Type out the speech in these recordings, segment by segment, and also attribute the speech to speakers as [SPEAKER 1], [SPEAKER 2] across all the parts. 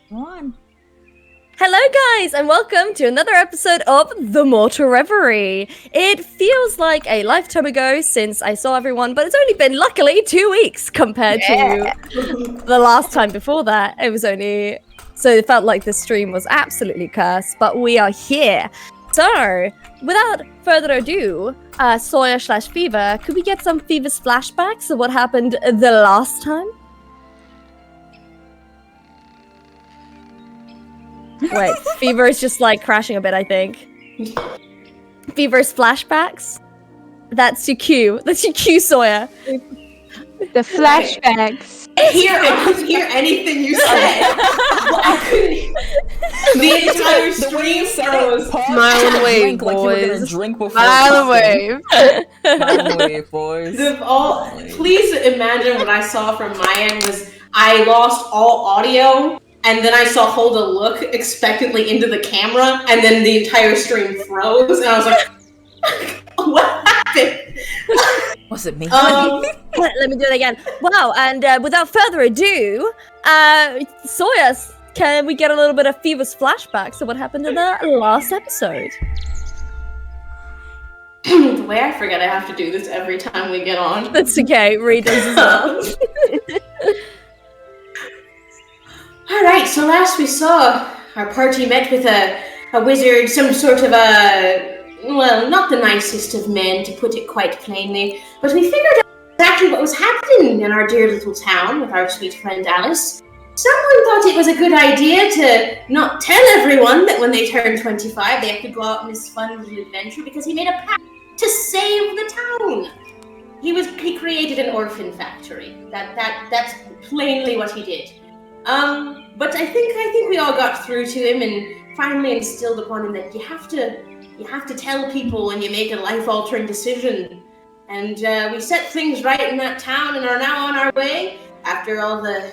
[SPEAKER 1] Come on.
[SPEAKER 2] Hello guys, and welcome to another episode of The Mortal Reverie. It feels like a lifetime ago since I saw everyone, but it's only been, luckily, 2 weeks compared to the last time before that. It was only... So it felt like the stream was absolutely cursed, but we are here. So, without further ado, Sawyer/Fever, could we get some Fever's flashbacks of what happened the last time? Wait, Fever is just like crashing a bit, I think. Fever's flashbacks? That's your cue. That's your cue, Sawyer.
[SPEAKER 3] The flashbacks.
[SPEAKER 4] I couldn't hear anything you said. I couldn't. The entire stream froze.
[SPEAKER 3] Smile and wave,
[SPEAKER 1] Like you were gonna
[SPEAKER 3] boys.
[SPEAKER 1] drink before.
[SPEAKER 3] Smile and wave.
[SPEAKER 1] Smile and wave, boys.
[SPEAKER 4] Please imagine what I saw from my end was I lost all audio, and then I saw Holda look expectantly into the camera, and then the entire stream froze, and I was like, what happened?
[SPEAKER 1] Was it me?
[SPEAKER 2] Let me do it again. Wow, and without further ado, Sawyer, can we get a little bit of Fever's flashbacks of what happened in the last episode?
[SPEAKER 4] The way I forget I have to do this every time we get on.
[SPEAKER 2] That's okay, Reed does as well.
[SPEAKER 4] Alright, so last we saw, our party met with a wizard, some sort of well, not the nicest of men, to put it quite plainly, but we figured out exactly what was happening in our dear little town with our sweet friend Alice. Someone thought it was a good idea to not tell everyone that when they turn 25 they have to go out on this fun little adventure, because he made a pact to save the town. He created an orphan factory. That's plainly what he did. But I think we all got through to him and finally instilled upon him that you have to tell people when you make a life-altering decision. And we set things right in that town and are now on our way after all the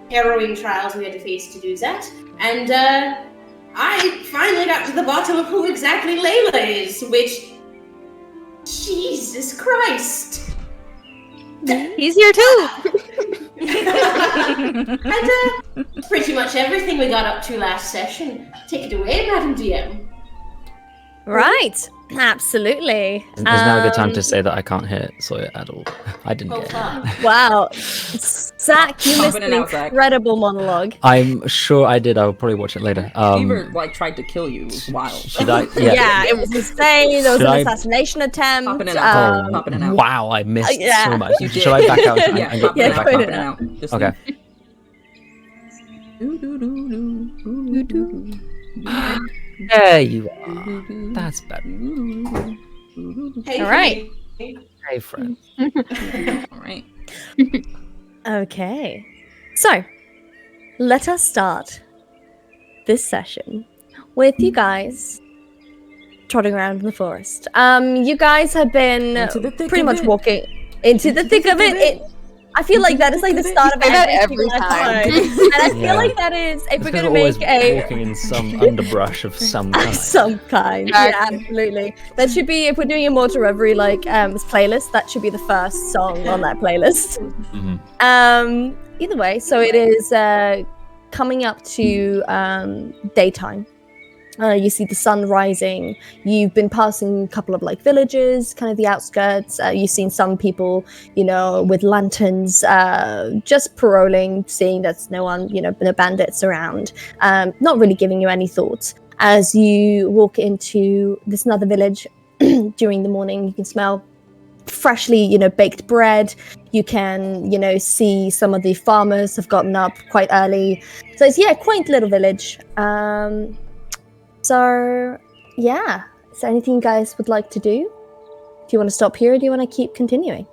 [SPEAKER 4] harrowing trials we had to face to do that. And I finally got to the bottom of who exactly Layla is, which... Jesus Christ!
[SPEAKER 3] He's here too.
[SPEAKER 4] And pretty much everything we got up to last session. Take it away, Madam DM.
[SPEAKER 2] Right, absolutely.
[SPEAKER 5] Is now a good time to say that I can't hear Sawyer at all? I didn't get it.
[SPEAKER 2] Wow. Zach, you missed an incredible monologue.
[SPEAKER 5] I'm sure I did. I'll probably watch it later.
[SPEAKER 1] Fever tried to kill you. It was wild.
[SPEAKER 5] Should I?
[SPEAKER 2] Yeah, it was insane. There was an assassination attempt.
[SPEAKER 1] Popping in and out.
[SPEAKER 5] Wow, I missed so much.
[SPEAKER 1] You
[SPEAKER 5] Should I back out?
[SPEAKER 1] Yeah,
[SPEAKER 5] back
[SPEAKER 1] popping
[SPEAKER 5] out.
[SPEAKER 1] in and out.
[SPEAKER 5] Okay. There you are. That's better.
[SPEAKER 4] Hey,
[SPEAKER 2] all right.
[SPEAKER 5] Hey, friend.
[SPEAKER 1] All right.
[SPEAKER 2] Okay. So, let us start this session with you guys trotting around in the forest. You guys have been pretty much walking into the thick of it. I feel like that is like the start of every time. And I feel like that is, if we're going to make
[SPEAKER 5] walking in some underbrush of some kind.
[SPEAKER 2] Some kind, yeah, absolutely. That should be, if we're doing a Mortal Reverie like playlist, that should be the first song on that playlist.
[SPEAKER 5] Mm-hmm.
[SPEAKER 2] Either way, so it is coming up to daytime. You see the sun rising. You've been passing a couple of like villages, kind of the outskirts. You've seen some people, with lanterns, just paroling, seeing there's no one, no bandits around. Not really giving you any thought. As you walk into this another village during the morning, you can smell freshly, baked bread. You can, see some of the farmers have gotten up quite early. So it's, quaint little village. So, yeah. Is there anything you guys would like to do? Do you want to stop here or do you want to keep continuing?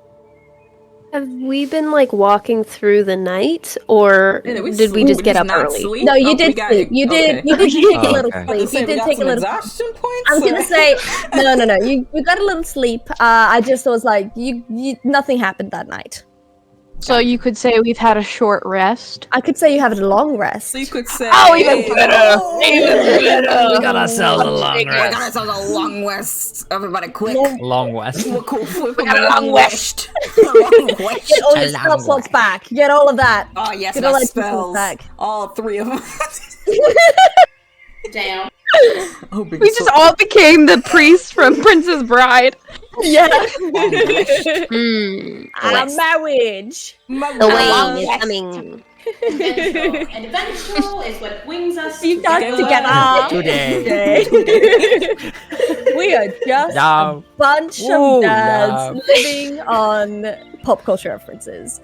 [SPEAKER 3] Have we been walking through the night, or did we just get up early?
[SPEAKER 1] Sleep?
[SPEAKER 2] No, you did sleep. You did take a little sleep. You did take a little
[SPEAKER 1] exhaustion points.
[SPEAKER 2] I'm gonna say no. You got a little sleep. I just was like, you nothing happened that night.
[SPEAKER 6] So you could say we've had a short rest.
[SPEAKER 2] I could say you have a long rest.
[SPEAKER 1] So you could say.
[SPEAKER 6] Even better. Even better.
[SPEAKER 5] We got ourselves a long
[SPEAKER 1] We got
[SPEAKER 5] rest.
[SPEAKER 1] ourselves a long rest. Everybody, quick.
[SPEAKER 5] Long west.
[SPEAKER 1] We're cool.
[SPEAKER 6] We got a long rest.
[SPEAKER 1] Long rest.
[SPEAKER 2] Get all your
[SPEAKER 5] A
[SPEAKER 2] spell
[SPEAKER 5] long
[SPEAKER 2] slots
[SPEAKER 5] rest.
[SPEAKER 2] back. Get all of that.
[SPEAKER 1] Oh yes,
[SPEAKER 2] Get
[SPEAKER 1] my
[SPEAKER 2] all that
[SPEAKER 1] spells.
[SPEAKER 2] back.
[SPEAKER 1] All 3 of them.
[SPEAKER 4] Damn.
[SPEAKER 1] Oh, big
[SPEAKER 6] We just all became the priest from Princess Bride.
[SPEAKER 2] Yeah.
[SPEAKER 3] West.
[SPEAKER 2] Marriage.
[SPEAKER 3] The way is coming.
[SPEAKER 4] Adventure is what brings us
[SPEAKER 2] You got
[SPEAKER 1] together.
[SPEAKER 2] together.
[SPEAKER 5] Today.
[SPEAKER 2] We are just
[SPEAKER 5] Now.
[SPEAKER 2] a bunch
[SPEAKER 5] Ooh,
[SPEAKER 2] of dads
[SPEAKER 5] yeah.
[SPEAKER 2] living on pop culture references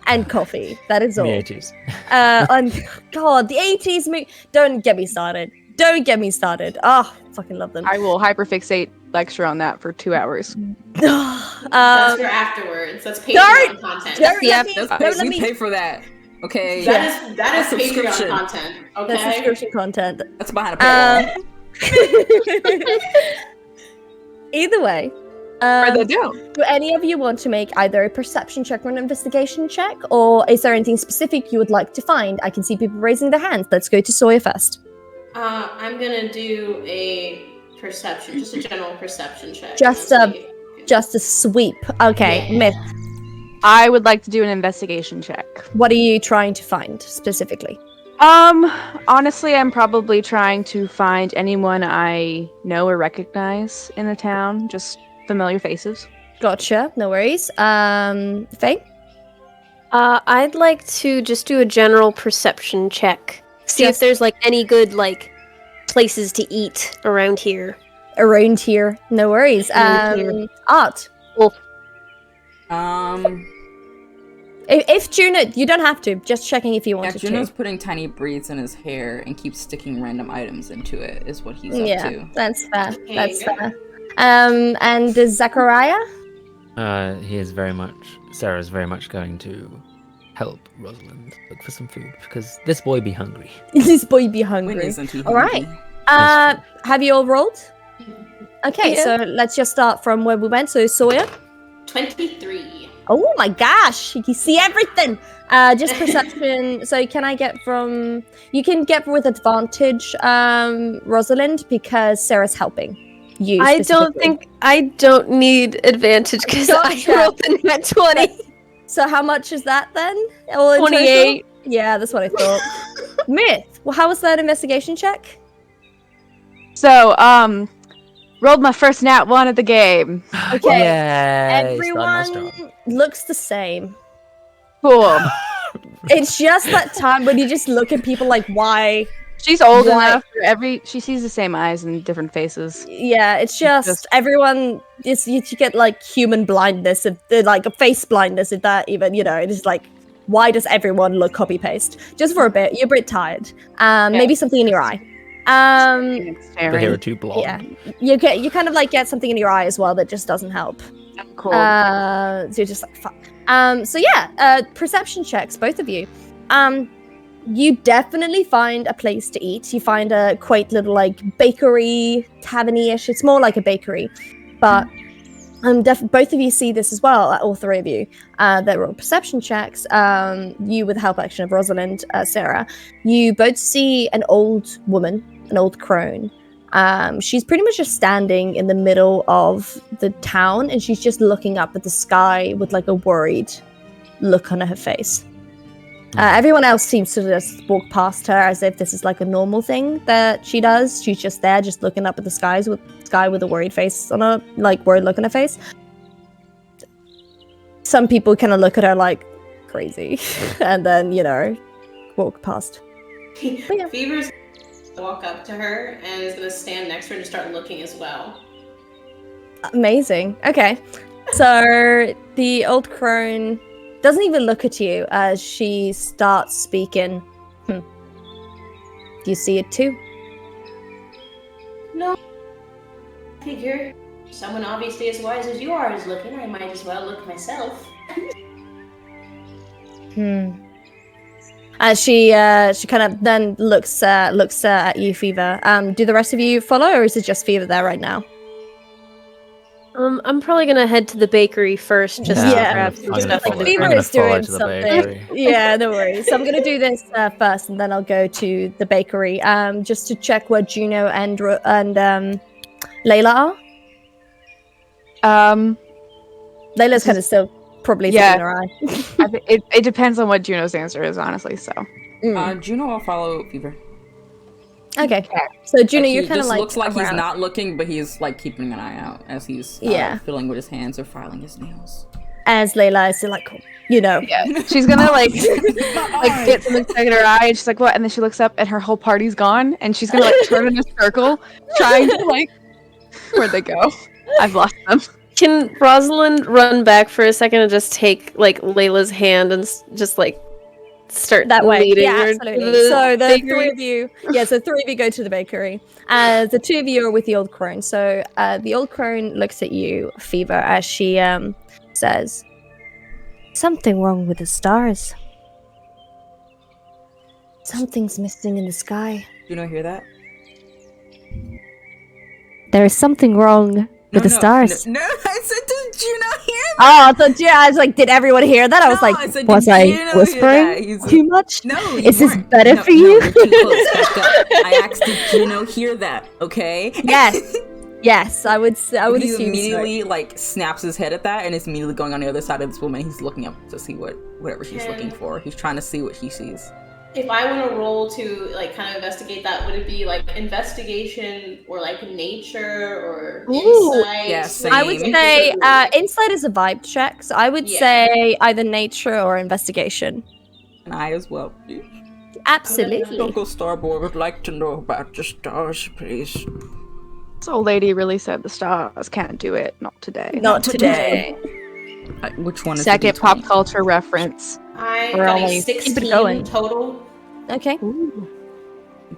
[SPEAKER 2] and coffee. That is all.
[SPEAKER 5] The 80s.
[SPEAKER 2] And God, the 80s movie. Don't get me started. Don't get me started. Oh, fucking love them.
[SPEAKER 6] I will hyperfixate lecture on that for 2 hours.
[SPEAKER 4] That's for afterwards. That's
[SPEAKER 2] Don't-
[SPEAKER 4] Patreon content.
[SPEAKER 2] don't
[SPEAKER 3] Yep.
[SPEAKER 2] let me,
[SPEAKER 1] That's
[SPEAKER 2] don't
[SPEAKER 1] pay,
[SPEAKER 2] let
[SPEAKER 1] we
[SPEAKER 2] me.
[SPEAKER 1] pay for that. Okay.
[SPEAKER 4] That
[SPEAKER 1] That's
[SPEAKER 4] is Patreon
[SPEAKER 1] subscription.
[SPEAKER 4] content.
[SPEAKER 2] That's
[SPEAKER 4] Okay.
[SPEAKER 2] subscription content.
[SPEAKER 1] That's behind a paywall.
[SPEAKER 2] Either way,
[SPEAKER 6] Or they do.
[SPEAKER 2] do any of you want to make either a perception check or an investigation check, or is there anything specific you would like to find? I can see people raising their hands. Let's go to Sawyer first.
[SPEAKER 4] I'm gonna do a perception, just a general perception check.
[SPEAKER 2] Just Just a sweep. Okay,
[SPEAKER 4] Yeah.
[SPEAKER 2] Myth.
[SPEAKER 6] I would like to do an investigation check.
[SPEAKER 2] What are you trying to find specifically?
[SPEAKER 6] Honestly, I'm probably trying to find anyone I know or recognize in the town. Just familiar faces.
[SPEAKER 2] Gotcha. No worries. Faye.
[SPEAKER 3] I'd like to just do a general perception check. See
[SPEAKER 2] Just-
[SPEAKER 3] if there's like any good like places to eat around here.
[SPEAKER 2] Around here. No worries.
[SPEAKER 3] Around here.
[SPEAKER 2] Art. If Juno, you don't have to. Just checking if you
[SPEAKER 1] Yeah,
[SPEAKER 2] wanted
[SPEAKER 1] Juno's
[SPEAKER 2] to.
[SPEAKER 1] putting tiny braids in his hair and keeps sticking random items into it. Is what he's
[SPEAKER 2] Yeah,
[SPEAKER 1] up to.
[SPEAKER 2] that's fair.
[SPEAKER 4] Okay,
[SPEAKER 2] That's
[SPEAKER 4] good.
[SPEAKER 2] fair. And Zachariah.
[SPEAKER 5] He is very much. Sarah's very much going to help Rosalind look for some food because this boy be hungry.
[SPEAKER 2] This boy be
[SPEAKER 1] When
[SPEAKER 2] hungry.
[SPEAKER 1] isn't he?
[SPEAKER 2] All right.
[SPEAKER 1] hungry?
[SPEAKER 2] Have you all rolled? Okay,
[SPEAKER 3] Yeah.
[SPEAKER 2] so let's just start from where we went. So Sawyer.
[SPEAKER 4] 23.
[SPEAKER 2] Oh my gosh, you can see everything. Just perception. So can I get from? You can get with advantage, Rosalind, because Sarah's helping you.
[SPEAKER 3] I don't
[SPEAKER 2] specifically.
[SPEAKER 3] think I don't need advantage because I
[SPEAKER 2] Gotcha.
[SPEAKER 3] rolled a net 20.
[SPEAKER 2] So. How much is that then? All in total?
[SPEAKER 3] 28.
[SPEAKER 2] Yeah, that's what I thought. Myth. Well, how was that investigation check?
[SPEAKER 6] So, rolled my first nat 1 at the game.
[SPEAKER 2] Okay.
[SPEAKER 5] Yay,
[SPEAKER 2] Everyone
[SPEAKER 5] starting us strong.
[SPEAKER 2] looks the same.
[SPEAKER 6] Cool.
[SPEAKER 2] It's just that time when you just look at people like, why?
[SPEAKER 6] She's old
[SPEAKER 2] Why-
[SPEAKER 6] enough for she sees the same eyes in different faces.
[SPEAKER 2] Yeah, it's just everyone. You get like human blindness, like a face blindness, if that even, it's like, why does everyone look copy paste? Just for a bit, you're a bit tired. Maybe something in your eye.
[SPEAKER 5] The hair
[SPEAKER 6] Staring.
[SPEAKER 5] are too blonde.
[SPEAKER 2] Yeah, you kind of like get something in your eye as well that just doesn't help.
[SPEAKER 6] Cool.
[SPEAKER 2] So you're just like, fuck. So yeah, perception checks, both of you. You definitely find a place to eat. You find a quaint little like bakery, tavern-ish. It's more like a bakery, but both of you see this as well. All 3 of you. That roll perception checks. You with the help action of Rosalind, Sarah. You both see an old woman, an old crone. She's pretty much just standing in the middle of the town, and she's just looking up at the sky with like a worried look on her face. Everyone else seems to just walk past her as if this is like a normal thing that she does. She's just there, just looking up at the sky with a worried face on her, like worried look on her face. Some people kind of look at her like crazy, and then walk past. yeah.
[SPEAKER 4] Fever's gonna walk up to her and is gonna stand next to her and start looking as well.
[SPEAKER 2] Amazing. Okay, so the old crone doesn't even look at you as she starts speaking. Do you see it too?
[SPEAKER 4] No. I figure someone obviously as wise as you are is looking. I might as well look myself.
[SPEAKER 2] She kind of then looks at you, Fever. Do the rest of you follow, or is it just Fever there right now?
[SPEAKER 3] I'm probably gonna head to the bakery first, just to
[SPEAKER 2] Yeah.
[SPEAKER 3] grab some stuff.
[SPEAKER 2] like
[SPEAKER 3] for the
[SPEAKER 2] Fever
[SPEAKER 5] gonna
[SPEAKER 2] is doing
[SPEAKER 5] follow to the
[SPEAKER 2] something.
[SPEAKER 5] bakery.
[SPEAKER 2] Yeah, no worries. So I'm gonna do this first, and then I'll go to the bakery. Just to check where Juno and Layla are. Layla's kind of still probably
[SPEAKER 6] Yeah.
[SPEAKER 2] sitting around.
[SPEAKER 6] It depends on what Juno's answer is, honestly. So
[SPEAKER 1] Juno will follow Fever.
[SPEAKER 2] Okay, so Juno,
[SPEAKER 1] He
[SPEAKER 2] you're kind of
[SPEAKER 1] just
[SPEAKER 2] like
[SPEAKER 1] looks like he's
[SPEAKER 2] around.
[SPEAKER 1] not looking, but he's like keeping an eye out as he's
[SPEAKER 2] Yeah.
[SPEAKER 1] fiddling with his hands or filing his nails.
[SPEAKER 2] As Layla is like,
[SPEAKER 6] yeah, she's gonna like get something stuck in her eye, and she's like, "What?" And then she looks up, and her whole party's gone, and she's gonna like turn in a circle, trying to like, where'd they go? I've lost them.
[SPEAKER 3] Can Rosalind run back for a second and just take like Layla's hand and just like start
[SPEAKER 2] that way.
[SPEAKER 3] leading
[SPEAKER 2] Yeah,
[SPEAKER 3] her
[SPEAKER 2] absolutely.
[SPEAKER 3] to the
[SPEAKER 2] So the
[SPEAKER 3] bakery?
[SPEAKER 2] three of you, so 3 of you go to the bakery. The 2 of you are with the old crone. So the old crone looks at you, Fever, as she says, "Something wrong with the stars. Something's missing in the sky.
[SPEAKER 1] Juno, hear that?
[SPEAKER 2] There is something wrong with the stars."
[SPEAKER 1] No, I said, did Juno hear that?
[SPEAKER 2] Oh, I thought, I was like, did everyone hear that? I was
[SPEAKER 1] No,
[SPEAKER 2] like,
[SPEAKER 1] I said,
[SPEAKER 2] was
[SPEAKER 1] did
[SPEAKER 2] I
[SPEAKER 1] Juno hear
[SPEAKER 2] whispering
[SPEAKER 1] that? He's
[SPEAKER 2] too much?
[SPEAKER 1] No, you
[SPEAKER 2] Is this
[SPEAKER 1] weren't.
[SPEAKER 2] better
[SPEAKER 1] No,
[SPEAKER 2] for you?
[SPEAKER 1] No, you're too close. Back up. I asked, did Juno hear that? Okay.
[SPEAKER 2] Yes. Yes, I would
[SPEAKER 1] He
[SPEAKER 2] assume
[SPEAKER 1] immediately like snaps his head at that and is immediately going on the other side of this woman. He's looking up to see whatever she's looking for. He's trying to see what he sees.
[SPEAKER 4] If I want to roll to like kind of investigate that, would it be like investigation or like nature or insight?
[SPEAKER 1] Yeah, same.
[SPEAKER 2] I would say insight is a vibe check, so I would say either nature or investigation.
[SPEAKER 1] And I as well, please.
[SPEAKER 2] Absolutely.
[SPEAKER 1] Uncle Starboy would like to know about the stars, please.
[SPEAKER 6] This old lady really said the stars can't do it. Not today.
[SPEAKER 2] Not today.
[SPEAKER 1] Which one is
[SPEAKER 6] Second
[SPEAKER 1] the
[SPEAKER 6] pop
[SPEAKER 1] D20?
[SPEAKER 6] culture reference.
[SPEAKER 4] I
[SPEAKER 6] We're
[SPEAKER 4] got a
[SPEAKER 6] only- keep it
[SPEAKER 4] 16
[SPEAKER 6] going.
[SPEAKER 4] total.
[SPEAKER 2] Okay.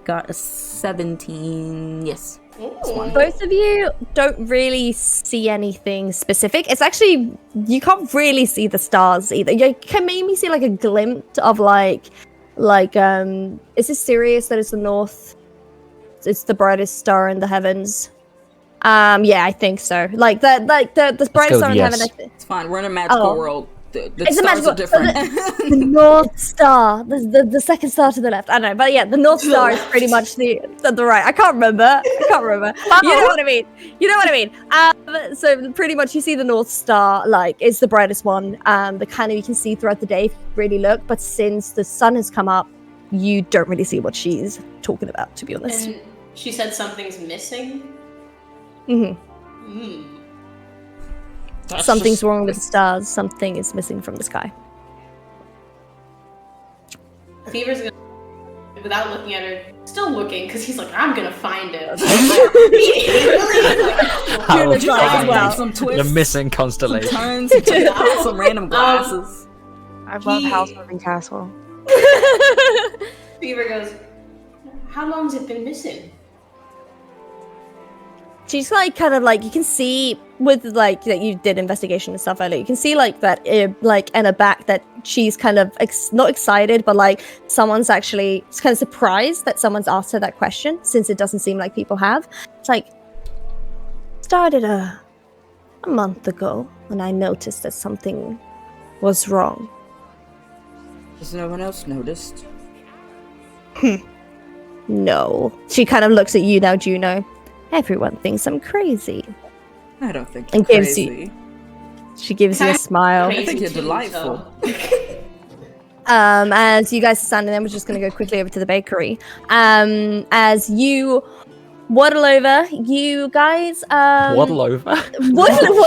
[SPEAKER 1] Got a 17. Yes.
[SPEAKER 4] Ooh.
[SPEAKER 2] Both of you don't really see anything specific. It's actually, you can't really see the stars either. You can maybe see like a glimpse of like, is this serious that it's the north? It's the brightest star in the heavens. Yeah, I think so. Like the brightest star in
[SPEAKER 5] yes.
[SPEAKER 2] heaven.
[SPEAKER 1] It's fine. We're in a magical world. The
[SPEAKER 2] It's a
[SPEAKER 1] stars
[SPEAKER 2] magical-
[SPEAKER 1] are different.
[SPEAKER 2] The North Star, the second star to the left. I don't know, but yeah, the North Star is pretty much the right. I can't remember. You know what I mean. So pretty much, you see the North Star, like it's the brightest one. The kind of you can see throughout the day if you really look. But since the sun has come up, you don't really see what she's talking about, to be honest.
[SPEAKER 4] And she said something's missing.
[SPEAKER 2] Something's wrong with the stars. Something is missing from the sky.
[SPEAKER 4] Fever's gonna, without looking at her, still looking because he's like, I'm gonna find it.
[SPEAKER 5] How
[SPEAKER 2] Juno's like as
[SPEAKER 5] fine.
[SPEAKER 2] well.
[SPEAKER 1] Some
[SPEAKER 5] The
[SPEAKER 1] twists,
[SPEAKER 5] missing constellation.
[SPEAKER 1] turns, some random glasses.
[SPEAKER 6] I love House Moving Castle.
[SPEAKER 4] Fever goes, how long has it been missing?
[SPEAKER 2] She's like kind of like you can see with like that you did investigation and stuff earlier. You can see like that like in her back that she's kind of not excited, but like someone's actually kind of surprised that someone's asked her that question since it doesn't seem like people have. It's like started a month ago when I noticed that something was wrong.
[SPEAKER 1] Has no one else noticed?
[SPEAKER 2] No. She kind of looks at you now, Juno. Everyone thinks I'm crazy.
[SPEAKER 1] I don't think
[SPEAKER 2] And
[SPEAKER 1] you're
[SPEAKER 2] gives you-
[SPEAKER 1] crazy.
[SPEAKER 2] She gives you a smile.
[SPEAKER 1] I think you're
[SPEAKER 4] Crazy too,
[SPEAKER 1] delightful.
[SPEAKER 2] As you guys are standing there, we're just going to go quickly over to the bakery. As you waddle over, you guys...
[SPEAKER 5] Waddle over.
[SPEAKER 2] Waddle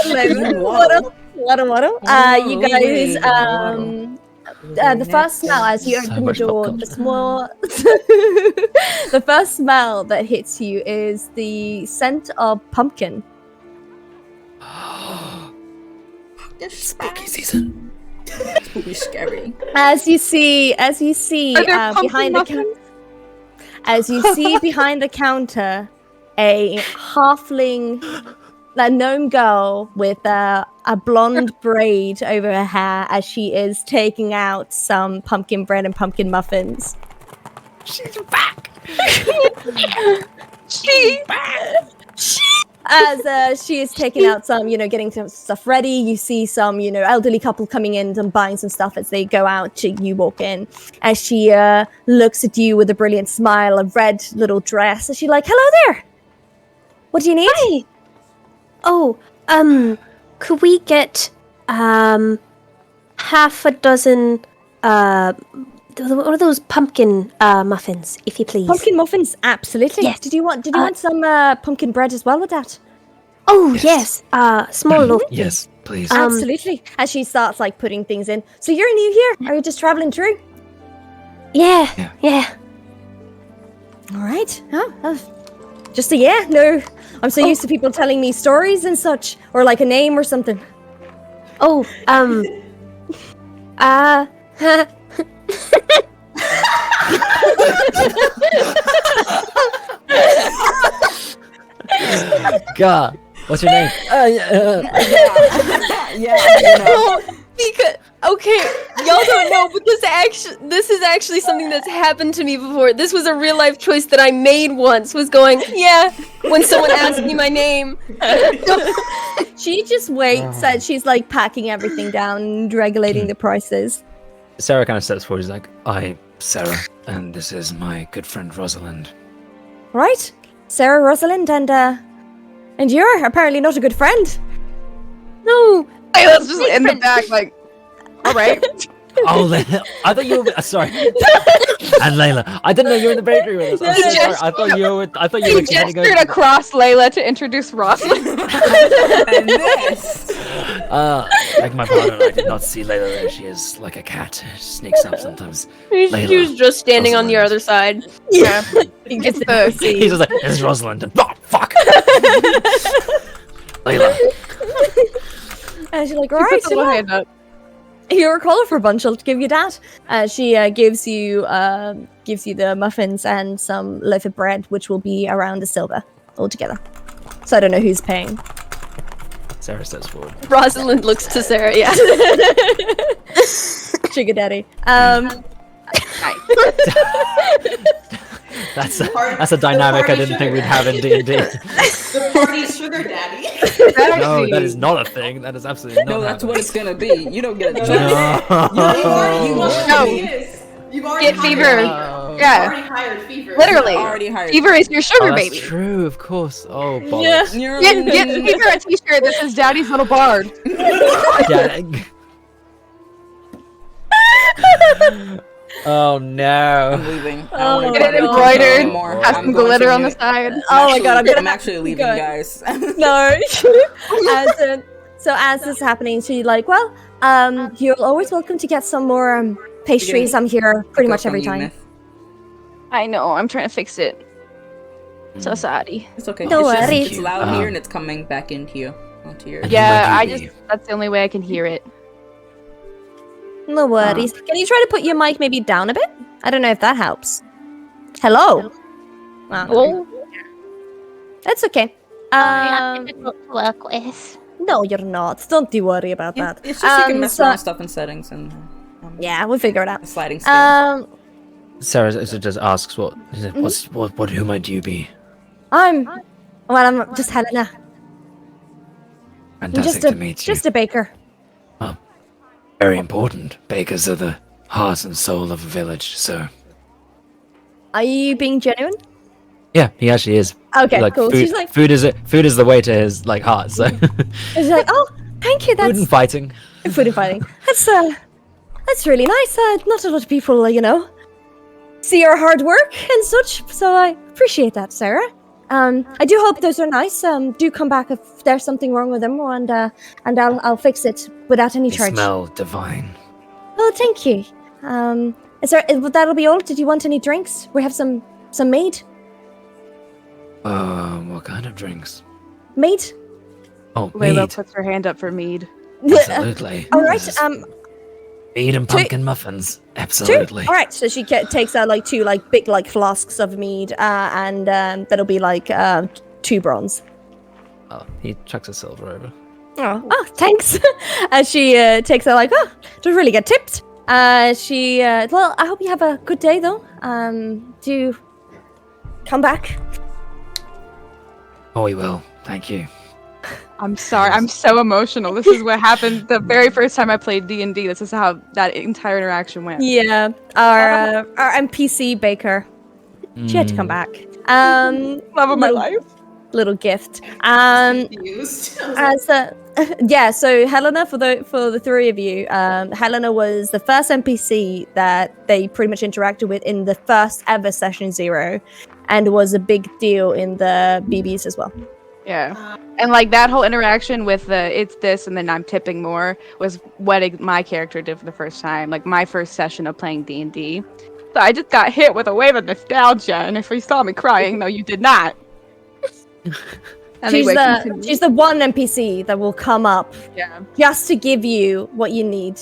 [SPEAKER 2] over. You guys... the first smell as you
[SPEAKER 5] So
[SPEAKER 2] open the
[SPEAKER 5] much
[SPEAKER 2] door,
[SPEAKER 5] popcorn.
[SPEAKER 2] the small... the first smell that hits you is the scent of pumpkin.
[SPEAKER 5] Spooky season.
[SPEAKER 1] Spooky scary.
[SPEAKER 2] As you see
[SPEAKER 6] Are there
[SPEAKER 2] behind the
[SPEAKER 6] pumpkin
[SPEAKER 2] counter, as you see behind the counter, a halfling, a gnome girl with a blonde braid over her hair as she is taking out some pumpkin bread and pumpkin muffins.
[SPEAKER 6] She's back.
[SPEAKER 2] As she is taking out some, getting some stuff ready, you see some, elderly couple coming in and buying some stuff as they go out. You walk in. As she looks at you with a brilliant smile, a red little dress. And she's like, hello there. What do you need?
[SPEAKER 7] Hi. Oh, could we get half a dozen what are those pumpkin muffins, if you please?
[SPEAKER 2] Pumpkin muffins, absolutely.
[SPEAKER 7] Yes.
[SPEAKER 2] Did you want some pumpkin bread as well with that?
[SPEAKER 7] Oh yes. Small loaf.
[SPEAKER 5] Yes, please.
[SPEAKER 2] Absolutely. As she starts putting things in. So you're new here? Are you just traveling through?
[SPEAKER 7] Yeah.
[SPEAKER 2] All right. Just a yeah. No, I'm so used to people telling me stories and such, or a name or something.
[SPEAKER 7] Oh,
[SPEAKER 5] God, what's your name?
[SPEAKER 3] Because okay, y'all don't know, but this is actually something that's happened to me before. This was a real life choice that I made once. Was going, when someone asked me my name.
[SPEAKER 2] She just waits and she's packing everything down and regulating the prices.
[SPEAKER 5] Sarah kind of steps forward. She's like, I'm Sarah, and this is my good friend Rosalind.
[SPEAKER 2] Right, Sarah, Rosalind, and you're apparently not a good friend.
[SPEAKER 3] No.
[SPEAKER 6] Hey, let's just in the back, all right.
[SPEAKER 5] Oh, I thought you were. Sorry. And Layla, I didn't know you were in the bakery with us. I'm so sorry. I thought you were. I thought you were heading over.
[SPEAKER 6] Gestured across Layla to introduce Rosalind.
[SPEAKER 1] And this.
[SPEAKER 5] Like my partner, I did not see Layla there. She is like a cat. She sneaks up sometimes.
[SPEAKER 3] She was just standing on the other side.
[SPEAKER 6] Yeah. He gets the
[SPEAKER 5] He's just like, this is Rosalind. And, oh, fuck. Layla.
[SPEAKER 2] And she's like, all right, so you're a colorful bunch. I'll give you that. She gives you the muffins and some loaf of bread, which will be around a silver altogether. So I don't know who's paying.
[SPEAKER 5] Sarah steps forward.
[SPEAKER 3] Rosalind looks to Sarah, yeah.
[SPEAKER 2] Sugar daddy.
[SPEAKER 5] That's a dynamic I didn't think we'd have in D&D.
[SPEAKER 4] The party's sugar daddy.
[SPEAKER 5] No, that is not a thing. That is absolutely not.
[SPEAKER 1] No, that's what it's gonna be. You don't get a choice.
[SPEAKER 4] You've already
[SPEAKER 6] Get Fever.
[SPEAKER 4] You've
[SPEAKER 6] Yeah.
[SPEAKER 4] already hired Fever.
[SPEAKER 6] Literally.
[SPEAKER 1] Already hired.
[SPEAKER 6] Fever is your sugar
[SPEAKER 5] Oh, that's
[SPEAKER 6] baby.
[SPEAKER 5] true, of course. Oh, bollocks.
[SPEAKER 6] Get Fever a t-shirt that says Daddy's Little Bard.
[SPEAKER 5] Yeah. Oh no.
[SPEAKER 1] I'm leaving.
[SPEAKER 2] Oh,
[SPEAKER 6] Get it
[SPEAKER 2] no.
[SPEAKER 6] embroidered.
[SPEAKER 1] Anymore.
[SPEAKER 6] Have
[SPEAKER 1] I'm
[SPEAKER 6] some
[SPEAKER 1] going
[SPEAKER 6] glitter
[SPEAKER 1] to
[SPEAKER 6] on the
[SPEAKER 1] mute.
[SPEAKER 6] side.
[SPEAKER 2] Oh my god,
[SPEAKER 1] I'm actually leaving,
[SPEAKER 2] Good.
[SPEAKER 1] guys.
[SPEAKER 2] No. As this is happening, she's like, well, you're always welcome to get some more pastries. I'm here pretty much every time.
[SPEAKER 6] I know, I'm trying to fix it. So sorry.
[SPEAKER 1] It's okay.
[SPEAKER 2] No
[SPEAKER 1] it's,
[SPEAKER 2] worries.
[SPEAKER 1] it's loud here and it's coming back into you. Onto your.
[SPEAKER 6] Yeah,
[SPEAKER 5] Lucky.
[SPEAKER 6] that's the only way I can hear it.
[SPEAKER 2] No worries. Can you try to put your mic maybe down a bit? I don't know if that helps. Hello? Wow.
[SPEAKER 6] Well,
[SPEAKER 2] That's okay.
[SPEAKER 7] I'm difficult to work with.
[SPEAKER 2] No, you're not. Don't you worry about
[SPEAKER 1] Yeah,
[SPEAKER 2] that.
[SPEAKER 1] it's just you can mess
[SPEAKER 2] so-
[SPEAKER 1] around stuff in settings and
[SPEAKER 2] Yeah, we'll figure it out.
[SPEAKER 1] a sliding scale.
[SPEAKER 5] Sarah just asks, who might you be?
[SPEAKER 2] I'm just Helena. I'm
[SPEAKER 5] Fantastic to meet you.
[SPEAKER 2] just a baker.
[SPEAKER 5] Very important. Bakers are the heart and soul of a village, so.
[SPEAKER 2] Are you being genuine?
[SPEAKER 5] Yeah, he actually is.
[SPEAKER 2] Okay,
[SPEAKER 5] Like,
[SPEAKER 2] cool.
[SPEAKER 5] Food,
[SPEAKER 2] She's like,
[SPEAKER 5] food is the way to his heart. So.
[SPEAKER 2] she's like, oh, thank you.
[SPEAKER 5] Food
[SPEAKER 2] That's
[SPEAKER 5] and fighting.
[SPEAKER 2] food and fighting. That's really nice. Not a lot of people, see our hard work and such. So I appreciate that, Sarah. I do hope those are nice. Do come back if there's something wrong with them, and I'll fix it without any
[SPEAKER 5] They
[SPEAKER 2] charge.
[SPEAKER 5] smell divine.
[SPEAKER 2] Oh, thank you. That'll be all. Did you want any drinks? We have some mead.
[SPEAKER 5] What kind of drinks?
[SPEAKER 2] Mead.
[SPEAKER 5] Oh,
[SPEAKER 6] Layla
[SPEAKER 5] mead.
[SPEAKER 6] puts her hand up for mead.
[SPEAKER 5] Absolutely.
[SPEAKER 2] All right.
[SPEAKER 5] Yes. Mead and pumpkin muffins. Absolutely.
[SPEAKER 2] All right. So she takes out two big flasks of mead, and that'll be 2 bronze.
[SPEAKER 5] Oh, he chucks a silver over.
[SPEAKER 2] Oh, thanks. As she takes out don't really get tipped. Well, I hope you have a good day though. Do come back.
[SPEAKER 5] Oh, we will. Thank you.
[SPEAKER 6] I'm sorry. I'm so emotional. This is what happened the very first time I played D&D. This is how that entire interaction went.
[SPEAKER 2] Yeah, our NPC Baker. She had to come back.
[SPEAKER 6] Love of my life.
[SPEAKER 2] Little gift.
[SPEAKER 4] Confused.
[SPEAKER 2] So Helena, for the three of you, Helena was the first NPC that they pretty much interacted with in the first ever session 0, and was a big deal in the BBs as well.
[SPEAKER 6] Yeah. And like that whole interaction with the it's this and then I'm tipping more was what my character did for the first time. Like my first session of playing D&D. So I just got hit with a wave of nostalgia, and if you saw me crying, no, you did not. Anyway,
[SPEAKER 2] she's the one NPC that will come up just to give you what you need.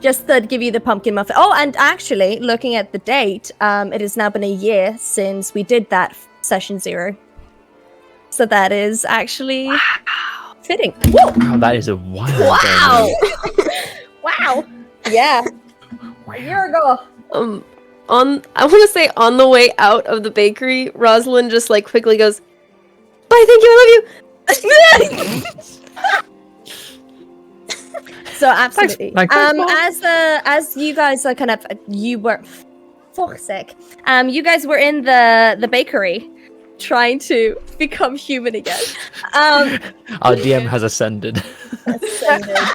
[SPEAKER 2] Just to give you the pumpkin muffin. Oh, and actually, looking at the date, it has now been a year since we did that session 0. So that is actually fitting. Woo!
[SPEAKER 5] Wow, that is a wild.
[SPEAKER 2] Wow! Wow! Yeah. A year ago.
[SPEAKER 3] I want to say on the way out of the bakery, Rosalind just like quickly goes, "Bye, thank you, I love you."
[SPEAKER 2] So absolutely.
[SPEAKER 6] Thanks,
[SPEAKER 2] as you guys are kind of you guys were in the bakery trying to become human again.
[SPEAKER 5] Our DM has ascended.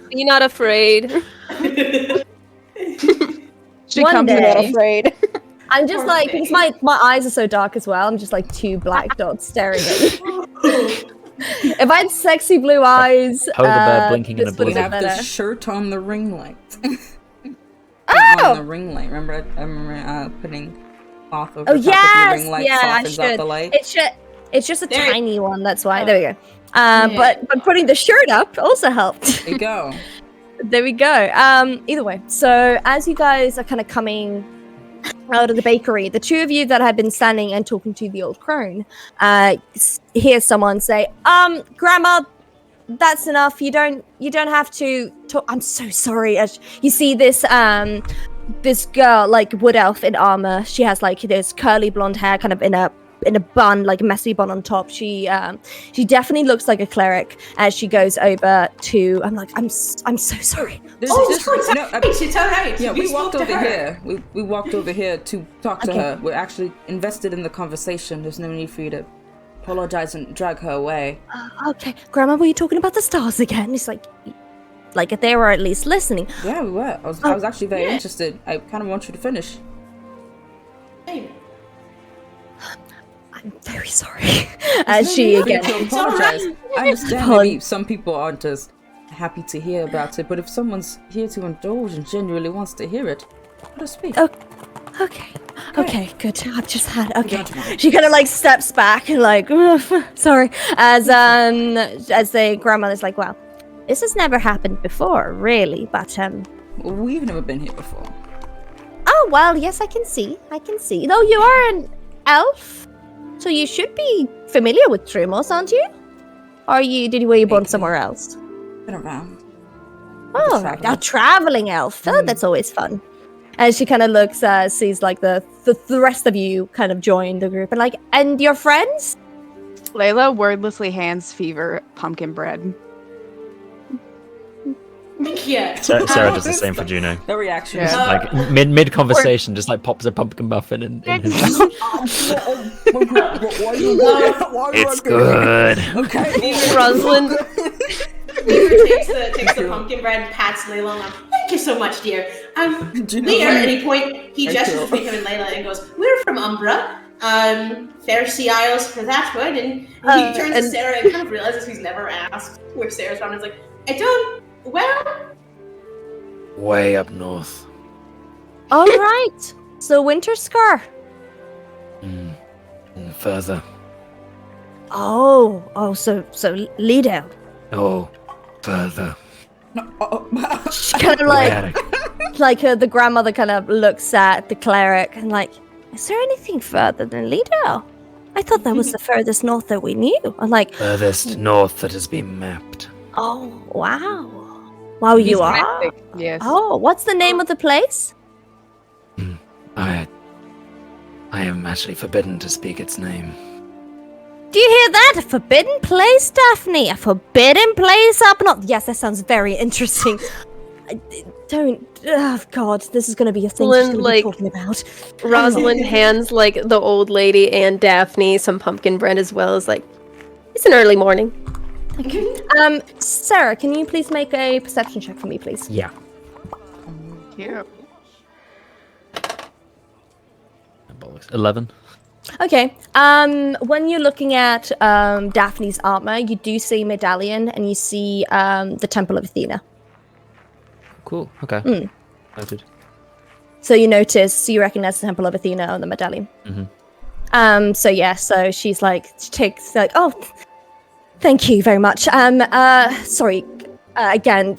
[SPEAKER 3] Be not afraid.
[SPEAKER 6] She
[SPEAKER 2] One
[SPEAKER 6] comes
[SPEAKER 2] day.
[SPEAKER 6] not afraid.
[SPEAKER 2] I'm just like, because my eyes are so dark as well, I'm just like 2 black dots staring at you. If I had sexy blue eyes,
[SPEAKER 5] Hover blinking in a
[SPEAKER 2] this would
[SPEAKER 1] We
[SPEAKER 2] have
[SPEAKER 1] have
[SPEAKER 2] been
[SPEAKER 1] the
[SPEAKER 2] better.
[SPEAKER 1] shirt on the ring light.
[SPEAKER 2] Oh!
[SPEAKER 1] On the ring light. Remember, I remember putting cloth over
[SPEAKER 2] Oh
[SPEAKER 1] top of
[SPEAKER 2] yes,
[SPEAKER 1] the ring light
[SPEAKER 2] yeah, I
[SPEAKER 1] softens out
[SPEAKER 2] should.
[SPEAKER 1] the light.
[SPEAKER 2] It's just a
[SPEAKER 4] There-
[SPEAKER 2] tiny one. That's why.
[SPEAKER 4] Oh.
[SPEAKER 2] There we go. But putting the shirt up also helped.
[SPEAKER 1] There you go.
[SPEAKER 2] There we go. Either way, so as you guys are kind of coming out of the bakery, the two of you that had been standing and talking to the old crone, hear someone say, Grandma, that's enough. You don't have to talk. I'm so sorry. As you see this this girl, like wood elf in armor, she has like this curly blonde hair, kind of in a bun, like a messy bun on top. She definitely looks like a cleric as she goes over to. I'm like, I'm so sorry.
[SPEAKER 1] It's
[SPEAKER 4] all right.
[SPEAKER 1] Yeah, we
[SPEAKER 4] spoke
[SPEAKER 1] walked
[SPEAKER 4] to
[SPEAKER 1] over
[SPEAKER 4] her.
[SPEAKER 1] here. We walked over here to talk to
[SPEAKER 2] Okay.
[SPEAKER 1] her. We're actually invested in the conversation. There's no need for you to apologize and drag her away.
[SPEAKER 2] Okay, Grandma, were you talking about the stars again? It's like if they were at least listening.
[SPEAKER 1] Yeah, we were. I was actually very interested. I kind of want you to finish.
[SPEAKER 4] Hey,
[SPEAKER 2] I'm very sorry. As she again.
[SPEAKER 1] To apologize. I understand maybe some people aren't as happy to hear about it, but if someone's here to indulge and genuinely wants to hear it, let us speak.
[SPEAKER 2] Okay, good. I've just had. Okay,
[SPEAKER 1] Don't mind.
[SPEAKER 2] she kind of like steps back and like, sorry. As the grandmother's like, well, this has never happened before, really. But
[SPEAKER 1] We've never been here before.
[SPEAKER 2] oh well, yes, I can see. Though you are an elf, so you should be familiar with Trumos, aren't you? Were you born somewhere else?
[SPEAKER 1] Been around.
[SPEAKER 2] Oh, a traveling elf. Oh, that's always fun. And she kind of looks, sees like the rest of you kind of join the group, and like, and your friends?
[SPEAKER 6] Layla wordlessly hands Fever pumpkin bread.
[SPEAKER 4] yeah.
[SPEAKER 5] Sarah does the same for Juno.
[SPEAKER 1] No reaction.
[SPEAKER 6] Yeah.
[SPEAKER 5] Like mid conversation, just like pops a pumpkin muffin in his mouth. It's good.
[SPEAKER 1] Okay.
[SPEAKER 3] Rosalind,
[SPEAKER 4] takes the pumpkin bread, pats Layla on the thank you so much, dear. Lear, at any point, he
[SPEAKER 1] Thank
[SPEAKER 4] gestures
[SPEAKER 1] you.
[SPEAKER 4] between him and Layla and goes, we're from Umbra. Fair Sea Isles for that wood. And he turns to Sarah and kind of realizes he's never asked where Sarah's from. He's like, well,
[SPEAKER 5] Way up north.
[SPEAKER 2] All right. So Winter Scar.
[SPEAKER 5] And further.
[SPEAKER 2] Oh, so Lido.
[SPEAKER 5] Oh, further.
[SPEAKER 2] She kind of like the grandmother kind of looks at the cleric and like, is there anything further than Lido? I thought that was the furthest north that we knew. I'm like,
[SPEAKER 5] Furthest north that has been mapped.
[SPEAKER 2] oh wow, wow, you are.
[SPEAKER 6] Mystic, yes.
[SPEAKER 2] Oh, what's the name of the place?
[SPEAKER 5] I am actually forbidden to speak its name.
[SPEAKER 7] Do you hear that? A forbidden place, Daphne. A forbidden place up north. Yes, that sounds very interesting. Don't. Oh God, this is going to be a thing she's
[SPEAKER 3] Rosalind,
[SPEAKER 7] going to
[SPEAKER 3] like-
[SPEAKER 7] be talking about.
[SPEAKER 3] Rosalind hands like the old lady and Daphne some pumpkin bread as well as like it's an early morning.
[SPEAKER 2] Sarah, can you please make a perception check for me, please?
[SPEAKER 5] Yeah.
[SPEAKER 6] Cute.
[SPEAKER 5] Bollocks. 11.
[SPEAKER 2] Okay. When you're looking at Daphne's armor, you do see medallion, and you see the Temple of Athena.
[SPEAKER 5] Cool. Okay. Noted.
[SPEAKER 2] So you recognize the Temple of Athena on the medallion.
[SPEAKER 5] Mhm.
[SPEAKER 2] So she's like, oh, thank you very much. Sorry, again,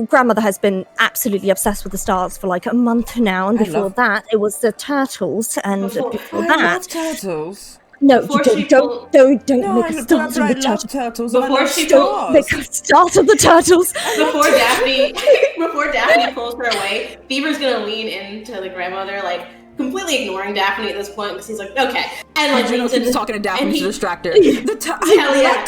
[SPEAKER 2] grandmother has been absolutely obsessed with the stars for like a month now, and before that, it was the turtles, and before
[SPEAKER 1] I
[SPEAKER 2] that,
[SPEAKER 1] love turtles.
[SPEAKER 2] no,
[SPEAKER 4] Before
[SPEAKER 2] you
[SPEAKER 4] she
[SPEAKER 2] don't
[SPEAKER 1] No,
[SPEAKER 2] make a start
[SPEAKER 1] I
[SPEAKER 2] on the
[SPEAKER 1] love
[SPEAKER 2] turtles.
[SPEAKER 1] turtles.
[SPEAKER 4] Before
[SPEAKER 1] and I love
[SPEAKER 4] she
[SPEAKER 1] stars.
[SPEAKER 2] Make a start on the turtles.
[SPEAKER 4] Before Daphne pulls her away, Beaver's gonna lean into the grandmother, like completely ignoring Daphne at this point because he's like, okay, and like
[SPEAKER 1] You know,
[SPEAKER 4] leans
[SPEAKER 1] keeps
[SPEAKER 4] in,
[SPEAKER 1] talking to Daphne
[SPEAKER 4] and
[SPEAKER 1] to
[SPEAKER 4] he-
[SPEAKER 1] distract her.
[SPEAKER 4] Hell yeah.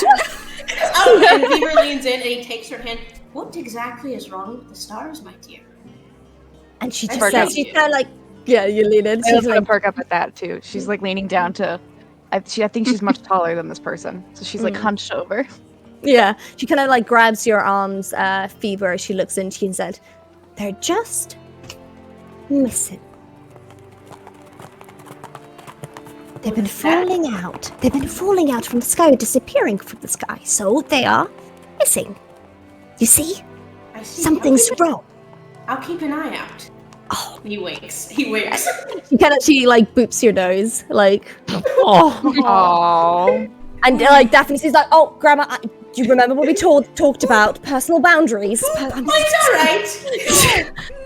[SPEAKER 4] And Beaver leans in and he takes her hand. What exactly is wrong with the stars, my dear?
[SPEAKER 2] And she just
[SPEAKER 4] Perk
[SPEAKER 2] says,
[SPEAKER 4] up.
[SPEAKER 2] she's kind of like, yeah, you lean in.
[SPEAKER 6] I
[SPEAKER 2] She's
[SPEAKER 6] also
[SPEAKER 2] like,
[SPEAKER 6] perk up at that too. She's like leaning down to. I think she's much taller than this person, so she's like hunched over.
[SPEAKER 2] yeah. She kind of like grabs your arms, Fever, as she looks into you and said, they're just missing. They've been falling out. They've been falling out from the sky, disappearing from the sky. So they are missing. You see?
[SPEAKER 4] I see.
[SPEAKER 2] Something's wrong.
[SPEAKER 4] I'll keep an eye out.
[SPEAKER 2] Oh.
[SPEAKER 4] He winks. He winks.
[SPEAKER 2] She like boops your nose, like,
[SPEAKER 6] Oh.
[SPEAKER 2] and like Daphne says like, oh, Grandma, do you remember what we talked about? Personal boundaries.
[SPEAKER 4] It's all right.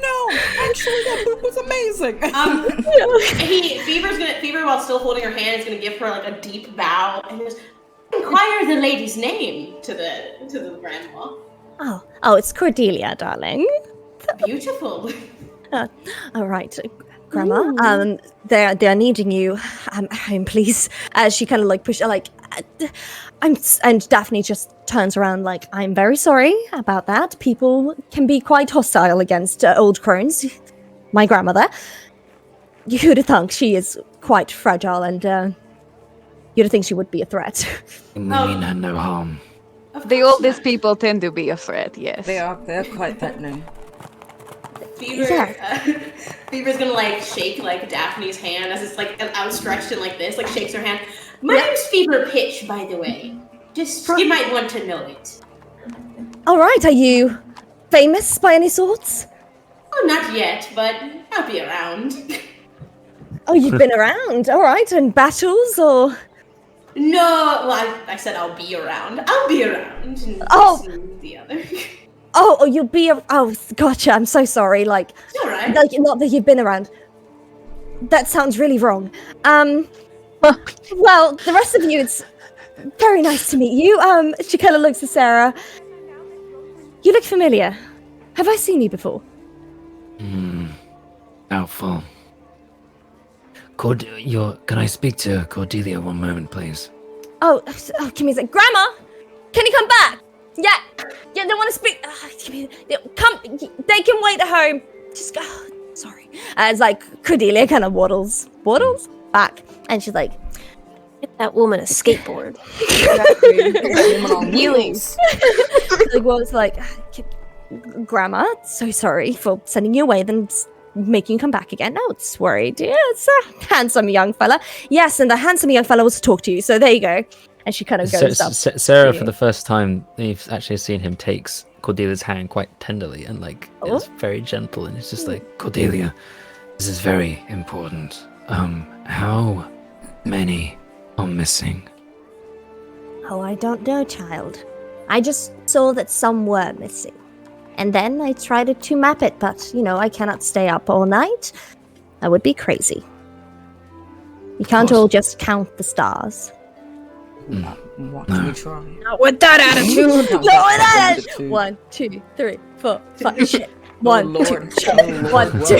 [SPEAKER 1] No, actually, that book was amazing.
[SPEAKER 4] Fever, while still holding her hand, is gonna give her like a deep bow and just inquire the lady's name to the grandma.
[SPEAKER 2] Oh, it's Cordelia, darling.
[SPEAKER 4] Beautiful.
[SPEAKER 2] All right, Grandma. They're needing you at home, please. As she kind of like and Daphne just turns around like, I'm very sorry about that. People can be quite hostile against old crones. My grandmother. You'd have thunk she is quite fragile, and you'd have think she would be a threat.
[SPEAKER 5] We mean her no harm.
[SPEAKER 6] The oldest people tend to be a threat. Yes.
[SPEAKER 1] They're quite threatening.
[SPEAKER 4] Fever's gonna like shake like Daphne's hand as it's like outstretched and like this, like shakes her hand. My name's Fever Pitch, by the way. Just you might want to know it.
[SPEAKER 2] All right, are you famous by any sorts?
[SPEAKER 4] Oh, not yet, but I'll be around.
[SPEAKER 2] Oh, you've been around. All right, in battles or?
[SPEAKER 4] No, well, I said I'll be around. I'll be around. And
[SPEAKER 2] Oh.
[SPEAKER 4] the other.
[SPEAKER 2] Oh, you'll be. Oh, gotcha. I'm so sorry. Like,
[SPEAKER 4] It's all right.
[SPEAKER 2] not that you've been around. That sounds really wrong. Well, the rest of you, it's very nice to meet you. She kind of looks at Sarah. You look familiar. Have I seen you before?
[SPEAKER 5] Doubtful. Can I speak to Cordelia one moment, please?
[SPEAKER 2] Oh, give me a sec. Grandma, can you come back? Yeah, they want to speak. Come, they can wait at home. Just go. Sorry. It's like Cordelia kind of waddles back, and she's like,
[SPEAKER 7] Get that woman a skateboard.
[SPEAKER 2] Heelys. Like, well, it's like, Grandma, so sorry for sending you away, then making you come back again. No, it's worried. Yeah, it's a handsome young fella. Yes, and the handsome young fella wants to talk to you. So there you go. And she kind of goes up.
[SPEAKER 5] Sarah,
[SPEAKER 2] to
[SPEAKER 5] for the first time, you've actually seen him takes Cordelia's hand quite tenderly and like it's very gentle, and it's just like, Cordelia, this is very important. How many are missing?
[SPEAKER 2] Oh, I don't know, child. I just saw that some were missing. And then I tried to map it, but, I cannot stay up all night. That would be crazy. You can't all just count the stars.
[SPEAKER 1] What can we try?
[SPEAKER 7] Not with that attitude.
[SPEAKER 2] No, that is 1, 2, 3, 4, 5. Shit. 1, 2,
[SPEAKER 1] Lord.
[SPEAKER 2] shit.
[SPEAKER 1] Oh,
[SPEAKER 2] 1, 2.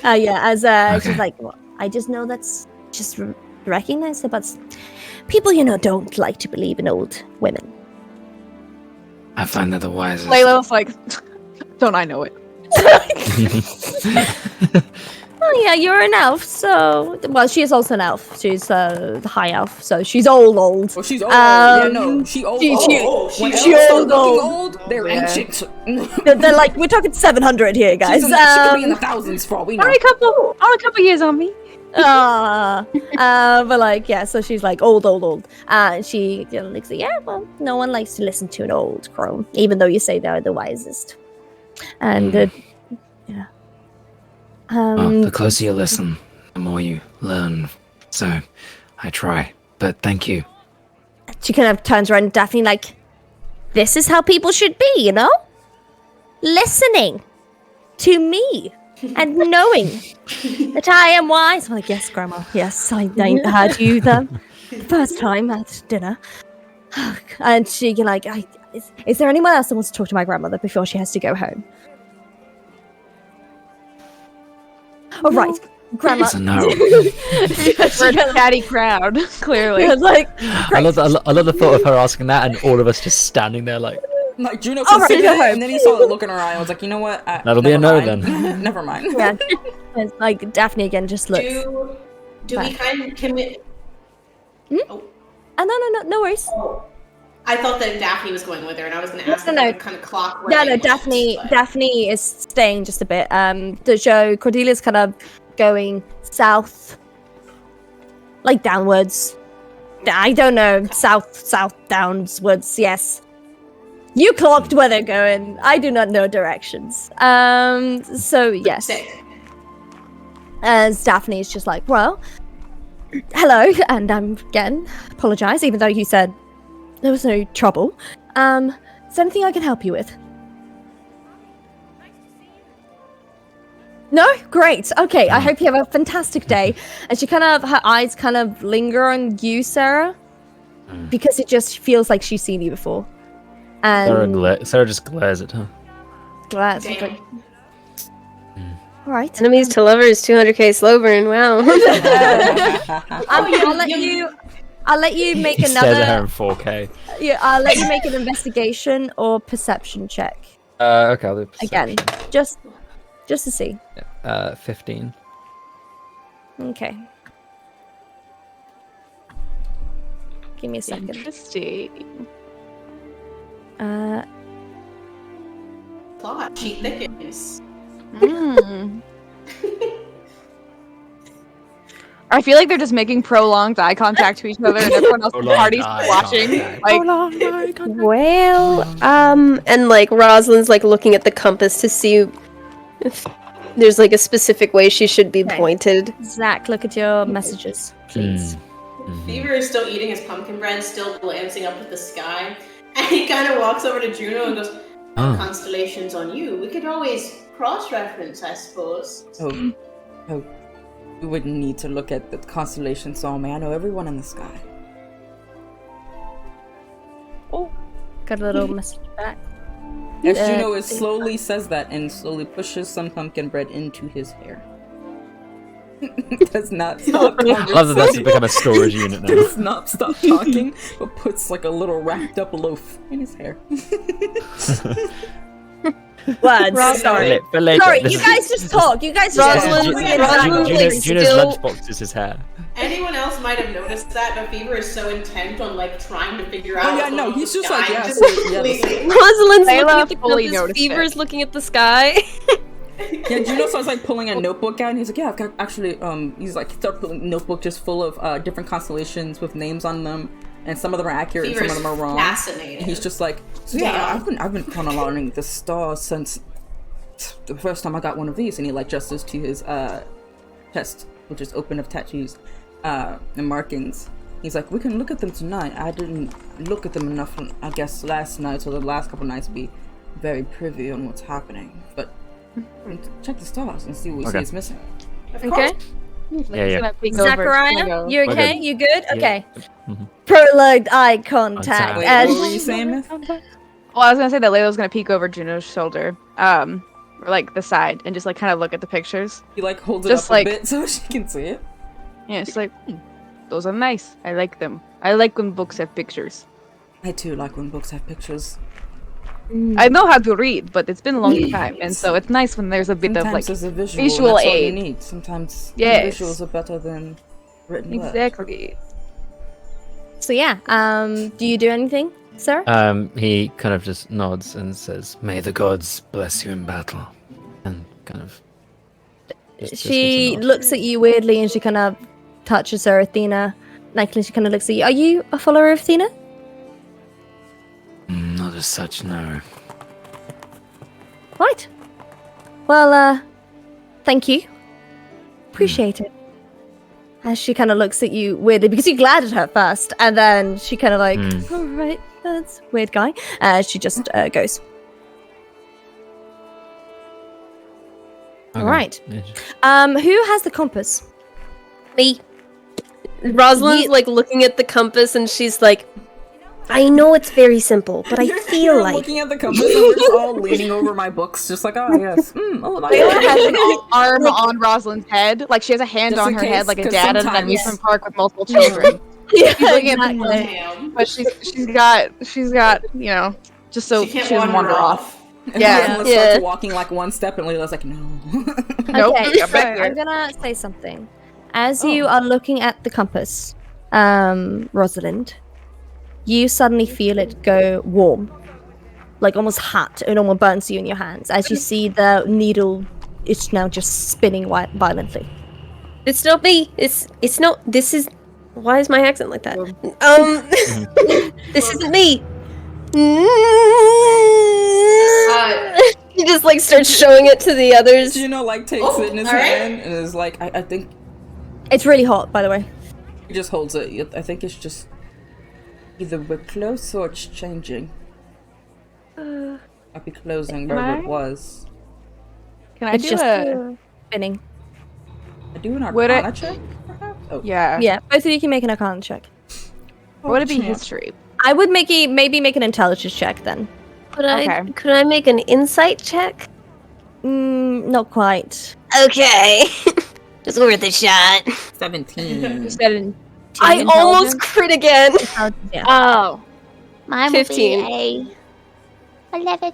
[SPEAKER 2] Yeah, as she's like, well, I just know that's
[SPEAKER 7] just recognize her, but people, don't like to believe in old women.
[SPEAKER 5] I find that the wisest.
[SPEAKER 6] Layla's like, don't I know it?
[SPEAKER 7] Oh yeah, you're an elf, so well, she is also an elf. She's the high elf, so she's old.
[SPEAKER 1] Oh, she's old. Yeah, no, she old. When elves start looking old. They're ancient.
[SPEAKER 7] They're like, we're talking 700 here, guys.
[SPEAKER 1] She could be in the thousands for all we know.
[SPEAKER 6] Only a couple years on me.
[SPEAKER 7] But like, yeah, so she's like old. And she looks like, yeah, well, no one likes to listen to an old crone, even though you say they're the wisest. And yeah.
[SPEAKER 5] Well, the closer you listen, the more you learn. So, I try. But thank you.
[SPEAKER 7] She kind of turns around to Daphne like, this is how people should be, listening to me and knowing that I am wise. I'm like, yes, Grandma, yes, I heard you the first time at dinner. And she can like, is there anyone else that wants to talk to my grandmother before she has to go home? Oh, right. Grandma.
[SPEAKER 5] It's a no.
[SPEAKER 6] We're a catty crowd, clearly.
[SPEAKER 7] Like,
[SPEAKER 5] I love the thought of her asking that and all of us just standing there like
[SPEAKER 1] Juno considered it, and then he saw the look in her eye. I was like, you know what?
[SPEAKER 5] That'll be a no then.
[SPEAKER 1] Never mind.
[SPEAKER 7] Yeah. And, like, Daphne again just looks.
[SPEAKER 4] Do we kind of commit?
[SPEAKER 7] Oh. No worries.
[SPEAKER 4] Oh. I thought that Daphne was going with her, and I was going to ask
[SPEAKER 7] No.
[SPEAKER 4] if kind of clock.
[SPEAKER 7] No, Daphne is staying just a bit. Cordelia's kind of going south, like downwards. I don't know, south downwards. Yes, you clocked where they're going. I do not know directions. So yes, as Daphne is just like, well, hello, and I'm again apologize, even though you said there was no trouble. Is there anything I can help you with? No? Great. Okay, I hope you have a fantastic day. And her eyes kind of linger on you, Sarah, because it just feels like she's seen you before. And
[SPEAKER 5] Sarah just glares at her.
[SPEAKER 7] glares. Okay. All right.
[SPEAKER 3] Enemies to lovers, 200k slow burn. Wow.
[SPEAKER 7] I'll let you make
[SPEAKER 5] He stares at her in
[SPEAKER 7] another.
[SPEAKER 5] 4K.
[SPEAKER 7] Yeah, I'll let you make an investigation or perception check
[SPEAKER 5] Okay, I'll do
[SPEAKER 7] again,
[SPEAKER 5] perception.
[SPEAKER 7] just to see.
[SPEAKER 5] 15.
[SPEAKER 7] Okay. Give me a second.
[SPEAKER 6] Interesting.
[SPEAKER 4] Plot. She thickens.
[SPEAKER 6] I feel like they're just making prolonged eye contact to each other, and everyone else in the party's watching.
[SPEAKER 3] Well, and like Rosalind's like looking at the compass to see if there's like a specific way she should be pointed.
[SPEAKER 7] Zach, look at your messages, please.
[SPEAKER 4] Fever is still eating his pumpkin bread, still glancing up at the sky, and he kind of walks over to Juno and goes, "Constellations on you. We could always cross-reference, I suppose."
[SPEAKER 1] Oh, we wouldn't need to look at the constellations on me. I know everyone in the sky.
[SPEAKER 7] Oh, got a little message back.
[SPEAKER 1] As Juno slowly says that and slowly pushes some pumpkin bread into his hair. Does not stop.
[SPEAKER 5] I love that that's become a storage unit now.
[SPEAKER 1] Does not stop talking, but puts like a little wrapped up loaf in his hair.
[SPEAKER 7] Words. Sorry, you guys just talk. You guys just talk.
[SPEAKER 5] Juno's lunchbox is his hair.
[SPEAKER 4] Anyone else might have noticed that, but Fever is so intent on like trying to figure out.
[SPEAKER 1] Oh yeah, no, he's just like, yeah.
[SPEAKER 3] Rosalind's looking at the
[SPEAKER 6] fully
[SPEAKER 3] compass,
[SPEAKER 6] noticed
[SPEAKER 3] Fever's
[SPEAKER 6] it.
[SPEAKER 3] looking at the sky.
[SPEAKER 1] Yeah, Juno starts like pulling a notebook out, and he's like, "Yeah, I've got actually." He's like, start pulling a notebook just full of different constellations with names on them, and some of them are accurate, and some of them are wrong.
[SPEAKER 4] Fascinating.
[SPEAKER 1] And he's just like, "So yeah, I've been chronologing the stars since the first time I got one of these," and he like gestures to his chest, which is open of tattoos and markings. He's like, "We can look at them tonight. I didn't look at them enough, I guess, last night or the last couple nights to be very privy on what's happening, but." Check the stars and see what we see is missing.
[SPEAKER 7] Okay.
[SPEAKER 5] Yeah.
[SPEAKER 7] Zachariah, you okay?
[SPEAKER 5] good.
[SPEAKER 7] You good? Okay.
[SPEAKER 5] Mhm.
[SPEAKER 7] Prolonged eye contact.
[SPEAKER 1] Wait,
[SPEAKER 7] And
[SPEAKER 1] what were you saying, Miss?
[SPEAKER 6] Well, I was gonna say that Layla's gonna peek over Juno's shoulder, or like the side, and just like kind of look at the pictures.
[SPEAKER 1] He like holds it
[SPEAKER 6] Just
[SPEAKER 1] up
[SPEAKER 6] like-
[SPEAKER 1] a bit so she can see it.
[SPEAKER 6] Yeah, it's like, those are nice. I like them. I like when books have pictures.
[SPEAKER 1] I too like when books have pictures.
[SPEAKER 6] I know how to read, but it's been a long time, and so it's nice when there's a bit
[SPEAKER 1] Sometimes
[SPEAKER 6] of like
[SPEAKER 1] there's a visual,
[SPEAKER 6] visual
[SPEAKER 1] and that's all you
[SPEAKER 6] aid.
[SPEAKER 1] need. Sometimes
[SPEAKER 6] Yes.
[SPEAKER 1] visuals are better than written words.
[SPEAKER 6] Exactly.
[SPEAKER 2] So yeah, do you do anything, Sarah?
[SPEAKER 5] He kind of just nods and says, "May the gods bless you in battle," and kind of. just gives a
[SPEAKER 2] She
[SPEAKER 5] nod.
[SPEAKER 2] looks at you weirdly and she kind of touches her Athena. Like, she kind of looks at you. Are you a follower of Athena?
[SPEAKER 5] Not as such, no.
[SPEAKER 2] Right. Well, thank you. Appreciate it. As she kind of looks at you weirdly, because you glared at her first, and then she kind of like, all right, that's a weird guy. She just goes.
[SPEAKER 5] Okay.
[SPEAKER 2] All right.
[SPEAKER 5] Yeah,
[SPEAKER 2] Who has the compass?
[SPEAKER 3] Me. Rosalind's like looking at the compass and she's like, I know it's very simple, but I feel
[SPEAKER 1] You're
[SPEAKER 3] like
[SPEAKER 1] looking at the compass and we're just all leaning over my books, just like, oh yes, oh my
[SPEAKER 6] Layla has
[SPEAKER 1] god.
[SPEAKER 6] an arm on Rosalind's head, like she has a hand
[SPEAKER 1] Just
[SPEAKER 6] on
[SPEAKER 1] in
[SPEAKER 6] her head,
[SPEAKER 1] case,
[SPEAKER 6] like a
[SPEAKER 1] 'cause
[SPEAKER 6] dad at an
[SPEAKER 1] sometimes-
[SPEAKER 6] amusement park with multiple children.
[SPEAKER 2] Yeah,
[SPEAKER 6] She's looking at the
[SPEAKER 2] exactly.
[SPEAKER 6] moon,
[SPEAKER 4] Damn.
[SPEAKER 6] but she's got, you know, just so
[SPEAKER 4] She can't
[SPEAKER 6] doesn't
[SPEAKER 4] wander off.
[SPEAKER 1] And
[SPEAKER 6] Yeah.
[SPEAKER 1] Layla
[SPEAKER 3] Yeah.
[SPEAKER 1] starts walking like one step, and Layla's like, no.
[SPEAKER 6] Nope.
[SPEAKER 2] Okay,
[SPEAKER 6] Come
[SPEAKER 2] so
[SPEAKER 6] back here.
[SPEAKER 2] I'm gonna say something. As you are looking at the compass, Rosalind, you suddenly feel it go warm, like almost hot. It almost burns you in your hands as you see the needle. It's now just spinning violently.
[SPEAKER 3] it's not me. It's not. This is. Why is my accent like that? This isn't me. He just like starts showing it to the others.
[SPEAKER 1] Juno like takes
[SPEAKER 4] Oh,
[SPEAKER 1] it in his
[SPEAKER 4] alright.
[SPEAKER 1] hand and is like, I think
[SPEAKER 2] It's really hot, by the way.
[SPEAKER 1] he just holds it. I think it's just either we're close or it's changing. I'll be closing wherever it was.
[SPEAKER 6] Can I
[SPEAKER 2] It's
[SPEAKER 6] do
[SPEAKER 2] just
[SPEAKER 6] a?
[SPEAKER 2] spinning.
[SPEAKER 1] I do an
[SPEAKER 6] Would
[SPEAKER 1] arcana
[SPEAKER 6] it-
[SPEAKER 1] check, perhaps? Oh,
[SPEAKER 6] Yeah.
[SPEAKER 2] Yeah, both of you can make an arcana check.
[SPEAKER 6] Would it be
[SPEAKER 1] champ.
[SPEAKER 6] history?
[SPEAKER 2] I would maybe make an intelligence check then.
[SPEAKER 3] Could
[SPEAKER 6] Okay.
[SPEAKER 3] could I make an insight check?
[SPEAKER 2] Not quite.
[SPEAKER 3] Okay. It's worth a shot.
[SPEAKER 1] 17.
[SPEAKER 3] I almost crit again.
[SPEAKER 2] Yeah.
[SPEAKER 3] Oh.
[SPEAKER 8] Mine
[SPEAKER 3] 15.
[SPEAKER 8] will be a 11.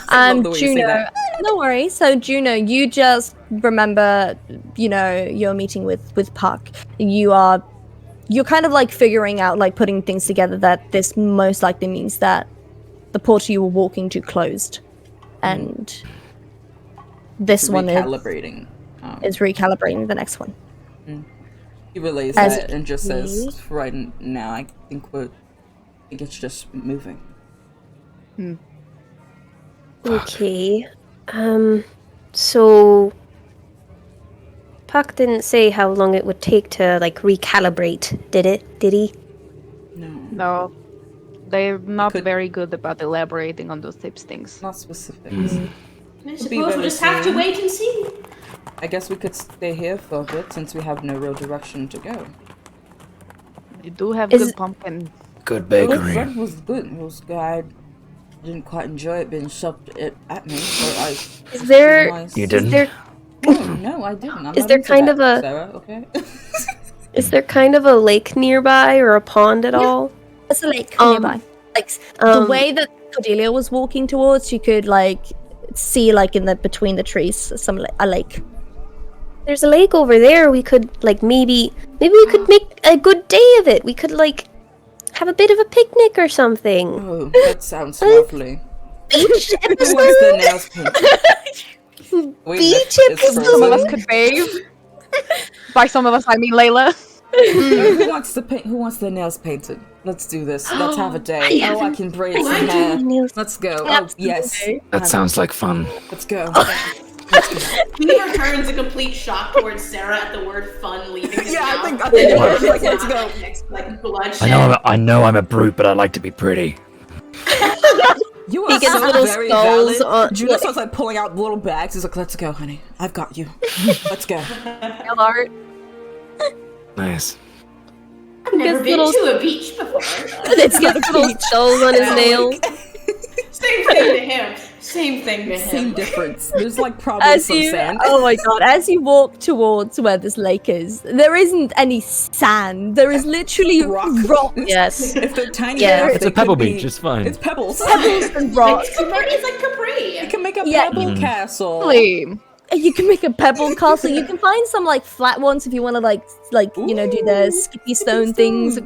[SPEAKER 1] I love the way you say
[SPEAKER 2] Juno.
[SPEAKER 1] that.
[SPEAKER 2] No worries. So Juno, you just remember, your meeting with Puck. You're kind of like figuring out, like putting things together that this most likely means that the portal you were walking to closed, and this one
[SPEAKER 1] Recalibrating.
[SPEAKER 2] is recalibrating the next one.
[SPEAKER 1] He relays
[SPEAKER 2] As
[SPEAKER 1] that and just says,
[SPEAKER 2] need.
[SPEAKER 1] right now, I think it's just moving.
[SPEAKER 3] Okay. So Puck didn't say how long it would take to like recalibrate, did it? Did he?
[SPEAKER 1] No,
[SPEAKER 6] No. They're not
[SPEAKER 1] could-
[SPEAKER 6] very good about elaborating on those types of things.
[SPEAKER 1] not specifics.
[SPEAKER 4] I
[SPEAKER 1] be
[SPEAKER 4] suppose we'll
[SPEAKER 1] very
[SPEAKER 4] just have to
[SPEAKER 1] soon.
[SPEAKER 4] wait and see.
[SPEAKER 1] I guess we could stay here for a bit since we have no real direction to go.
[SPEAKER 6] You do have
[SPEAKER 3] Is-
[SPEAKER 6] good pumpkin.
[SPEAKER 5] Good
[SPEAKER 1] The
[SPEAKER 5] bakery.
[SPEAKER 1] bread was good. It was good. I didn't quite enjoy it being shoved at me, but I.
[SPEAKER 3] Is there
[SPEAKER 1] Nice.
[SPEAKER 5] You didn't?
[SPEAKER 3] is there
[SPEAKER 1] No, I didn't. I'm
[SPEAKER 3] Is
[SPEAKER 1] not
[SPEAKER 3] there
[SPEAKER 1] into
[SPEAKER 3] kind
[SPEAKER 1] that,
[SPEAKER 3] of a-
[SPEAKER 1] Sarah, okay?
[SPEAKER 3] is there kind of a lake nearby or a pond at all?
[SPEAKER 2] There's a lake
[SPEAKER 3] Um,
[SPEAKER 2] nearby. Like the
[SPEAKER 3] um,
[SPEAKER 2] way that Cordelia was walking towards, you could like see like in the between the trees a lake.
[SPEAKER 3] There's a lake over there. We could like maybe we could make a good day of it. We could like have a bit of a picnic or something.
[SPEAKER 1] Oh, that sounds lovely.
[SPEAKER 3] Beach
[SPEAKER 1] Who wants
[SPEAKER 3] episode.
[SPEAKER 1] their nails painted? Wait,
[SPEAKER 3] Beach
[SPEAKER 1] it's
[SPEAKER 3] episode.
[SPEAKER 6] Some of us
[SPEAKER 1] frozen.
[SPEAKER 6] could bathe. By some of us, I mean Layla.
[SPEAKER 1] Who wants to paint? Who wants their nails painted? Let's do this. Let's have a day. Oh, I can braid some hair. Let's go. Oh, yes.
[SPEAKER 5] That sounds like fun.
[SPEAKER 1] Let's go.
[SPEAKER 4] He returns a complete shock towards Sarah at the word "fun" leaving his
[SPEAKER 1] Yeah, I
[SPEAKER 4] mouth.
[SPEAKER 1] think like, let's go.
[SPEAKER 4] Like bloodshed.
[SPEAKER 5] I know I'm a brute, but I like to be pretty.
[SPEAKER 1] You are
[SPEAKER 3] He gets
[SPEAKER 1] so
[SPEAKER 3] little
[SPEAKER 1] very
[SPEAKER 3] skulls
[SPEAKER 1] valid.
[SPEAKER 3] on-
[SPEAKER 1] Juno starts like pulling out little bags. He's like, "Let's go, honey. I've got you. Let's go."
[SPEAKER 6] Nail art.
[SPEAKER 5] Nice.
[SPEAKER 4] I've never
[SPEAKER 3] Gets
[SPEAKER 4] been
[SPEAKER 3] little-
[SPEAKER 4] to a beach before.
[SPEAKER 3] It's got little skulls on his nails.
[SPEAKER 4] Same thing to him. Same thing to him.
[SPEAKER 1] Same difference. There's like probably some sand.
[SPEAKER 2] Oh my god, as you walk towards where this lake is, there isn't any sand. There is literally rock.
[SPEAKER 3] Yes.
[SPEAKER 1] If they're tiny
[SPEAKER 3] Yeah.
[SPEAKER 1] enough,
[SPEAKER 5] It's
[SPEAKER 1] they
[SPEAKER 5] a pebble
[SPEAKER 1] could be-
[SPEAKER 5] beach, it's fine.
[SPEAKER 1] It's pebbles.
[SPEAKER 2] Pebbles and rocks.
[SPEAKER 4] It's like Capri.
[SPEAKER 1] You can make a
[SPEAKER 2] Yeah.
[SPEAKER 1] pebble castle.
[SPEAKER 6] Really?
[SPEAKER 2] You can make a pebble castle. You can find some like flat ones if you want to like do the skippy stone things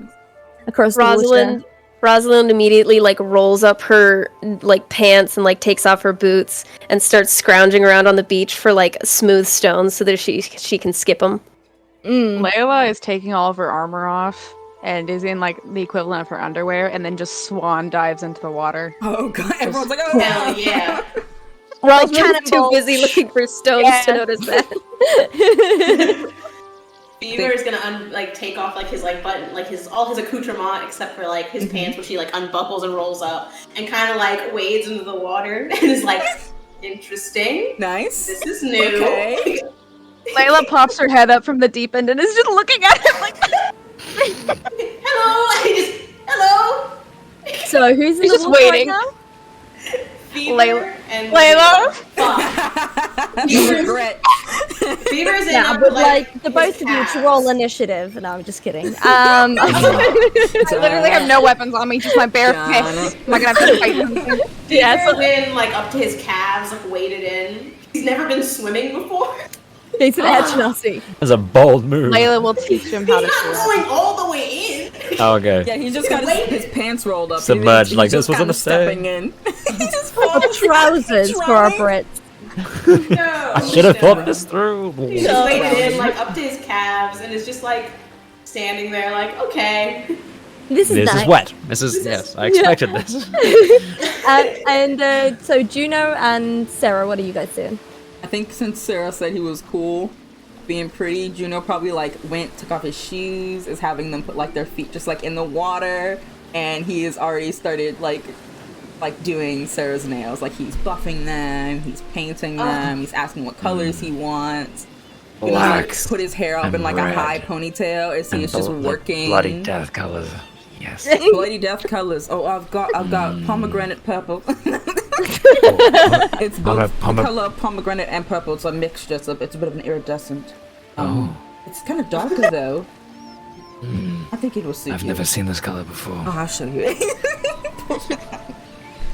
[SPEAKER 2] across the water.
[SPEAKER 3] Rosalind immediately like rolls up her like pants and like takes off her boots and starts scrounging around on the beach for like smooth stones so that she can skip them.
[SPEAKER 6] Layla is taking all of her armor off and is in like the equivalent of her underwear, and then just swan dives into the water.
[SPEAKER 1] Oh god, everyone's like, oh
[SPEAKER 4] Hell yeah.
[SPEAKER 3] Rosalind is too busy looking for stones to notice that.
[SPEAKER 4] Beaver is gonna take off like his like button, like all his accoutrement except for like his pants, which he like unbuckles and rolls up, and kind of like wades into the water and is like, interesting.
[SPEAKER 1] Nice.
[SPEAKER 4] This is new.
[SPEAKER 1] Okay.
[SPEAKER 6] Layla pops her head up from the deep end and is just looking at him like.
[SPEAKER 4] Hello. Hello.
[SPEAKER 2] So who's in
[SPEAKER 6] He's
[SPEAKER 2] the
[SPEAKER 6] just
[SPEAKER 2] water
[SPEAKER 6] waiting.
[SPEAKER 2] right now?
[SPEAKER 4] Beaver
[SPEAKER 6] Layla.
[SPEAKER 4] and
[SPEAKER 6] Layla.
[SPEAKER 4] Fuck.
[SPEAKER 1] You regret.
[SPEAKER 4] Beaver's in
[SPEAKER 2] Yeah,
[SPEAKER 4] up,
[SPEAKER 2] but like the both
[SPEAKER 4] his
[SPEAKER 2] of you to
[SPEAKER 4] calves.
[SPEAKER 2] roll initiative. No, I'm just kidding.
[SPEAKER 6] I literally have no weapons on me, just my bare fist. Am I gonna have to fight something?
[SPEAKER 4] Beaver's been like up to his calves, like waded in. He's never been swimming before.
[SPEAKER 2] He's an edge Nazi.
[SPEAKER 5] That's a bold move.
[SPEAKER 6] Layla will teach him how to
[SPEAKER 4] He's
[SPEAKER 6] swim.
[SPEAKER 4] not going all the way in.
[SPEAKER 5] Oh, okay.
[SPEAKER 1] Yeah, he just got his pants rolled up.
[SPEAKER 5] Submerged,
[SPEAKER 1] He's
[SPEAKER 5] like,
[SPEAKER 1] just
[SPEAKER 5] this was
[SPEAKER 1] kinda
[SPEAKER 5] a mistake.
[SPEAKER 1] stepping in. He just
[SPEAKER 2] Proper
[SPEAKER 1] falls.
[SPEAKER 2] trousers for our
[SPEAKER 1] Trying.
[SPEAKER 2] Brits.
[SPEAKER 4] No.
[SPEAKER 5] I should have thought this through.
[SPEAKER 4] He's just waded in, like up to his calves, and is just like standing there, like, okay.
[SPEAKER 2] This is
[SPEAKER 5] This
[SPEAKER 2] nice.
[SPEAKER 5] is wet. This is, yes, I expected this.
[SPEAKER 2] So Juno and Sarah, what are you guys doing?
[SPEAKER 1] I think since Sarah said he was cool, being pretty, Juno probably like took off his shoes, is having them put like their feet just like in the water, and he has already started like doing Sarah's nails. Like he's buffing them, he's painting them, he's asking what colors he wants. He like,
[SPEAKER 5] Black
[SPEAKER 1] put his hair up
[SPEAKER 5] and
[SPEAKER 1] in like
[SPEAKER 5] red
[SPEAKER 1] a high ponytail as
[SPEAKER 5] and
[SPEAKER 1] he's just working.
[SPEAKER 5] Bloody death colors. Yes.
[SPEAKER 1] Bloody death colors. Oh, I've got pomegranate purple. It's both the color of pomegranate and purple. It's a mixture. It's a bit of an iridescent. It's kind of darker though. I think it will suit
[SPEAKER 5] I've
[SPEAKER 1] you.
[SPEAKER 5] never seen this color before.
[SPEAKER 1] Oh, I'll show you.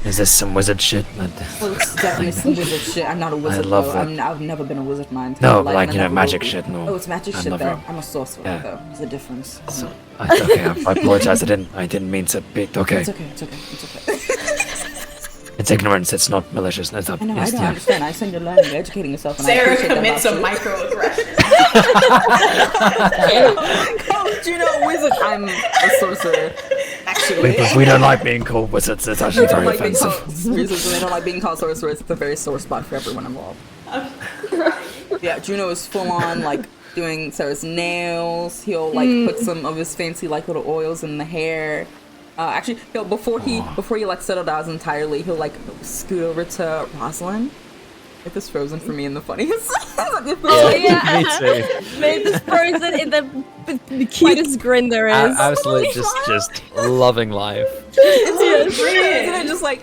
[SPEAKER 5] Is this some wizard shit?
[SPEAKER 1] Well, it's definitely some wizard shit. I'm not a wizard
[SPEAKER 5] love
[SPEAKER 1] though.
[SPEAKER 5] that.
[SPEAKER 1] I've never been a wizard my entire
[SPEAKER 5] No,
[SPEAKER 1] life.
[SPEAKER 5] like,
[SPEAKER 1] and I
[SPEAKER 5] you know,
[SPEAKER 1] never
[SPEAKER 5] magic
[SPEAKER 1] will be.
[SPEAKER 5] shit, no.
[SPEAKER 1] Oh, it's magic
[SPEAKER 5] I
[SPEAKER 1] shit
[SPEAKER 5] love
[SPEAKER 1] though.
[SPEAKER 5] it.
[SPEAKER 1] I'm a sorcerer
[SPEAKER 5] Yeah.
[SPEAKER 1] though. There's a difference.
[SPEAKER 5] So, okay, I apologize. I didn't mean to be. Okay,
[SPEAKER 1] It's okay. It's okay. It's okay.
[SPEAKER 5] it's ignorance. It's not malicious. It's not.
[SPEAKER 1] I know.
[SPEAKER 5] Yes,
[SPEAKER 1] I don't
[SPEAKER 5] yeah.
[SPEAKER 1] understand. I assume you're learning, you're educating yourself, and I
[SPEAKER 4] Sarah
[SPEAKER 1] appreciate that
[SPEAKER 4] commits a
[SPEAKER 1] about you.
[SPEAKER 4] microaggression.
[SPEAKER 1] Oh, do you know wizard? I'm a sorcerer. Actually,
[SPEAKER 5] We don't like being called wizards. It's actually
[SPEAKER 1] They don't
[SPEAKER 5] very
[SPEAKER 1] like being
[SPEAKER 5] offensive.
[SPEAKER 1] called wizards, and they don't like being called sorcerers. It's a very sore spot for everyone involved. Yeah, Juno is full on like doing Sarah's nails. He'll like put some of his fancy like little oils in the hair. Actually, he'll before he like settle down entirely, he'll like scoot over to Rosalind. Like this frozen for me in the funniest.
[SPEAKER 5] Me too.
[SPEAKER 2] Made this frozen in the cutest grin there is.
[SPEAKER 5] Absolutely, just loving life.
[SPEAKER 1] Isn't it just like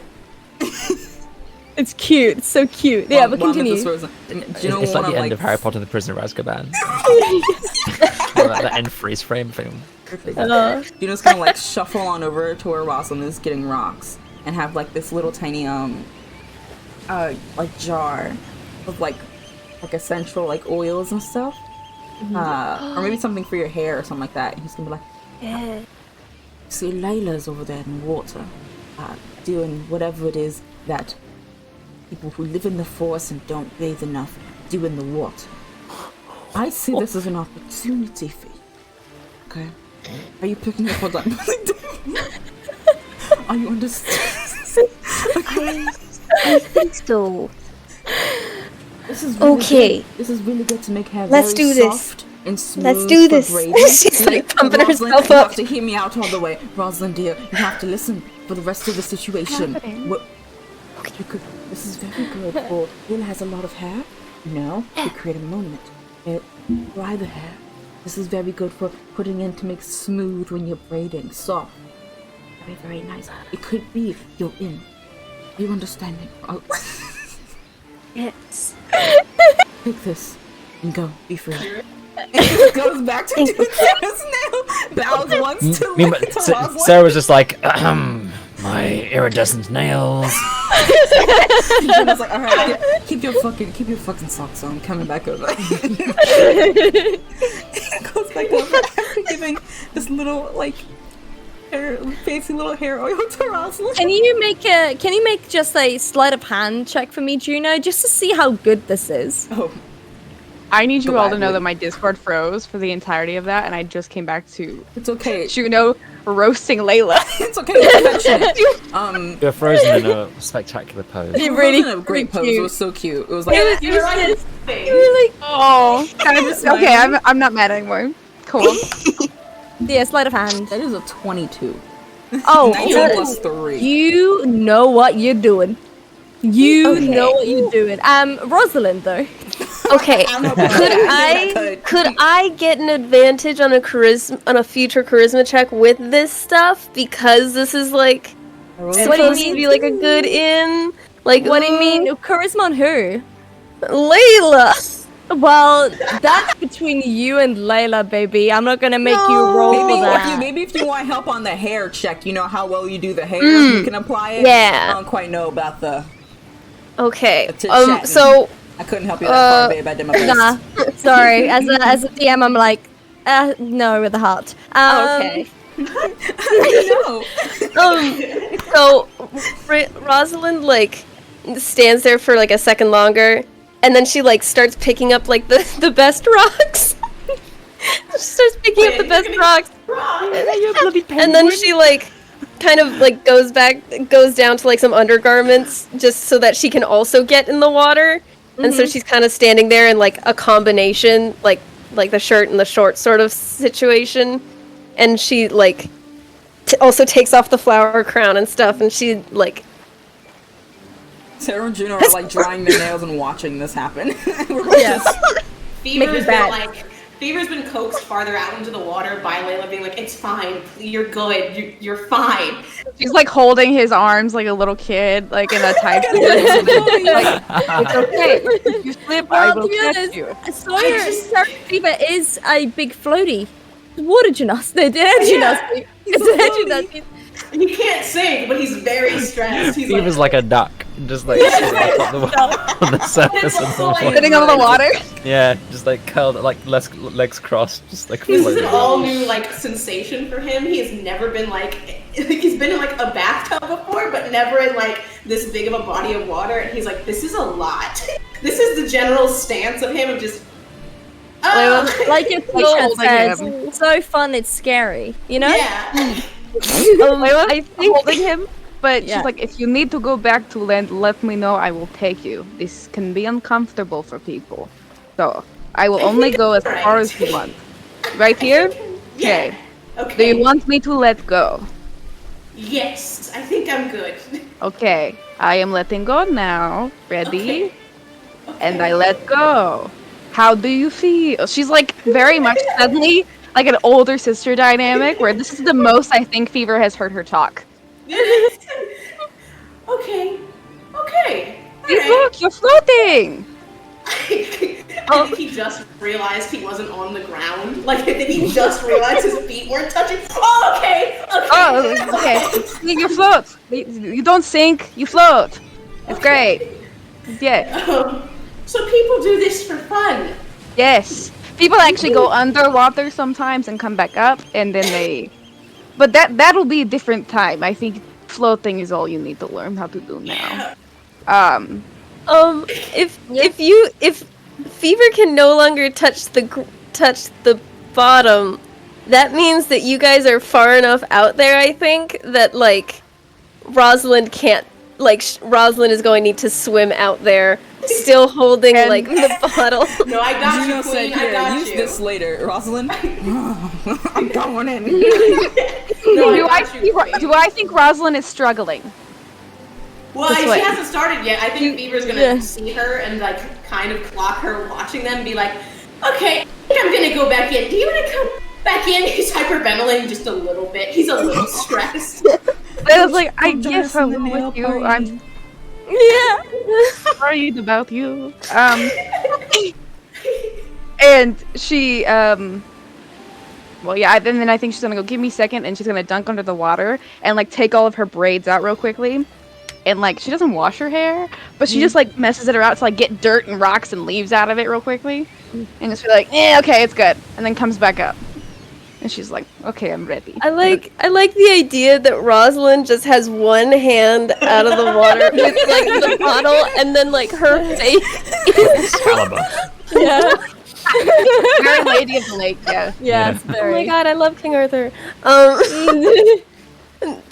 [SPEAKER 2] It's cute. It's so cute. Yeah, but
[SPEAKER 1] Mom is
[SPEAKER 2] continue.
[SPEAKER 1] just frozen. Do you know
[SPEAKER 5] It's
[SPEAKER 1] one
[SPEAKER 5] like the
[SPEAKER 1] of,
[SPEAKER 5] end of Harry Potter and the Prisoner of Azkaban. The end freeze frame film.
[SPEAKER 1] Juno's gonna like shuffle on over to where Rosalind is getting rocks and have like this little tiny like jar of like essential like oils and stuff. Or maybe something for your hair or something like that. And he's gonna be like,
[SPEAKER 2] Yeah.
[SPEAKER 1] see, Layla's over there in the water, doing whatever it is that people who live in the forest and don't bathe enough do in the water. I see this as an opportunity for you. Okay? Are you picking up what I'm Are you understanding?
[SPEAKER 8] I think so.
[SPEAKER 1] This is really
[SPEAKER 3] Okay.
[SPEAKER 1] good. This is really good to make hair
[SPEAKER 3] Let's
[SPEAKER 1] very
[SPEAKER 3] do this.
[SPEAKER 1] soft and smooth.
[SPEAKER 3] Let's do
[SPEAKER 1] for
[SPEAKER 3] this.
[SPEAKER 1] braiding.
[SPEAKER 3] She's like pumping
[SPEAKER 1] Rosalind,
[SPEAKER 3] herself
[SPEAKER 1] you
[SPEAKER 3] up.
[SPEAKER 1] have to hear me out all the way. Rosalind, dear, you have to listen for the rest of the situation. This is very good for... Lila has a lot of hair. To create a moment. Dry the hair. This is very good for putting in to make smooth when you're braiding. Soft. Very, very nice. It could be you're in You understand me? Oh.
[SPEAKER 3] Yes.
[SPEAKER 1] Take this and go. Be free. And goes back to doing Sarah's nail. Bows once to Rosalind.
[SPEAKER 5] Sarah was just like, my iridescent nails.
[SPEAKER 1] And was like, all right, keep your fucking socks on. I'm coming back over. It goes back over after giving this little fancy little hair oil to Rosalind.
[SPEAKER 7] Can you make just a sleight of hand check for me, Juno, just to see how good this is?
[SPEAKER 1] Oh,
[SPEAKER 6] I need you
[SPEAKER 1] Go
[SPEAKER 6] all
[SPEAKER 1] back,
[SPEAKER 6] to know
[SPEAKER 1] wait.
[SPEAKER 6] that my Discord froze for the entirety of that, and I just came back to
[SPEAKER 1] it's okay.
[SPEAKER 6] Juno roasting Layla.
[SPEAKER 1] It's okay. It's affectionate.
[SPEAKER 5] You're frozen in a spectacular pose.
[SPEAKER 1] It
[SPEAKER 7] really
[SPEAKER 1] wasn't a great pose.
[SPEAKER 7] cute.
[SPEAKER 1] It was so cute. It was like
[SPEAKER 4] You're right.
[SPEAKER 6] Oh, okay. I'm not mad anymore. Cool.
[SPEAKER 7] Yeah, sleight of hand.
[SPEAKER 1] that is a 22.
[SPEAKER 7] Oh,
[SPEAKER 1] 19 plus 3.
[SPEAKER 7] you know what you're doing. You
[SPEAKER 3] Okay.
[SPEAKER 7] know what you're doing. Rosalind, though.
[SPEAKER 3] Okay.
[SPEAKER 1] I'm not
[SPEAKER 3] Could I get an advantage on a future charisma check with this stuff because this is like
[SPEAKER 7] What do you
[SPEAKER 3] supposed to
[SPEAKER 7] mean?
[SPEAKER 3] be like a good in? Like
[SPEAKER 7] What do you mean? Charisma on who?
[SPEAKER 3] Layla.
[SPEAKER 7] Well, that's between you and Layla, baby. I'm not gonna make you roll for that.
[SPEAKER 1] Maybe if you want help on the hair check, you know how well you do the hair, you can apply it.
[SPEAKER 3] Yeah.
[SPEAKER 1] I don't quite know about the
[SPEAKER 3] Okay.
[SPEAKER 1] chit-chatting.
[SPEAKER 3] So
[SPEAKER 1] I couldn't help you that far, babe. I did my best.
[SPEAKER 7] Nah, sorry. As a DM, I'm like, no, with the heart.
[SPEAKER 3] okay.
[SPEAKER 1] I know.
[SPEAKER 3] So Rosalind like stands there for like a second longer, and then she like starts picking up like the best rocks. She starts picking up the best rocks, and then she like kind of like goes down to like some undergarments just so that she can also get in the water. And so she's kind of standing there in like a combination, like the shirt and the shorts sort of situation. And she like also takes off the flower crown and stuff, and she like
[SPEAKER 1] Sarah and Juno are like drying their nails and watching this happen. We're both just
[SPEAKER 4] Fever's been coaxed farther out into the water by Layla being like, it's fine, you're good, you're fine.
[SPEAKER 6] She's like holding his arms like a little kid, like in a tight like, it's okay. If you slip, I
[SPEAKER 7] Well,
[SPEAKER 6] will
[SPEAKER 7] to be
[SPEAKER 6] catch
[SPEAKER 7] honest,
[SPEAKER 6] you.
[SPEAKER 7] Sawyer Fever is a big floaty. Water gymnast. Gymnastic.
[SPEAKER 4] He can't sing, but he's very stressed. He's
[SPEAKER 5] Fever's like a duck, just like sitting on the surface of the water.
[SPEAKER 6] Sitting on the water.
[SPEAKER 5] Yeah, just like curled, like legs crossed, just like
[SPEAKER 4] This is
[SPEAKER 5] floating.
[SPEAKER 4] an all new like sensation for him. He has never been like he's been in like a bathtub before, but never in like this big of a body of water. And he's like, this is a lot. This is the general stance of him of just.
[SPEAKER 7] Like your teacher
[SPEAKER 6] holding
[SPEAKER 7] says,
[SPEAKER 6] him.
[SPEAKER 7] so fun it's scary. You know?
[SPEAKER 4] Yeah.
[SPEAKER 6] I think holding him, but
[SPEAKER 7] Yeah.
[SPEAKER 6] she's like, if you need to go back to land, let me know. I will take you. This can be uncomfortable for people, so I will only go as far as you want. Right here? Okay.
[SPEAKER 4] Okay.
[SPEAKER 6] Do you want me to let go?
[SPEAKER 4] Yes, I think I'm good.
[SPEAKER 6] Okay, I am letting go now. Ready?
[SPEAKER 4] Okay.
[SPEAKER 6] And I let go. How do you feel? She's like very much suddenly like an older sister dynamic where this is the most I think Fever has heard her talk.
[SPEAKER 4] Okay.
[SPEAKER 6] Hey, look, you're floating!
[SPEAKER 4] I think he just realized he wasn't on the ground. Like, I think he just realized his feet weren't touching. Oh, okay.
[SPEAKER 6] Oh, okay. You float. You don't sink, you float. It's great. Yeah.
[SPEAKER 4] So people do this for fun.
[SPEAKER 6] Yes. People actually go underwater sometimes and come back up, and then they... But that'll be a different time. I think floating is all you need to learn how to do now.
[SPEAKER 3] If Fever can no longer touch the bottom, that means that you guys are far enough out there, I think, that like Rosalind can't Rosalind is going to need to swim out there, still holding like the bottle.
[SPEAKER 4] No, I got
[SPEAKER 1] Juno
[SPEAKER 4] you,
[SPEAKER 1] said,
[SPEAKER 4] Queen. I
[SPEAKER 1] "Here,
[SPEAKER 4] got
[SPEAKER 1] use
[SPEAKER 4] you.
[SPEAKER 1] this later, Rosalind." I'm going in.
[SPEAKER 4] No,
[SPEAKER 6] do
[SPEAKER 4] Queen.
[SPEAKER 6] I think Rosalind is struggling?
[SPEAKER 4] Well,
[SPEAKER 6] This
[SPEAKER 4] she
[SPEAKER 6] way.
[SPEAKER 4] hasn't started yet. I think Beaver's gonna see her and like kind of clock her watching them and be like, okay, I think I'm gonna go back in. Do you wanna come back in? He's hyperventilating just a little bit. He's a little stressed.
[SPEAKER 6] I was like, I
[SPEAKER 1] Come join
[SPEAKER 6] guess
[SPEAKER 1] us
[SPEAKER 6] I
[SPEAKER 1] in the
[SPEAKER 6] will
[SPEAKER 1] nail
[SPEAKER 6] with you.
[SPEAKER 1] party.
[SPEAKER 3] Yeah.
[SPEAKER 6] Worried about you. And she, well, yeah, then I think she's gonna go, give me a second, and she's gonna dunk under the water and, like, take all of her braids out real quickly. And, like, she doesn't wash her hair, but she just, like, messes it around to, like, get dirt and rocks and leaves out of it real quickly. And just be like, okay, it's good. And then comes back up. And she's like, okay, I'm ready.
[SPEAKER 3] I like the idea that Rosalind just has one hand out of the water with like the bottle, and then like her face.
[SPEAKER 5] Excalibur.
[SPEAKER 3] Yeah.
[SPEAKER 6] Very Lady of the Lake, yeah.
[SPEAKER 7] Yeah, it's
[SPEAKER 3] Oh my
[SPEAKER 7] very.
[SPEAKER 3] god, I love King Arthur.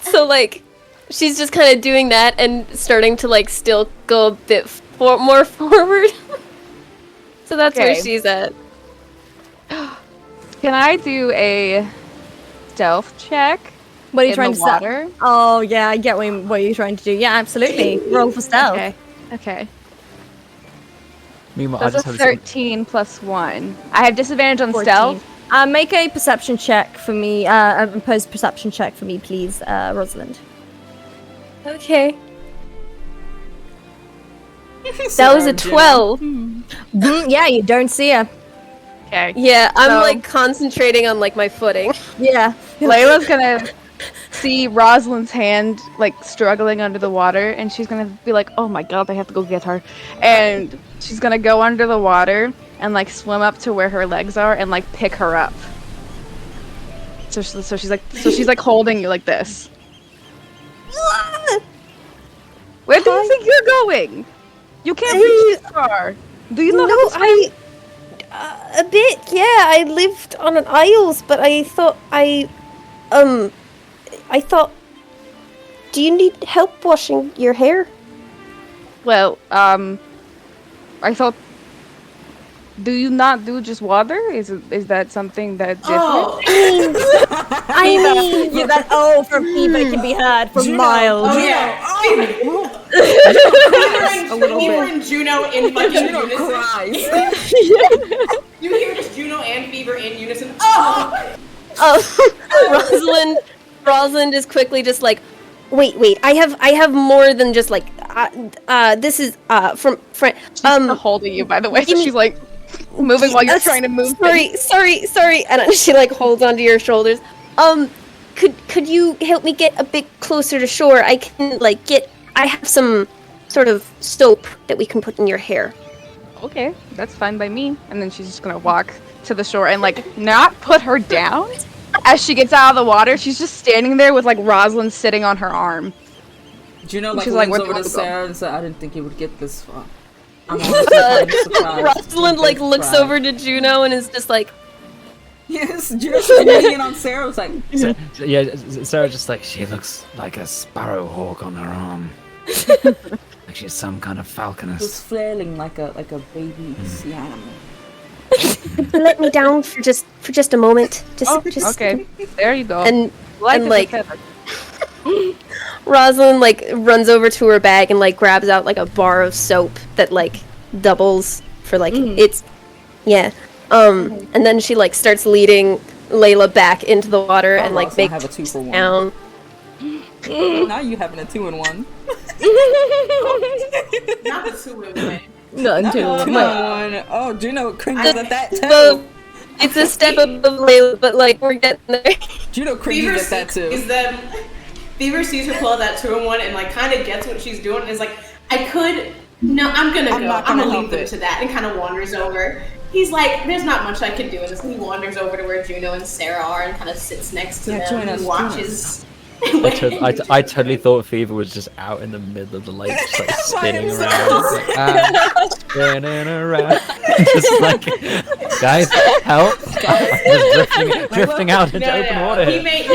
[SPEAKER 3] So like, she's just kind of doing that and starting to like still go a bit more forward. So that's where
[SPEAKER 6] Okay.
[SPEAKER 3] she's at.
[SPEAKER 6] Can I do a stealth check?
[SPEAKER 7] What are you
[SPEAKER 6] in
[SPEAKER 7] trying
[SPEAKER 6] the
[SPEAKER 7] to
[SPEAKER 6] water?
[SPEAKER 7] say? Oh, yeah, I get what you're trying to do. Yeah, absolutely. Roll for stealth.
[SPEAKER 6] Okay.
[SPEAKER 5] Meanwhile,
[SPEAKER 6] That's
[SPEAKER 5] I
[SPEAKER 6] a
[SPEAKER 5] just have
[SPEAKER 6] 13 plus 1. I have disadvantage on
[SPEAKER 7] 14.
[SPEAKER 6] stealth.
[SPEAKER 7] Make a perception check for me. Impose perception check for me, please, Rosalind.
[SPEAKER 3] Okay. That was a 12.
[SPEAKER 7] Yeah, you don't see her.
[SPEAKER 6] Okay.
[SPEAKER 3] Yeah, I'm
[SPEAKER 6] So-
[SPEAKER 3] like concentrating on like my footing.
[SPEAKER 7] Yeah.
[SPEAKER 6] Layla's gonna see Rosalind's hand like struggling under the water, and she's gonna be like, "Oh my god, I have to go get her!" And she's gonna go under the water and like swim up to where her legs are and like pick her up. So she's like holding you like this. Where do you think you're going? You can't reach this far. Do you know how to swim?
[SPEAKER 3] A bit, yeah. I lived on an isles, but I thought do you need help washing your hair?
[SPEAKER 6] Well, I thought. Do you not do just water? Is that something that different?
[SPEAKER 4] Oh,
[SPEAKER 3] I mean,
[SPEAKER 7] Yeah, that from Eva can be heard from miles.
[SPEAKER 4] oh yeah.
[SPEAKER 1] A little
[SPEAKER 4] Fever
[SPEAKER 1] bit.
[SPEAKER 4] and Juno in fucking
[SPEAKER 1] Juno
[SPEAKER 4] unison.
[SPEAKER 1] cries.
[SPEAKER 4] You hear just Juno and Fever in unison. Oh!
[SPEAKER 3] Rosalind is quickly just like, wait. I have more than just like this is from friend.
[SPEAKER 6] She's holding you, by the way. So she's like moving while you're trying to move.
[SPEAKER 3] Sorry, and she like holds onto your shoulders. Could you help me get a bit closer to shore? I can I have some sort of soap that we can put in your hair.
[SPEAKER 6] Okay, that's fine by me. And then she's just gonna walk to the shore and like not put her down. As she gets out of the water, she's just standing there with like Rosalind sitting on her arm.
[SPEAKER 1] Juno like
[SPEAKER 6] She's
[SPEAKER 1] leans
[SPEAKER 6] like,
[SPEAKER 1] over
[SPEAKER 6] "Where
[SPEAKER 1] to
[SPEAKER 6] do I go?"
[SPEAKER 1] Sarah and said, "I didn't think you would get this far." I'm honestly kind of surprised.
[SPEAKER 3] Rosalind like looks
[SPEAKER 1] Surprised.
[SPEAKER 3] over to Juno and is just like,
[SPEAKER 1] Yes, Juno's leaning on Sarah. Was like,
[SPEAKER 5] So, yeah, Sarah just like, she looks like a sparrow hawk on her arm. Like she's some kind of
[SPEAKER 1] was
[SPEAKER 5] falconess.
[SPEAKER 1] flailing like a baby sea animal.
[SPEAKER 3] let me down for just a moment. Just
[SPEAKER 6] Okay, there you go.
[SPEAKER 3] And
[SPEAKER 6] Light
[SPEAKER 3] and
[SPEAKER 6] as a
[SPEAKER 3] like
[SPEAKER 6] feather.
[SPEAKER 3] Rosalind like runs over to her bag and like grabs out like a bar of soap that like doubles for like it's and then she like starts leading Layla back into the water and like
[SPEAKER 1] Ross, I
[SPEAKER 3] makes
[SPEAKER 1] have a 2-for-1.
[SPEAKER 3] down.
[SPEAKER 1] Now you having a 2-in-1.
[SPEAKER 4] Not the two-in-one.
[SPEAKER 7] Not until.
[SPEAKER 1] 2-in-1. Oh, Juno cringes at that
[SPEAKER 3] Well,
[SPEAKER 1] too.
[SPEAKER 3] it's a step above Layla, but like we're getting there.
[SPEAKER 1] Juno
[SPEAKER 4] Fever
[SPEAKER 1] cringes at that
[SPEAKER 4] sees
[SPEAKER 1] too.
[SPEAKER 4] them. Fever sees her pull out that 2-in-1 and like kind of gets what she's doing and is like, I'm gonna go.
[SPEAKER 1] not
[SPEAKER 4] I'm
[SPEAKER 1] gonna
[SPEAKER 4] gonna
[SPEAKER 1] help
[SPEAKER 4] leave them
[SPEAKER 1] it.
[SPEAKER 4] to that, and kind of wanders over. He's like, there's not much I can do in this. And he wanders over to where Juno and Sarah are and kind of sits next to
[SPEAKER 1] Yeah,
[SPEAKER 4] them
[SPEAKER 1] join
[SPEAKER 4] and
[SPEAKER 1] us, join
[SPEAKER 4] watches.
[SPEAKER 5] I totally thought Fever was just out in the middle of the lake, just like spinning around, spinning around, just like, guys, help! Just drifting out into open water.
[SPEAKER 4] He made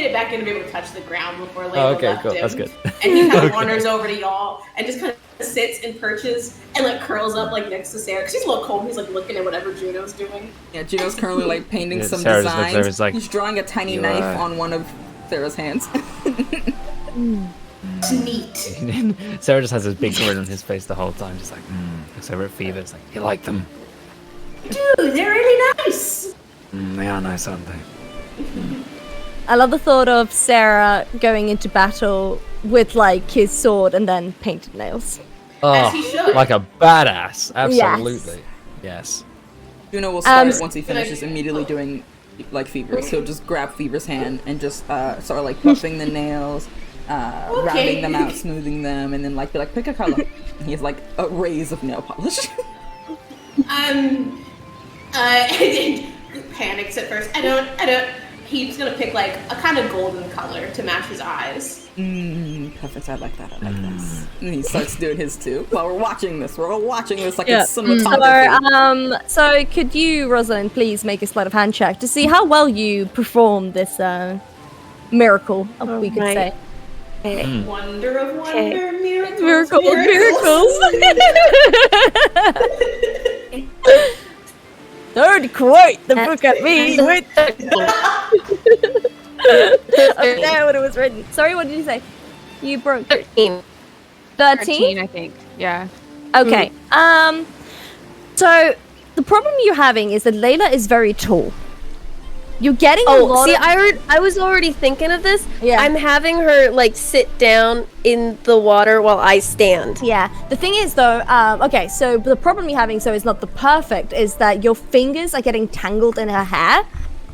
[SPEAKER 4] it back in to be able to touch the ground before Layla
[SPEAKER 5] Oh, okay,
[SPEAKER 4] left
[SPEAKER 5] cool.
[SPEAKER 4] him.
[SPEAKER 5] That's good.
[SPEAKER 4] And he kind of
[SPEAKER 5] Okay.
[SPEAKER 4] wanders over to y'all and just kind of sits and perches and like curls up like next to Sarah because he's a little cold. He's like looking at whatever Juno's doing.
[SPEAKER 1] Yeah, Juno's currently like painting
[SPEAKER 5] Yeah,
[SPEAKER 1] some
[SPEAKER 5] Sarah just looks
[SPEAKER 1] designs.
[SPEAKER 5] over, it's like,
[SPEAKER 1] He's drawing a tiny
[SPEAKER 5] "You
[SPEAKER 1] knife
[SPEAKER 5] are-"
[SPEAKER 1] on one of Sarah's hands.
[SPEAKER 4] It's neat.
[SPEAKER 5] Sarah just has this big grin on his face the whole time, just like, looks over at Fever, it's like, you like them?
[SPEAKER 4] Dude, they're really nice.
[SPEAKER 5] They are nice, aren't they?
[SPEAKER 7] I love the thought of Sarah going into battle with like his sword and then painted nails.
[SPEAKER 4] As he should.
[SPEAKER 5] Like a badass. Absolutely. Yes.
[SPEAKER 1] Juno will start once he finishes immediately doing like Fever's. He'll just grab Fever's hand and just start like buffing the nails, rounding them out, smoothing them, and then like be like, pick a color. And he has like a rays of nail polish.
[SPEAKER 4] Panics at first. I don't. He's gonna pick like a kind of golden color to match his eyes.
[SPEAKER 1] Perfect. I like that. I like this. And he starts doing his too. While we're watching this, we're all watching this like it's cinematography.
[SPEAKER 7] So could you, Rosalind, please make a sleight of hand check to see how well you perform this miracle, we could say.
[SPEAKER 4] Wonder of wonder, miracles.
[SPEAKER 7] Miracle of miracles. Don't quote the book at me. I don't know what it was written. Sorry, what did you say? You broke
[SPEAKER 3] 13.
[SPEAKER 7] 13?
[SPEAKER 6] I think. Yeah.
[SPEAKER 7] Okay. So the problem you're having is that Layla is very tall. You're getting a lot
[SPEAKER 3] see,
[SPEAKER 7] of...
[SPEAKER 3] I was already thinking of this.
[SPEAKER 7] Yeah.
[SPEAKER 3] I'm having her like sit down in the water while I stand.
[SPEAKER 7] Yeah. The thing is though, okay, so the problem you're having, so it's not the perfect, is that your fingers are getting tangled in her hair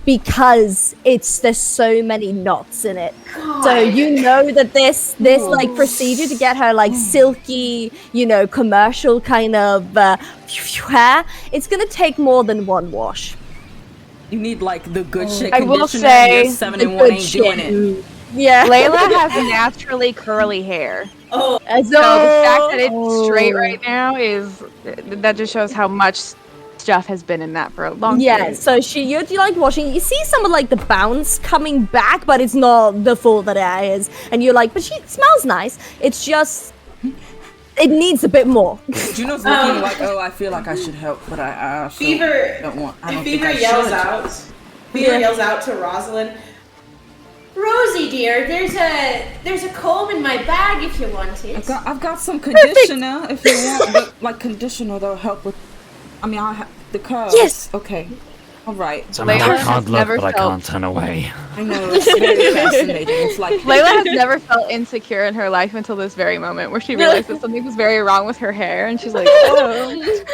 [SPEAKER 7] because there's so many knots in it.
[SPEAKER 4] God.
[SPEAKER 7] So you know that this like procedure to get her like silky, commercial kind of hair, it's gonna take more than one wash.
[SPEAKER 1] You need like the good shit
[SPEAKER 6] I
[SPEAKER 1] conditioner.
[SPEAKER 6] will say
[SPEAKER 1] Your 7 in 1 ain't doing it.
[SPEAKER 7] Yeah.
[SPEAKER 6] Layla has naturally curly hair.
[SPEAKER 4] Oh,
[SPEAKER 6] So the fact that it's straight right now that just shows how much stuff has been in that for a long time.
[SPEAKER 7] Yeah, so you're like washing. You see some of like the bounce coming back, but it's not the full that it is. And you're like, but she smells nice. It's just, it needs a bit more.
[SPEAKER 1] Juno's looking like, I feel like I should help, but I also don't want. I don't think
[SPEAKER 4] Fever
[SPEAKER 1] I
[SPEAKER 4] yells
[SPEAKER 1] should.
[SPEAKER 4] out. Fever yells out to Rosalind. Rosie, dear, there's a comb in my bag if you want it.
[SPEAKER 1] I've got some conditioner if you want, but like conditioner that'll help with. I mean, I have the curls.
[SPEAKER 3] Yes.
[SPEAKER 1] Okay. All right.
[SPEAKER 5] Somehow
[SPEAKER 6] Layla
[SPEAKER 5] I
[SPEAKER 6] has
[SPEAKER 5] can't look,
[SPEAKER 6] never
[SPEAKER 5] but I
[SPEAKER 6] felt-
[SPEAKER 5] can't turn away.
[SPEAKER 1] I know it's very fascinating. It's like
[SPEAKER 6] Layla has never felt insecure in her life until this very moment where she realized that something was very wrong with her hair and she's like, oh.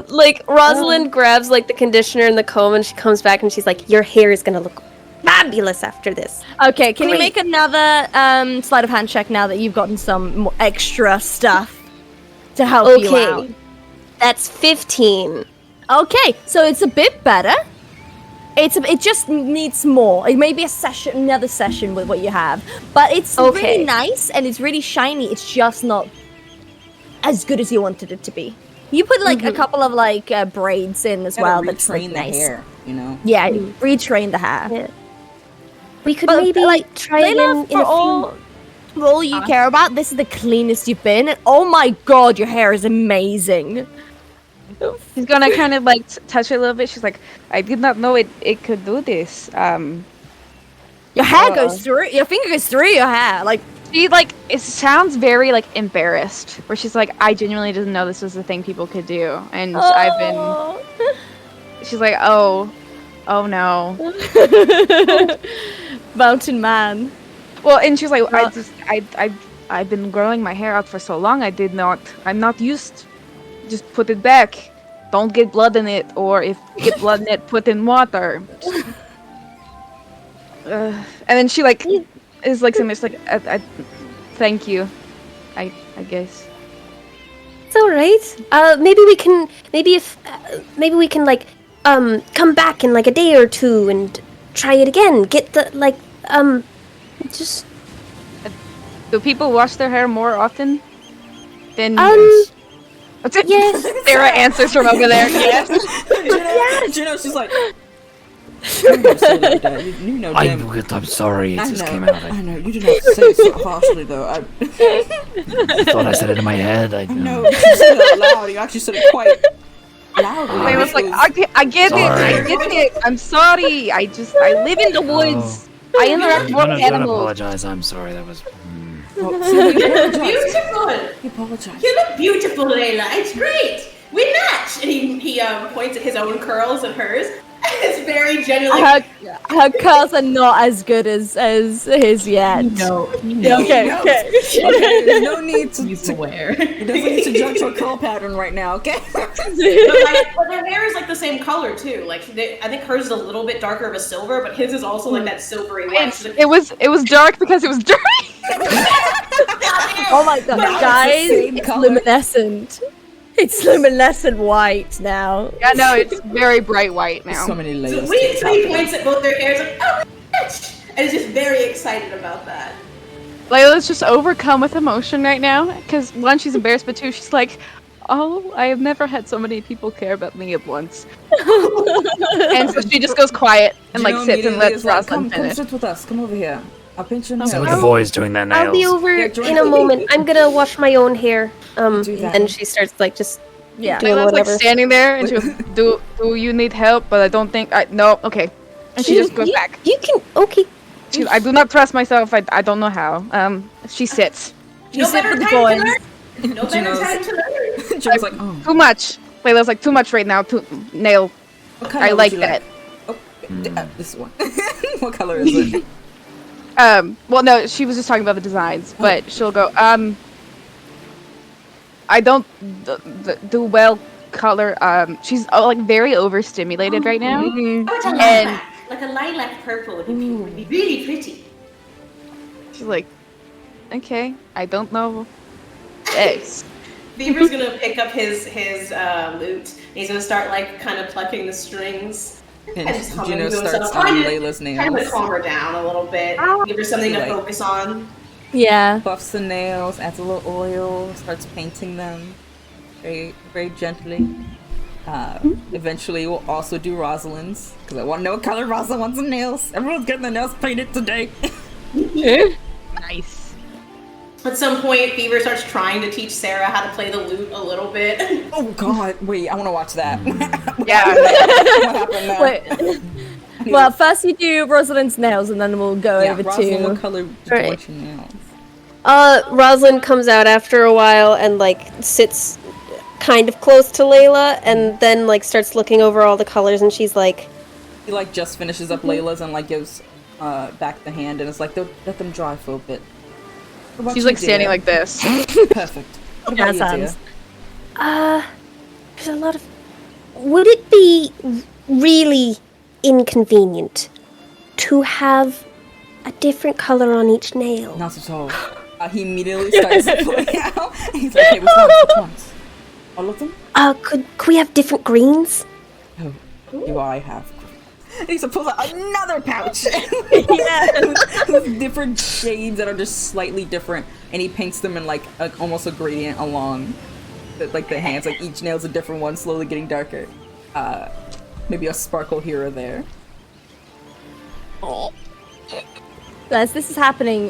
[SPEAKER 3] Like Rosalind grabs like the conditioner and the comb and she comes back and she's like, your hair is gonna look fabulous after this.
[SPEAKER 7] Okay, can you
[SPEAKER 3] Great.
[SPEAKER 7] make another sleight of hand check now that you've gotten some more extra stuff to help you out?
[SPEAKER 3] Okay. That's 15.
[SPEAKER 7] Okay, so it's a bit better. It just needs more. It may be another session with what you have, but it's
[SPEAKER 3] Okay.
[SPEAKER 7] really nice and it's really shiny. It's just not as good as you wanted it to be. You put like a couple of like braids in as well. That's like,
[SPEAKER 1] retrain the
[SPEAKER 7] nice.
[SPEAKER 1] hair, you know.
[SPEAKER 7] Yeah, retrain the hair.
[SPEAKER 3] Yeah. We could
[SPEAKER 7] But,
[SPEAKER 3] maybe
[SPEAKER 7] like,
[SPEAKER 3] try
[SPEAKER 7] Layla,
[SPEAKER 3] again in
[SPEAKER 7] for
[SPEAKER 3] a few.
[SPEAKER 7] all you care about, this is the cleanest you've been. And oh my god, your hair is amazing.
[SPEAKER 6] She's gonna kind of like touch it a little bit. She's like, I did not know it could do this.
[SPEAKER 7] Your hair goes through. Your finger goes through your hair. Like
[SPEAKER 6] She like it sounds very like embarrassed, where she's like, I genuinely didn't know this was the thing people could do, and I've been. She's like, oh no.
[SPEAKER 7] Mountain man.
[SPEAKER 6] Well, and she's like, I've been growing my hair out for so long. I'm not used. Just put it back. Don't get blood in it, or if you get blood in it, put in water. And then she like is like something like, I thank you. I guess.
[SPEAKER 3] It's all right. Maybe we can like come back in like a day or two and try it again. Get the like just
[SPEAKER 6] Do people wash their hair more often than
[SPEAKER 3] yes.
[SPEAKER 6] Sarah answers from over there. Yes.
[SPEAKER 1] Juno, she's like. I'm gonna say like that. You know, damn.
[SPEAKER 5] I'm sorry, it
[SPEAKER 1] I
[SPEAKER 5] just
[SPEAKER 1] know,
[SPEAKER 5] came out.
[SPEAKER 1] I know. You didn't have to say it so harshly, though. I
[SPEAKER 5] thought I said it in my head. I
[SPEAKER 1] know. You said it out loud. You actually said it quite loudly.
[SPEAKER 6] I was like, I get it. I get it. I'm sorry. I live in the woods. I interact with
[SPEAKER 5] Don't
[SPEAKER 6] animals.
[SPEAKER 5] apologize. I'm sorry. That was.
[SPEAKER 4] beautiful.
[SPEAKER 1] He apologized.
[SPEAKER 4] You look beautiful, Layla. It's great. We match. And he points at his own curls and hers. It's very genuinely.
[SPEAKER 7] Her curls are not as good as his yet.
[SPEAKER 9] No.
[SPEAKER 7] Okay.
[SPEAKER 1] There's no need to.
[SPEAKER 9] He's aware.
[SPEAKER 1] He doesn't need to judge your curl pattern right now, okay?
[SPEAKER 4] But their hair is like the same color too. Like I think hers is a little bit darker of a silver, but his is also like that silvery white.
[SPEAKER 6] It was dark because it was dirty.
[SPEAKER 7] Oh my god, guys! It's luminescent. It's luminescent white now.
[SPEAKER 6] Yeah, no, it's very bright white now.
[SPEAKER 1] So many layers.
[SPEAKER 4] So we points at both their hairs like, oh, bitch! And is just very excited about that.
[SPEAKER 6] Layla's just overcome with emotion right now because one, she's embarrassed, but two, she's like, "Oh, I have never had so many people care about me at once." And so she just goes quiet and like sits and lets Rosalind
[SPEAKER 1] come
[SPEAKER 6] finish.
[SPEAKER 1] sit with us. Come over here. I'll pinch your nails.
[SPEAKER 5] So the boys doing their nails.
[SPEAKER 8] I'll be over
[SPEAKER 1] Yeah, join
[SPEAKER 8] in a
[SPEAKER 1] me.
[SPEAKER 8] moment. I'm gonna wash my own hair.
[SPEAKER 1] Do that.
[SPEAKER 3] And she starts like just
[SPEAKER 7] Yeah.
[SPEAKER 3] doing
[SPEAKER 6] Layla's like
[SPEAKER 3] whatever.
[SPEAKER 6] standing there and she goes, do you need help? But I don't think no, okay. And she just goes back.
[SPEAKER 8] You can okay.
[SPEAKER 6] I do not trust myself. I don't know how. She sits.
[SPEAKER 7] You sit with the boys.
[SPEAKER 4] No better time to learn.
[SPEAKER 1] Jill's like, oh.
[SPEAKER 6] Too much. Layla's like too much right now. Too nail.
[SPEAKER 1] What color
[SPEAKER 6] I
[SPEAKER 1] would
[SPEAKER 6] like
[SPEAKER 1] you
[SPEAKER 6] that.
[SPEAKER 1] Oh, this one. What color is it?
[SPEAKER 6] Well, no, she was just talking about the designs, but she'll go, I don't do well color. She's like very overstimulated right now. And
[SPEAKER 4] Like a lilac purple would be really pretty.
[SPEAKER 6] she's like, okay, I don't know. X.
[SPEAKER 4] Beaver's gonna pick up his lute. And he's gonna start like kind of plucking the strings.
[SPEAKER 1] And
[SPEAKER 4] just humming
[SPEAKER 1] Juno
[SPEAKER 4] to
[SPEAKER 1] starts
[SPEAKER 4] himself,
[SPEAKER 1] on
[SPEAKER 4] kind
[SPEAKER 1] Layla's
[SPEAKER 4] of
[SPEAKER 1] nails.
[SPEAKER 4] calm her down a little bit. Give her something to
[SPEAKER 1] Like-
[SPEAKER 4] focus on.
[SPEAKER 7] Yeah.
[SPEAKER 1] Buffs the nails, adds a little oil, starts painting them very, very gently. Eventually, we'll also do Rosalind's because I want to know what color Rosalind wants the nails. Everyone's getting their nails painted today.
[SPEAKER 6] Nice.
[SPEAKER 4] At some point, Beaver starts trying to teach Sarah how to play the lute a little bit.
[SPEAKER 1] Oh God! Wait, I want to watch that.
[SPEAKER 6] Yeah.
[SPEAKER 1] What happened there?
[SPEAKER 7] Wait. Well, first you do Rosalind's nails, and then we'll go
[SPEAKER 1] Yeah,
[SPEAKER 7] over
[SPEAKER 1] Rosalind, what
[SPEAKER 7] to.
[SPEAKER 1] color do you
[SPEAKER 3] Right.
[SPEAKER 1] want your nails?
[SPEAKER 3] Rosalind comes out after a while and like sits kind of close to Layla and then like starts looking over all the colors and she's like,
[SPEAKER 1] He like just finishes up Layla's and like gives back the hand and it's like let them dry for a bit. What about
[SPEAKER 6] She's
[SPEAKER 1] you,
[SPEAKER 6] like standing
[SPEAKER 1] dear?
[SPEAKER 6] like this.
[SPEAKER 1] Perfect. What about
[SPEAKER 7] Jazz
[SPEAKER 1] you,
[SPEAKER 7] hands.
[SPEAKER 1] dear?
[SPEAKER 8] There's a lot of. Would it be really inconvenient to have a different color on each nail?
[SPEAKER 1] Not at all. He immediately starts pulling out. He's like, hey, which ones? All of them?
[SPEAKER 8] Could we have different greens?
[SPEAKER 1] Oh, do I have? And he pulls out another pouch.
[SPEAKER 7] Yeah.
[SPEAKER 1] With different shades that are just slightly different, and he paints them in like almost a gradient along, like the hands. Like each nail's a different one, slowly getting darker. Maybe a sparkle here or there.
[SPEAKER 7] As this is happening,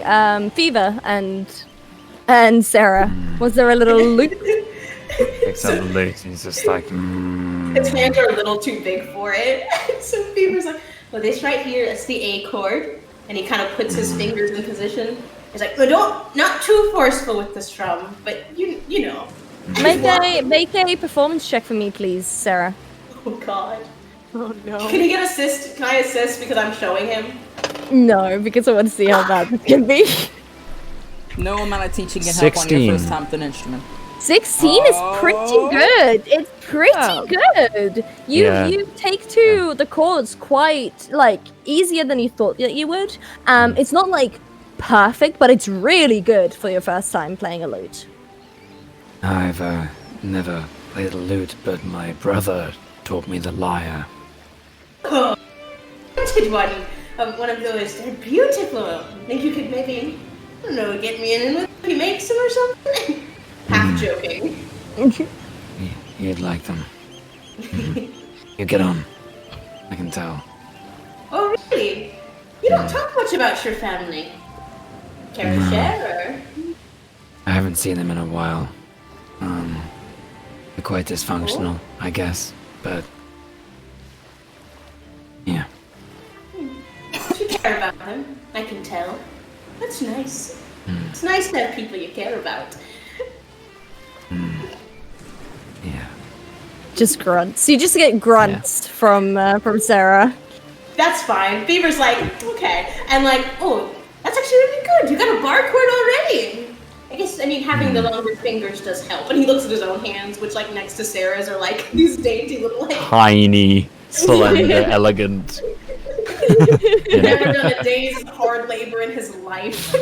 [SPEAKER 7] Fever and Sarah, was there a little loop?
[SPEAKER 5] Picks up the lute and he's just like,
[SPEAKER 4] His hands are a little too big for it. So Beaver's like, well, this right here is the A chord. And he kind of puts his fingers in position. He's like, well, not too forceful with the strum, but you know.
[SPEAKER 7] Make a performance check for me, please, Sarah.
[SPEAKER 4] Oh God. Oh no. Can he get assist? Can I assist because I'm showing him?
[SPEAKER 7] No, because I want to see how bad this can be.
[SPEAKER 1] No amount of teaching can help on your
[SPEAKER 5] 16.
[SPEAKER 1] first time with an instrument.
[SPEAKER 7] 16 is pretty good. It's pretty good. You take to the chords quite like easier than you thought that you would. It's not like perfect, but it's really good for your first time playing a lute.
[SPEAKER 5] I've never played the lute, but my brother taught me the lyre.
[SPEAKER 4] Oh, wanted one of those. They're beautiful. Think you could maybe, I don't know, get me in with if he makes them or something? Half joking.
[SPEAKER 5] You'd like them. You get on. I can tell.
[SPEAKER 4] Oh, really? You don't talk much about your family. Care to share, or?
[SPEAKER 5] I haven't seen them in a while. They're quite dysfunctional, I guess, but yeah.
[SPEAKER 4] You care about them, I can tell. That's nice. It's nice to have people you care about.
[SPEAKER 5] Yeah.
[SPEAKER 7] Just grunts. You just get grunts from Sarah.
[SPEAKER 4] That's fine. Beaver's like, okay. And like, oh, that's actually really good. You got a barcode already. I mean, having the longer fingers does help. And he looks at his own hands, which, like, next to Sarah's are, like, these dainty little, like...
[SPEAKER 5] Tiny, slender, elegant.
[SPEAKER 4] Never done a day's hard labor in his life.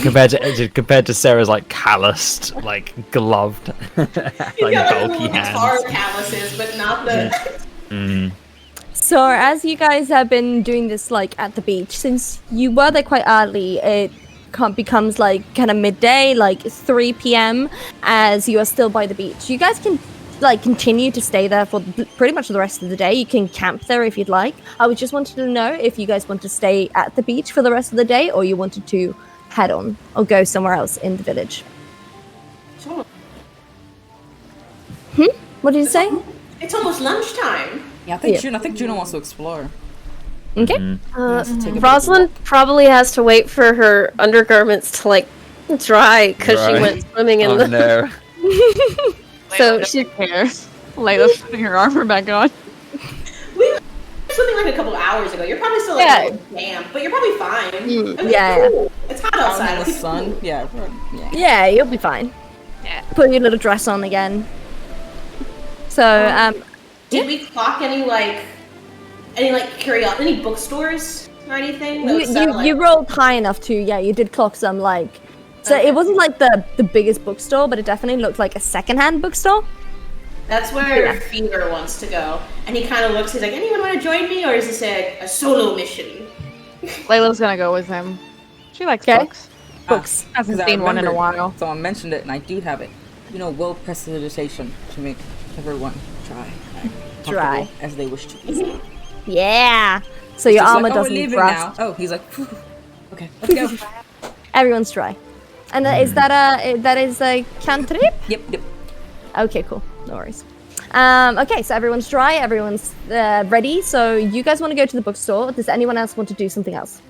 [SPEAKER 5] compared to Sarah's, like, calloused, like, gloved, like, bulky hands.
[SPEAKER 4] Hard calluses, but not the...
[SPEAKER 7] So as you guys have been doing this like at the beach, since you were there quite early, it becomes like kind of midday, like 3 p.m. as you are still by the beach. You guys can like continue to stay there for pretty much the rest of the day. You can camp there if you'd like. I just wanted to know if you guys want to stay at the beach for the rest of the day or you wanted to head on or go somewhere else in the village. What did you say?
[SPEAKER 4] It's almost lunchtime.
[SPEAKER 1] Yeah, I think Juno wants to explore.
[SPEAKER 7] Okay.
[SPEAKER 3] Rosalind probably has to wait for her undergarments to like dry because she went swimming in the.
[SPEAKER 5] No.
[SPEAKER 3] So
[SPEAKER 6] Layla
[SPEAKER 3] she
[SPEAKER 6] doesn't care. Layla's putting her armor back on.
[SPEAKER 4] We were swimming like a couple hours ago. You're probably still like a little damp, but you're probably fine. I mean,
[SPEAKER 7] Yeah.
[SPEAKER 4] cool. It's hot outside.
[SPEAKER 1] In the sun. Yeah.
[SPEAKER 7] Yeah, you'll be fine.
[SPEAKER 6] Yeah.
[SPEAKER 7] Put your little dress on again. So,
[SPEAKER 4] Did we clock any curiosity, any bookstores or anything?
[SPEAKER 7] you rolled high enough to, you did clock some, like... So it wasn't, like, the biggest bookstore, but it definitely looked like a secondhand bookstore.
[SPEAKER 4] That's where Fever wants to go. And he kind of looks, he's like, anyone want to join me? Or is this a solo mission?
[SPEAKER 6] Layla's gonna go with him. She likes
[SPEAKER 7] Okay.
[SPEAKER 6] books.
[SPEAKER 7] Books.
[SPEAKER 6] Hasn't
[SPEAKER 1] 'Cause I
[SPEAKER 6] seen one in a
[SPEAKER 1] remembered,
[SPEAKER 6] while.
[SPEAKER 1] Someone mentioned it, and I do have it. Will prestidigitation to make everyone try.
[SPEAKER 7] Dry.
[SPEAKER 1] As they wish to be.
[SPEAKER 7] Yeah! So your
[SPEAKER 1] Just
[SPEAKER 7] armor
[SPEAKER 1] like, we're
[SPEAKER 7] doesn't
[SPEAKER 1] leaving
[SPEAKER 7] rust.
[SPEAKER 1] now. Oh, he's like, phew. Okay, let's go.
[SPEAKER 7] Everyone's dry. And is that a cantrip?
[SPEAKER 1] Yep.
[SPEAKER 7] Okay, cool. No worries. Okay, so everyone's dry, everyone's ready. So you guys want to go to the bookstore. Does anyone else want to do something else?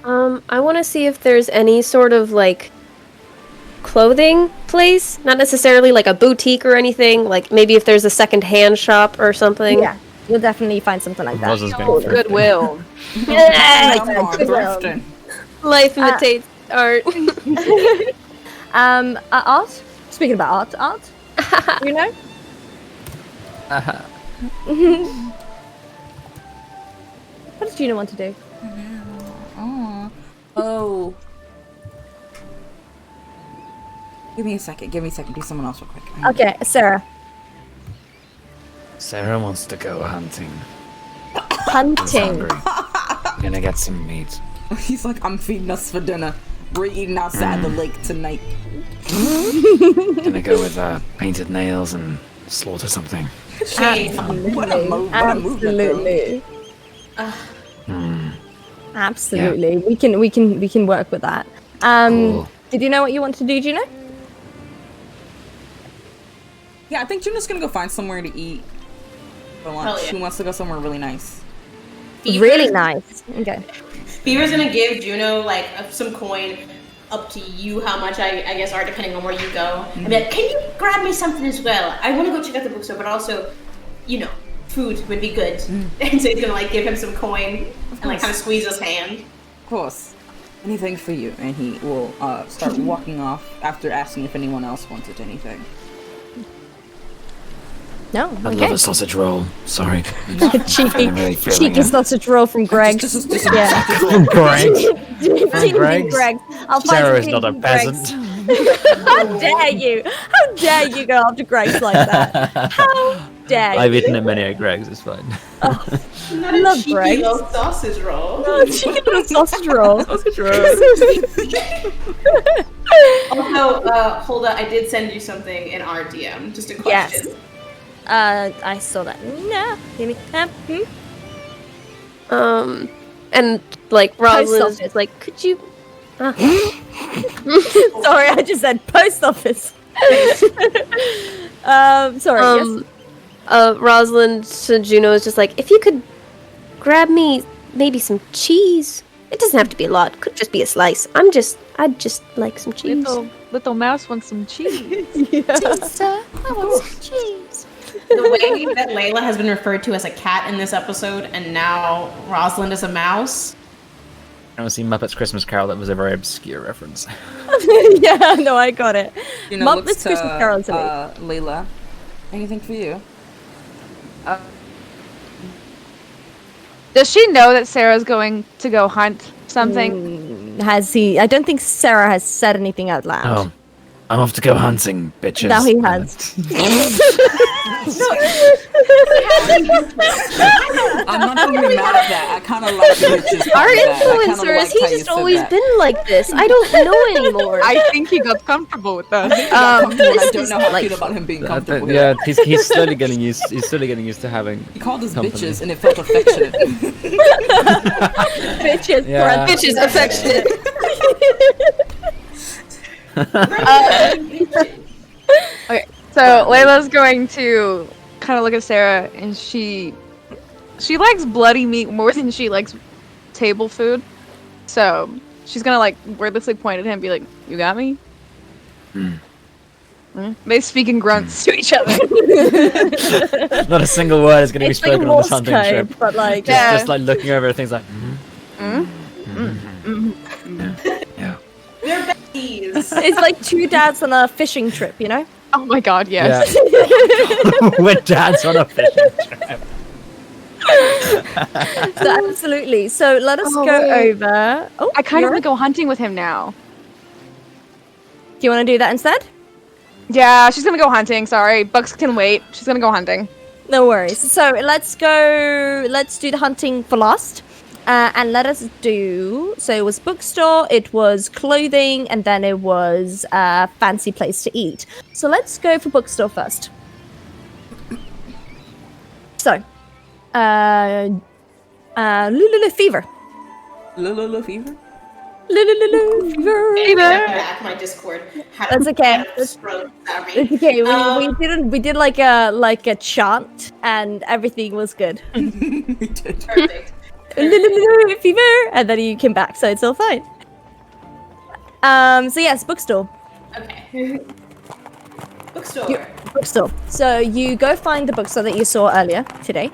[SPEAKER 3] I want to see if there's any sort of like clothing place, not necessarily like a boutique or anything. Like maybe if there's a second-hand shop or something.
[SPEAKER 7] Yeah, you'll definitely find something like that.
[SPEAKER 5] Rosa's going for it.
[SPEAKER 6] Goodwill.
[SPEAKER 7] Yeah,
[SPEAKER 1] Come on,
[SPEAKER 7] Goodwill.
[SPEAKER 1] thrifting.
[SPEAKER 3] Life imitates art.
[SPEAKER 7] Art? Speaking about art? You know? What does Gina want to do?
[SPEAKER 1] Oh. Give me a second. Do someone else real quick.
[SPEAKER 7] Okay, Sarah.
[SPEAKER 5] Sarah wants to go hunting.
[SPEAKER 7] Hunting.
[SPEAKER 5] Gonna get some meat.
[SPEAKER 1] He's like, I'm feeding us for dinner. We're eating outside the lake tonight.
[SPEAKER 5] Gonna go with painted nails and slaughter something.
[SPEAKER 4] Shade.
[SPEAKER 1] What a move.
[SPEAKER 7] Absolutely. Absolutely. We can work with that.
[SPEAKER 5] Cool.
[SPEAKER 7] Did you know what you want to do, Juno?
[SPEAKER 1] Yeah, I think Juno's gonna go find somewhere to eat for lunch.
[SPEAKER 4] Hell yeah.
[SPEAKER 1] She wants to go somewhere really nice.
[SPEAKER 7] Really nice. Okay.
[SPEAKER 4] Beaver's gonna give Juno like some coin, up to you how much I guess are depending on where you go. And be like, can you grab me something as well? I want to go check out the bookstore, but also, food would be good. And so he's gonna like give him some coin and like kind of squeeze his hand.
[SPEAKER 1] Of course. Anything for you. And he will start walking off after asking if anyone else wanted anything.
[SPEAKER 7] No.
[SPEAKER 5] I'd love
[SPEAKER 7] Okay.
[SPEAKER 5] a sausage roll. Sorry.
[SPEAKER 7] Cheeky sausage roll from Greg's.
[SPEAKER 1] Just
[SPEAKER 7] Yeah.
[SPEAKER 5] Greg.
[SPEAKER 7] Cheeky
[SPEAKER 5] Greg's?
[SPEAKER 7] Greg's. I'll find
[SPEAKER 5] Sarah is
[SPEAKER 7] some
[SPEAKER 5] not a
[SPEAKER 7] cheeky Greg's.
[SPEAKER 5] peasant.
[SPEAKER 7] How dare you? How dare you go after Greg's like that? How dare
[SPEAKER 5] I've
[SPEAKER 7] you?
[SPEAKER 5] eaten at many at Greg's, it's fine.
[SPEAKER 4] Not
[SPEAKER 7] love
[SPEAKER 4] a cheeky
[SPEAKER 7] Greg's.
[SPEAKER 4] little sausage roll.
[SPEAKER 7] Oh, cheeky little sausage roll.
[SPEAKER 5] Sausage roll.
[SPEAKER 4] Also, Hulda, I did send you something in our DM. Just a question.
[SPEAKER 7] Yes. I saw that. No. Give me.
[SPEAKER 3] And like Rosalind's
[SPEAKER 7] office.
[SPEAKER 3] just like, could you?
[SPEAKER 7] Sorry, I just said post office. Sorry. Yes.
[SPEAKER 3] Rosalind to Juno is just like, if you could grab me maybe some cheese. It doesn't have to be a lot. Could just be a slice. I'd just like some cheese.
[SPEAKER 6] Little mouse wants some cheese.
[SPEAKER 7] Sir, I want some cheese.
[SPEAKER 4] The way that Layla has been referred to as a cat in this episode, and now Rosalind is a mouse.
[SPEAKER 5] I don't see Muppets Christmas Carol. That was a very obscure reference.
[SPEAKER 7] Yeah, no, I got it.
[SPEAKER 1] You know,
[SPEAKER 7] Muppets
[SPEAKER 1] looks to
[SPEAKER 7] Christmas Carol to me.
[SPEAKER 1] Layla. Anything for you?
[SPEAKER 6] Does she know that Sarah's going to go hunt something?
[SPEAKER 7] Has he? I don't think Sarah has said anything out loud.
[SPEAKER 5] Oh, I'm off to go hunting, bitches.
[SPEAKER 7] Now he has.
[SPEAKER 1] I'm not gonna be mad at that. I kind of like the bitches.
[SPEAKER 8] Our
[SPEAKER 1] part of that. I kinda
[SPEAKER 8] influencer,
[SPEAKER 1] liked
[SPEAKER 8] he
[SPEAKER 1] how you
[SPEAKER 8] just
[SPEAKER 1] said
[SPEAKER 8] always
[SPEAKER 1] that.
[SPEAKER 8] been like this. I don't know anymore.
[SPEAKER 6] I think he got comfortable with us.
[SPEAKER 1] I don't know how I
[SPEAKER 8] like-
[SPEAKER 1] feel about him being
[SPEAKER 5] I
[SPEAKER 1] comfortable.
[SPEAKER 5] think- yeah, he's slowly getting used. He's slowly getting used to having.
[SPEAKER 1] He called us
[SPEAKER 5] company.
[SPEAKER 1] bitches, and it felt affectionate.
[SPEAKER 7] Bitches,
[SPEAKER 5] Yeah.
[SPEAKER 3] Bitches, affectionate.
[SPEAKER 6] Okay, so Layla's going to kind of look at Sarah, and she likes bloody meat more than she likes table food. So she's gonna like wordlessly point at him and be like, "You got me?" They speak in grunts to each other.
[SPEAKER 5] Not a single word is going to be
[SPEAKER 7] it's like
[SPEAKER 5] spoken
[SPEAKER 7] a
[SPEAKER 5] on this
[SPEAKER 7] Morse
[SPEAKER 5] hunting trip.
[SPEAKER 7] code, but like
[SPEAKER 5] Just like looking over things like. Yeah.
[SPEAKER 4] They're besties.
[SPEAKER 7] it's like two dads on a fishing trip, you know?
[SPEAKER 6] Oh my god, yes.
[SPEAKER 5] Yeah. We're dads on a fishing trip.
[SPEAKER 7] So absolutely. So let us
[SPEAKER 6] Oh,
[SPEAKER 7] go
[SPEAKER 6] wait.
[SPEAKER 7] over. Oh,
[SPEAKER 6] I kind of
[SPEAKER 7] you're
[SPEAKER 6] want to go hunting with him now.
[SPEAKER 7] Do you want to do that instead?
[SPEAKER 6] Yeah, she's gonna go hunting. Sorry, Bucks can wait. She's gonna go hunting.
[SPEAKER 7] No worries. So let's go. Let's do the hunting for last. And let us do. So it was bookstore, it was clothing, and then it was a fancy place to eat. So let's go for bookstore first. So, Lulu fever.
[SPEAKER 1] Lulu fever.
[SPEAKER 7] Lulu fever.
[SPEAKER 4] Back my Discord.
[SPEAKER 7] That's okay. It's okay. We did like a chant, and everything was good.
[SPEAKER 1] We did.
[SPEAKER 4] Perfect.
[SPEAKER 7] Fever, and then you came back, so it's all fine. So yes, bookstore.
[SPEAKER 4] Okay. Bookstore.
[SPEAKER 7] Bookstore. So you go find the bookstore that you saw earlier today.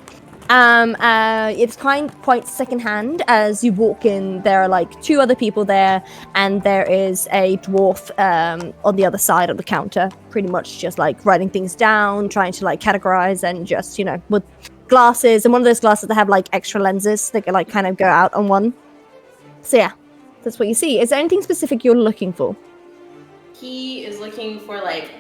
[SPEAKER 7] It's quite secondhand. As you walk in, there are like two other people there, and there is a dwarf on the other side of the counter, pretty much just like writing things down, trying to like categorize, and just with glasses, and one of those glasses that have like extra lenses that can like kind of go out on one. So yeah, that's what you see. Is there anything specific you're looking for?
[SPEAKER 4] He is looking for like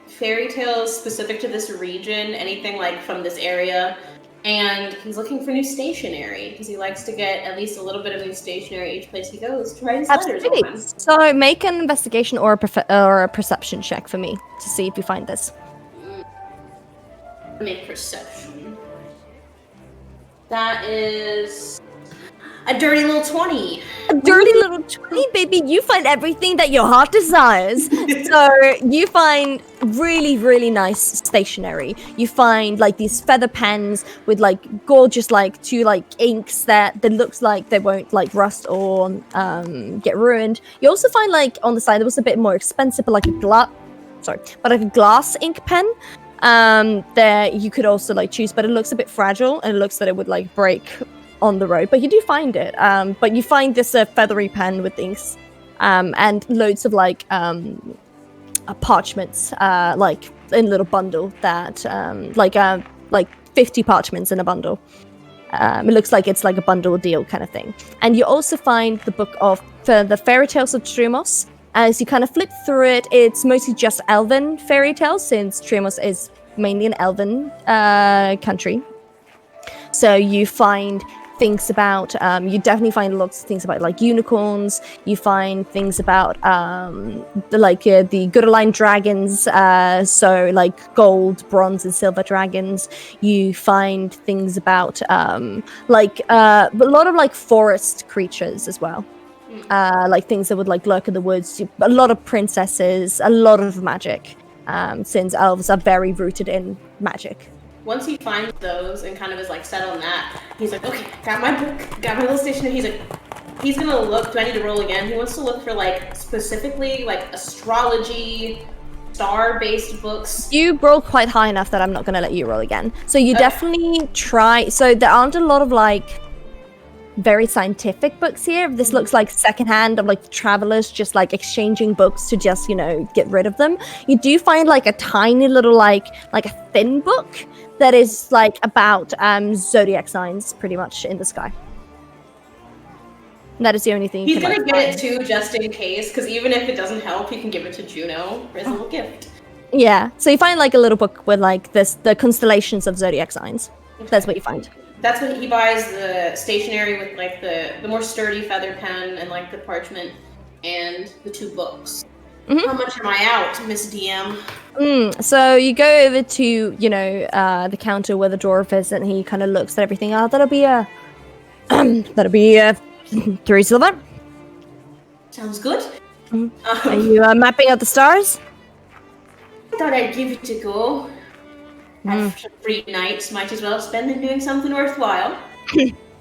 [SPEAKER 4] fairy tales specific to this region, anything like from this area. And he's looking for new stationery because he likes to get at least a little bit of new stationery each place he goes to write his letters
[SPEAKER 7] Absolutely.
[SPEAKER 4] on.
[SPEAKER 7] So make an investigation or a perception check for me to see if you find this.
[SPEAKER 4] Make perception. That is a dirty little 20.
[SPEAKER 7] A dirty little 20, baby. You find everything that your heart desires. So you find really, really nice stationery. You find like these feather pens with like gorgeous like two like inks that looks like they won't like rust or get ruined. You also find like on the side there was a bit more expensive, but like a glass ink pen. There you could also like choose, but it looks a bit fragile and it looks that it would like break on the road, but you do find it. But you find this feathery pen with inks and loads of like parchments, like in a little bundle that like 50 parchments in a bundle. It looks like it's like a bundle deal kind of thing. And you also find the book of the fairy tales of Tremos. As you kind of flip through it, it's mostly just elven fairy tales, since Tremos is mainly an elven country. So you find things about, you definitely find lots of things about like unicorns. You find things about the good-aligned dragons, so like gold, bronze, and silver dragons. You find things about a lot of like forest creatures as well. Like things that would like lurk in the woods. A lot of princesses, a lot of magic, since elves are very rooted in magic.
[SPEAKER 4] Once he finds those and kind of is like set on that, he's like, okay, got my book, got my little stationery. He's gonna look. Do I need to roll again? He wants to look for like specifically like astrology, star-based books?
[SPEAKER 7] You rolled quite high enough that I'm not going to let you roll again. So you definitely try. So there aren't a lot of like very scientific books here. This looks like secondhand of like travelers just like exchanging books to just, you know, get rid of them. You do find like a tiny little like a thin book that is like about zodiac signs pretty much in the sky. And that is the only thing you
[SPEAKER 4] He's
[SPEAKER 7] can
[SPEAKER 4] gonna
[SPEAKER 7] like,
[SPEAKER 4] get it
[SPEAKER 7] find.
[SPEAKER 4] too, just in case, because even if it doesn't help, he can give it to Juno as a little gift.
[SPEAKER 7] Yeah. So you find like a little book with like the constellations of zodiac signs. That's what you find.
[SPEAKER 4] That's when he buys the stationery with like the more sturdy feather pen and like the parchment and the 2 books. How much am I out, Miss DM?
[SPEAKER 7] So you go over to, you know, the counter where the dwarf is, and he kind of looks at everything. Oh, that'll be that'll be 3 silver.
[SPEAKER 4] Sounds good.
[SPEAKER 7] Are you mapping out the stars?
[SPEAKER 4] I thought I'd give it a go. After 3 nights, might as well spend them doing something worthwhile.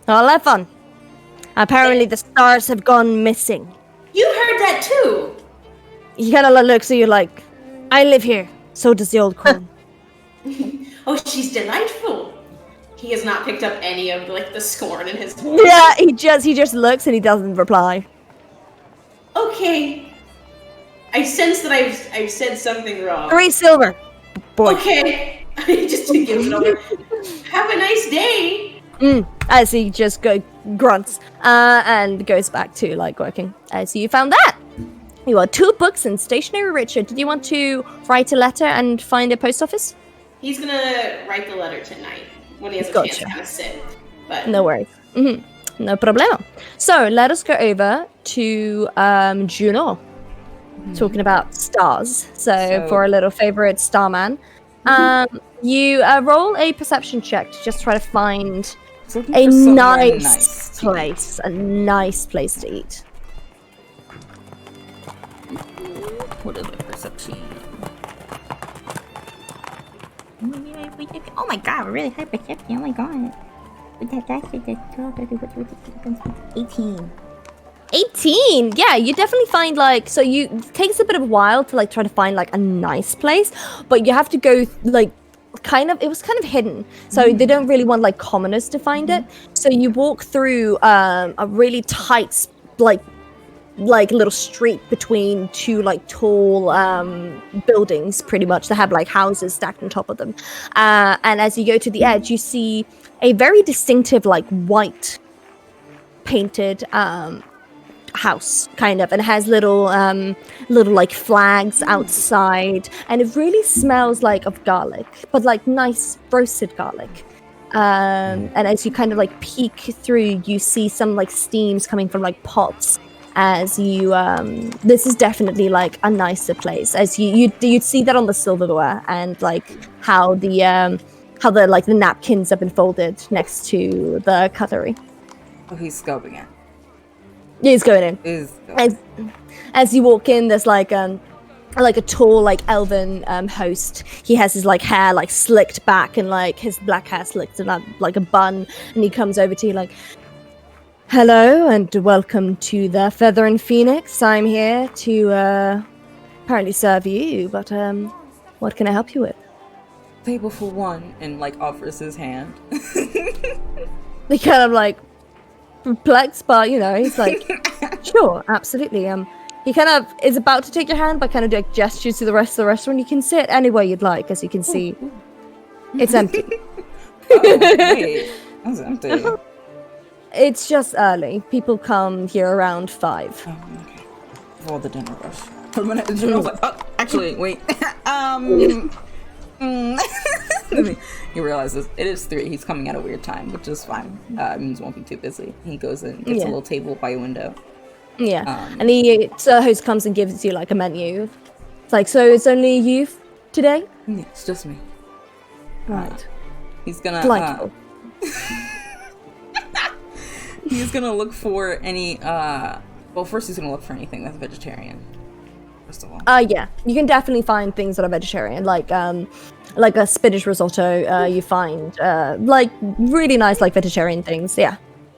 [SPEAKER 7] I'll have fun. Apparently the stars have gone missing.
[SPEAKER 4] You heard that too!
[SPEAKER 7] He kind of looks at you like, I live here. So does the old queen.
[SPEAKER 4] Oh, she's delightful. He has not picked up any of like the scorn in his voice.
[SPEAKER 7] Yeah, he just looks and he doesn't reply.
[SPEAKER 4] Okay. I sense that I've said something wrong.
[SPEAKER 7] 3 silver. Boy.
[SPEAKER 4] Okay. I just give it over. Have a nice day.
[SPEAKER 7] As he just grunts and goes back to like working. So you found that. You got 2 books and stationery. Richard, did you want to write a letter and find a post office?
[SPEAKER 4] He's gonna write the letter tonight when he has a
[SPEAKER 7] Gotcha.
[SPEAKER 4] chance to kind of sit. But
[SPEAKER 7] No worries. No problemo. So let us go over to Juno, talking about stars. So for a little favorite starman, you roll a perception check to just try to find a nice place, a nice place to eat.
[SPEAKER 1] What is it? Perception. Oh my god, really high perception. Oh my god. That's 18.
[SPEAKER 7] 18. Yeah, you definitely find like, so it takes a bit of a while to like try to find like a nice place, but you have to go like it was kind of hidden, so they don't really want like commoners to find it. So you walk through a really tight like little street between 2 like tall buildings, pretty much, that have like houses stacked on top of them, and as you go to the edge, you see a very distinctive like white painted house, kind of, and it has little like flags outside, and it really smells like of garlic, but like nice roasted garlic. And as you kind of like peek through, you see some like steams coming from like pots. As you, this is definitely like a nicer place. As you'd see that on the silverware, and like how the like the napkins have been folded next to the cutlery.
[SPEAKER 1] Oh, he's scoping it.
[SPEAKER 7] He's going in. As you walk in, there's like a tall like elven host. He has his like hair like slicked back, and like his black hair slicked in like a bun, and he comes over to you like, hello and welcome to the Feather and Phoenix. I'm here to apparently serve you, but what can I help you with?
[SPEAKER 1] Table for 1, and like offers his hand.
[SPEAKER 7] They kind of like perplexed, but you know, he's like, sure, absolutely. He kind of is about to take your hand, but kind of like gestures to the rest of the restaurant. You can sit anywhere you'd like, as you can see. It's empty.
[SPEAKER 1] Oh, wait. That's empty.
[SPEAKER 7] It's just early. People come here around 5.
[SPEAKER 1] Oh, okay. For the dinner rush. For a minute, I was like, oh, actually, wait. He realizes it is 3. He's coming at a weird time, which is fine. It means won't be too busy. He goes in, gets a little table by a window.
[SPEAKER 7] Yeah, and the host comes and gives you like a menu. It's like, so it's only you today?
[SPEAKER 1] Yeah, it's just me.
[SPEAKER 7] Right.
[SPEAKER 1] He's gonna.
[SPEAKER 7] Delightful.
[SPEAKER 1] He's gonna look for any. Well, first he's gonna look for anything that's vegetarian. First of all.
[SPEAKER 7] Yeah, you can definitely find things that are vegetarian, like a spinach risotto. You find like really nice like vegetarian things. Yeah.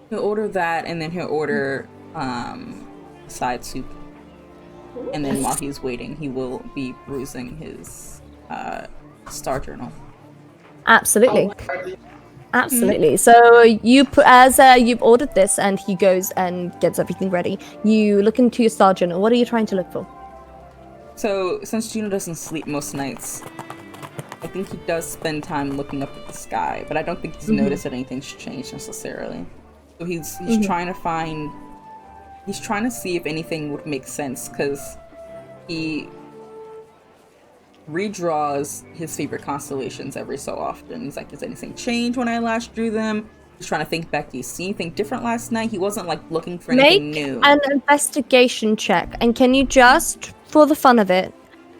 [SPEAKER 1] He'll order that, and then he'll order side soup. And then while he's waiting, he will be perusing his star journal.
[SPEAKER 2] Absolutely. Absolutely. So as you've ordered this, and he goes and gets everything ready, you look into your star journal. What are you trying to look for?
[SPEAKER 1] So since Juno doesn't sleep most nights, I think he does spend time looking up at the sky, but I don't think he's noticed that anything's changed necessarily. So he's trying to find. He's trying to see if anything would make sense, because he redraws his favorite constellations every so often. He's like, "Does anything change when I last drew them?" He's trying to think back. Do you see anything different last night? He wasn't like looking for anything new.
[SPEAKER 2] Make an investigation check, and can you just, for the fun of it,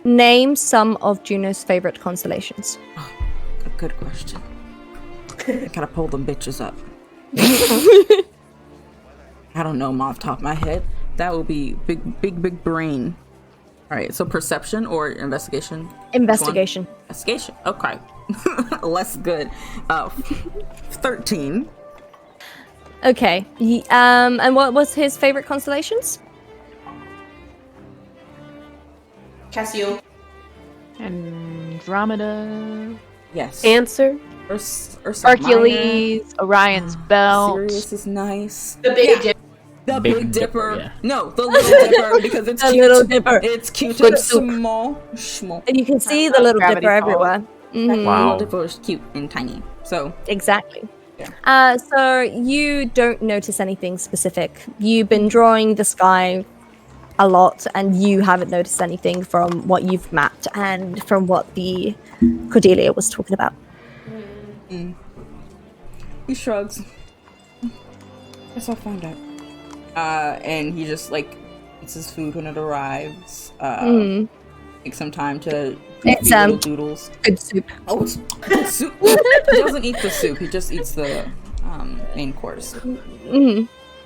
[SPEAKER 2] name some of Juno's favorite constellations?
[SPEAKER 1] Oh, good question. I gotta pull them bitches up. I don't know them off the top of my head. That will be big brain. All right, so perception or investigation?
[SPEAKER 2] Investigation.
[SPEAKER 1] Investigation. Okay. Less good. 13.
[SPEAKER 2] Okay. And what was his favorite constellations?
[SPEAKER 4] Cassio.
[SPEAKER 6] Andromeda.
[SPEAKER 1] Yes.
[SPEAKER 8] Answer.
[SPEAKER 6] Hercules. Orion's belt.
[SPEAKER 1] Sirius is nice.
[SPEAKER 4] The Big Dip.
[SPEAKER 1] The Big Dipper.
[SPEAKER 5] yeah.
[SPEAKER 1] No, the Little Dipper, because it's
[SPEAKER 2] The
[SPEAKER 1] cute.
[SPEAKER 2] Little Dipper.
[SPEAKER 1] It's cute
[SPEAKER 2] Good
[SPEAKER 1] and
[SPEAKER 2] soup.
[SPEAKER 1] small.
[SPEAKER 2] And you can see the Little
[SPEAKER 6] Gravity
[SPEAKER 2] Dipper
[SPEAKER 6] Falls.
[SPEAKER 2] everywhere. Mhm.
[SPEAKER 5] Wow.
[SPEAKER 1] Little Dipper is cute and tiny. So,
[SPEAKER 2] Exactly.
[SPEAKER 1] Yeah.
[SPEAKER 2] So you don't notice anything specific. You've been drawing the sky a lot, and you haven't noticed anything from what you've mapped and from what the Cordelia was talking about.
[SPEAKER 1] he shrugs. Guess I'll find out. And he just like eats his food when it arrives. Takes some time to
[SPEAKER 2] It's,
[SPEAKER 1] eat little doodles.
[SPEAKER 2] Good soup.
[SPEAKER 1] Oh, it's good soup. He doesn't eat the soup. He just eats the main course.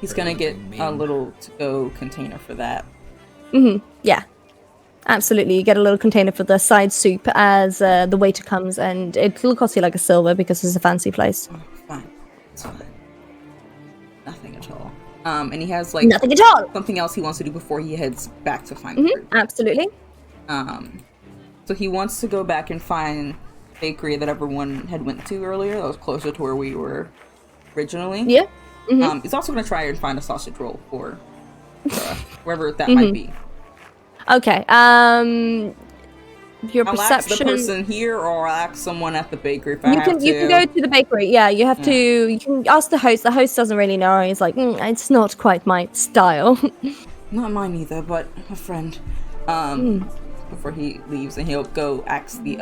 [SPEAKER 1] He's gonna get a little to-go container for that.
[SPEAKER 2] Yeah. Absolutely. You get a little container for the side soup as the waiter comes, and it'll cost you like a silver because it's a fancy place.
[SPEAKER 1] Oh, fine. It's fine. Nothing at all. And he has like
[SPEAKER 2] Nothing at all.
[SPEAKER 1] something else he wants to do before he heads back to find fruit.
[SPEAKER 2] Absolutely.
[SPEAKER 1] So he wants to go back and find the bakery that everyone had went to earlier. That was closer to where we were originally.
[SPEAKER 2] Yeah.
[SPEAKER 1] He's also going to try and find a sausage roll for wherever that might be.
[SPEAKER 2] Okay. Your
[SPEAKER 1] I'll ask the
[SPEAKER 2] perception.
[SPEAKER 1] person here, or I'll ask someone at the bakery if I have to.
[SPEAKER 2] You can go to the bakery. Yeah, you have to. You can ask the host. The host doesn't really know. He's like, it's not quite my style.
[SPEAKER 1] Not mine either, but a friend. Before he leaves, and he'll go ask the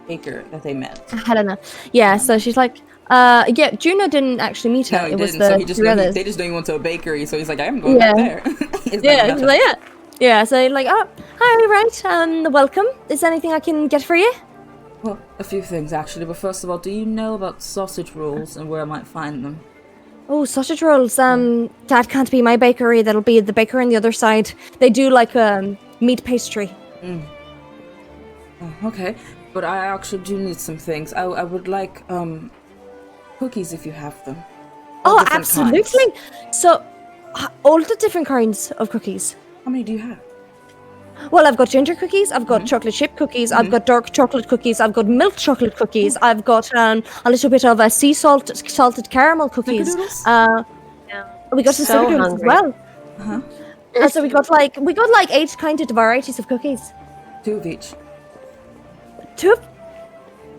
[SPEAKER 1] baker that they met.
[SPEAKER 2] Helena. Yeah. So she's like, yeah. Juno didn't actually meet her.
[SPEAKER 1] No, he
[SPEAKER 2] it was
[SPEAKER 1] didn't. So
[SPEAKER 2] the
[SPEAKER 1] he just
[SPEAKER 2] two others.
[SPEAKER 1] they just know he went to a bakery, so he's like, I'm going
[SPEAKER 2] Yeah.
[SPEAKER 1] back there. He's
[SPEAKER 2] Yeah.
[SPEAKER 1] like,
[SPEAKER 2] He's like, yeah. Yeah. So you're like, oh, hi, right. Welcome. Is there anything I can get for you?
[SPEAKER 1] well, a few things actually, but first of all, do you know about sausage rolls and where I might find them?
[SPEAKER 2] Oh, sausage rolls. That can't be my bakery. That'll be the baker on the other side. They do like meat pastry.
[SPEAKER 1] Oh, okay, but I actually do need some things. I would like cookies if you have them. All
[SPEAKER 2] Oh,
[SPEAKER 1] different
[SPEAKER 2] absolutely.
[SPEAKER 1] kinds.
[SPEAKER 2] So, all the different kinds of cookies.
[SPEAKER 1] How many do you have?
[SPEAKER 2] Well, I've got ginger cookies, I've got chocolate chip cookies, I've got dark chocolate cookies, I've got milk chocolate cookies, I've got a little bit of salted caramel cookies.
[SPEAKER 1] Snickerdoodles?
[SPEAKER 2] We got some
[SPEAKER 8] So
[SPEAKER 2] snickerdoodles as
[SPEAKER 8] hungry.
[SPEAKER 2] well. So we got like 8 kinds of varieties of cookies.
[SPEAKER 1] 2 of each.
[SPEAKER 2] 2 of...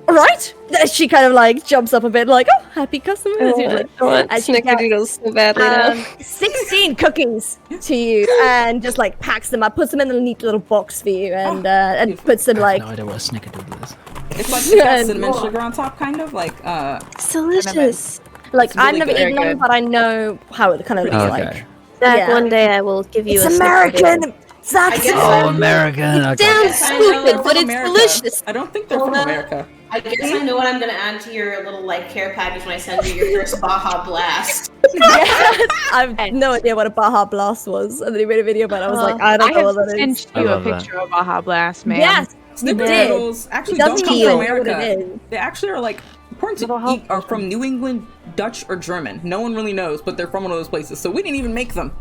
[SPEAKER 2] Right? She kind of like jumps up a bit like, oh, happy customers.
[SPEAKER 3] I want
[SPEAKER 2] As you get,
[SPEAKER 3] snickerdoodles so badly now.
[SPEAKER 2] 16 cookies to you, and just like packs them up, puts them in a neat little box for you, and puts them like...
[SPEAKER 5] No idea what a snickerdoodle is.
[SPEAKER 1] It's like it has cinnamon sugar on top, kind of like.
[SPEAKER 8] It's delicious.
[SPEAKER 2] Like,
[SPEAKER 1] It's really
[SPEAKER 2] I've never
[SPEAKER 1] good.
[SPEAKER 2] eaten
[SPEAKER 6] Very
[SPEAKER 2] them,
[SPEAKER 6] good.
[SPEAKER 2] but I know how it kind of looks
[SPEAKER 5] Okay.
[SPEAKER 2] like.
[SPEAKER 8] Zach,
[SPEAKER 2] Yeah.
[SPEAKER 8] one day I will give you
[SPEAKER 2] It's
[SPEAKER 8] a
[SPEAKER 2] American! Zach,
[SPEAKER 4] I guess
[SPEAKER 5] Oh, American. Okay.
[SPEAKER 3] Sounds
[SPEAKER 4] I know
[SPEAKER 3] stupid, but
[SPEAKER 1] From
[SPEAKER 3] it's
[SPEAKER 1] America.
[SPEAKER 3] delicious.
[SPEAKER 1] I don't think they're from
[SPEAKER 4] Hold on.
[SPEAKER 1] America.
[SPEAKER 4] I guess I know what I'm gonna add to your little like care package when I send you your first Baja Blast.
[SPEAKER 2] I have no idea what a Baja Blast was, and then he made a video about it. I was like, I don't
[SPEAKER 6] I
[SPEAKER 2] know
[SPEAKER 6] have
[SPEAKER 2] what that is.
[SPEAKER 6] sent
[SPEAKER 5] I
[SPEAKER 6] you a
[SPEAKER 5] love that.
[SPEAKER 6] picture of Baja Blast, man.
[SPEAKER 2] Yes, you did.
[SPEAKER 1] Snickerdoodles actually
[SPEAKER 2] It
[SPEAKER 1] don't
[SPEAKER 2] doesn't
[SPEAKER 1] come
[SPEAKER 2] feel
[SPEAKER 1] from
[SPEAKER 2] what it
[SPEAKER 1] America.
[SPEAKER 2] is.
[SPEAKER 1] They actually are like important
[SPEAKER 6] Little
[SPEAKER 1] to
[SPEAKER 6] help.
[SPEAKER 1] eat are from New England, Dutch, or German. No one really knows, but they're from one of those places. So we didn't even make them.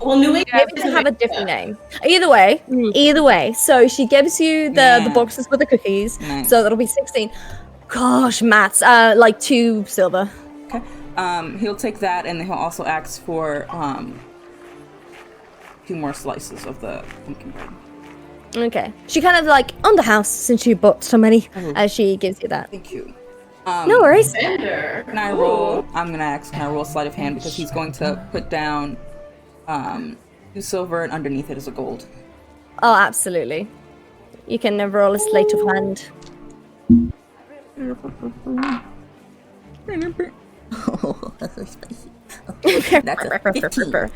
[SPEAKER 4] Well, New England
[SPEAKER 2] Maybe they have a different name. Either way. So she gives you the boxes with the cookies.
[SPEAKER 1] Nice.
[SPEAKER 2] So that'll be 16. Gosh, maths. Like 2 silver.
[SPEAKER 1] Okay. He'll take that, and then he'll also ask for 2 more slices of the pumpkin bread.
[SPEAKER 2] Okay. She kind of like on the house since you bought so many. As she gives you that.
[SPEAKER 1] Thank you.
[SPEAKER 2] No worries.
[SPEAKER 4] Bender.
[SPEAKER 1] Can I roll? I'm gonna ask. Can I roll sleight of hand because he's going to put down 2 silver, and underneath it is a gold.
[SPEAKER 2] Oh, absolutely. You can roll a sleight of hand.
[SPEAKER 1] Oh, that's so spicy. That's a 15.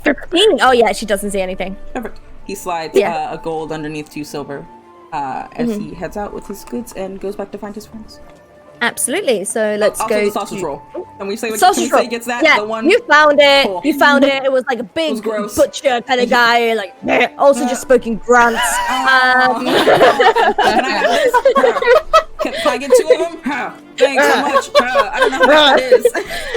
[SPEAKER 2] 15. Oh yeah, she doesn't see anything.
[SPEAKER 1] Perfect. He slides a gold underneath 2 silver as he heads out with his goods and goes back to find his friends.
[SPEAKER 2] Absolutely. So let's
[SPEAKER 1] also
[SPEAKER 2] go.
[SPEAKER 1] The sausage roll. Can we say what
[SPEAKER 2] Sausage
[SPEAKER 1] can we
[SPEAKER 2] roll.
[SPEAKER 1] say gets that?
[SPEAKER 2] Yeah,
[SPEAKER 1] The one.
[SPEAKER 2] you found it.
[SPEAKER 1] Cool.
[SPEAKER 2] You found it. It was like a big
[SPEAKER 1] gross.
[SPEAKER 2] butcher kind of guy. Like also just spoken grunts.
[SPEAKER 1] Can I have this? Can I get 2 of them? Thanks so much. I don't know how much it is.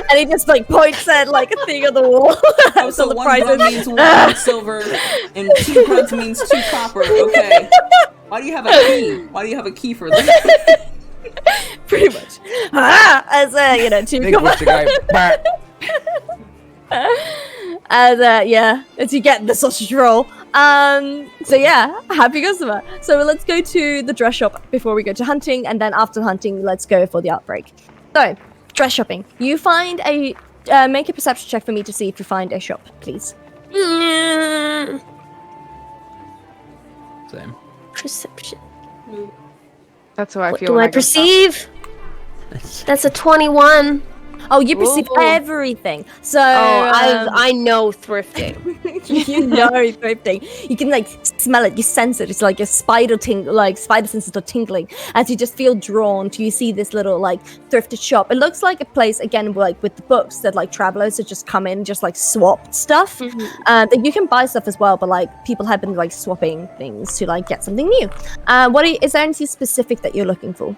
[SPEAKER 2] And he just like points at like a thing on the wall.
[SPEAKER 1] Oh, so
[SPEAKER 2] the
[SPEAKER 1] 1
[SPEAKER 2] prices.
[SPEAKER 1] gold means 1 silver, and 2 pounds means 2 copper. Okay. Why do you have a key? Why do you have a key for this?
[SPEAKER 2] Pretty much. As 2
[SPEAKER 5] Big butcher guy.
[SPEAKER 2] as as you get the sausage roll. So yeah, happy customer. So let's go to the dress shop before we go to hunting, and then after hunting, let's go for the outbreak. So, dress shopping. You find a make a perception check for me to see if you find a shop, please.
[SPEAKER 5] Same.
[SPEAKER 8] Perception.
[SPEAKER 6] That's how I
[SPEAKER 8] What
[SPEAKER 6] feel.
[SPEAKER 8] do
[SPEAKER 6] when
[SPEAKER 8] I
[SPEAKER 6] go
[SPEAKER 8] perceive? That's a 21.
[SPEAKER 2] Oh, you perceive
[SPEAKER 3] Ooh.
[SPEAKER 2] everything. So
[SPEAKER 3] I know thrifting.
[SPEAKER 2] you know thrifting. You can like smell it, you sense it. It's like a spider senses are tingling as you just feel drawn to. You see this little like thrifted shop. It looks like a place again, like with the books that like travelers that just come in and just like swap stuff. That you can buy stuff as well, but like people have been like swapping things to like get something new. Is there anything specific that you're looking for?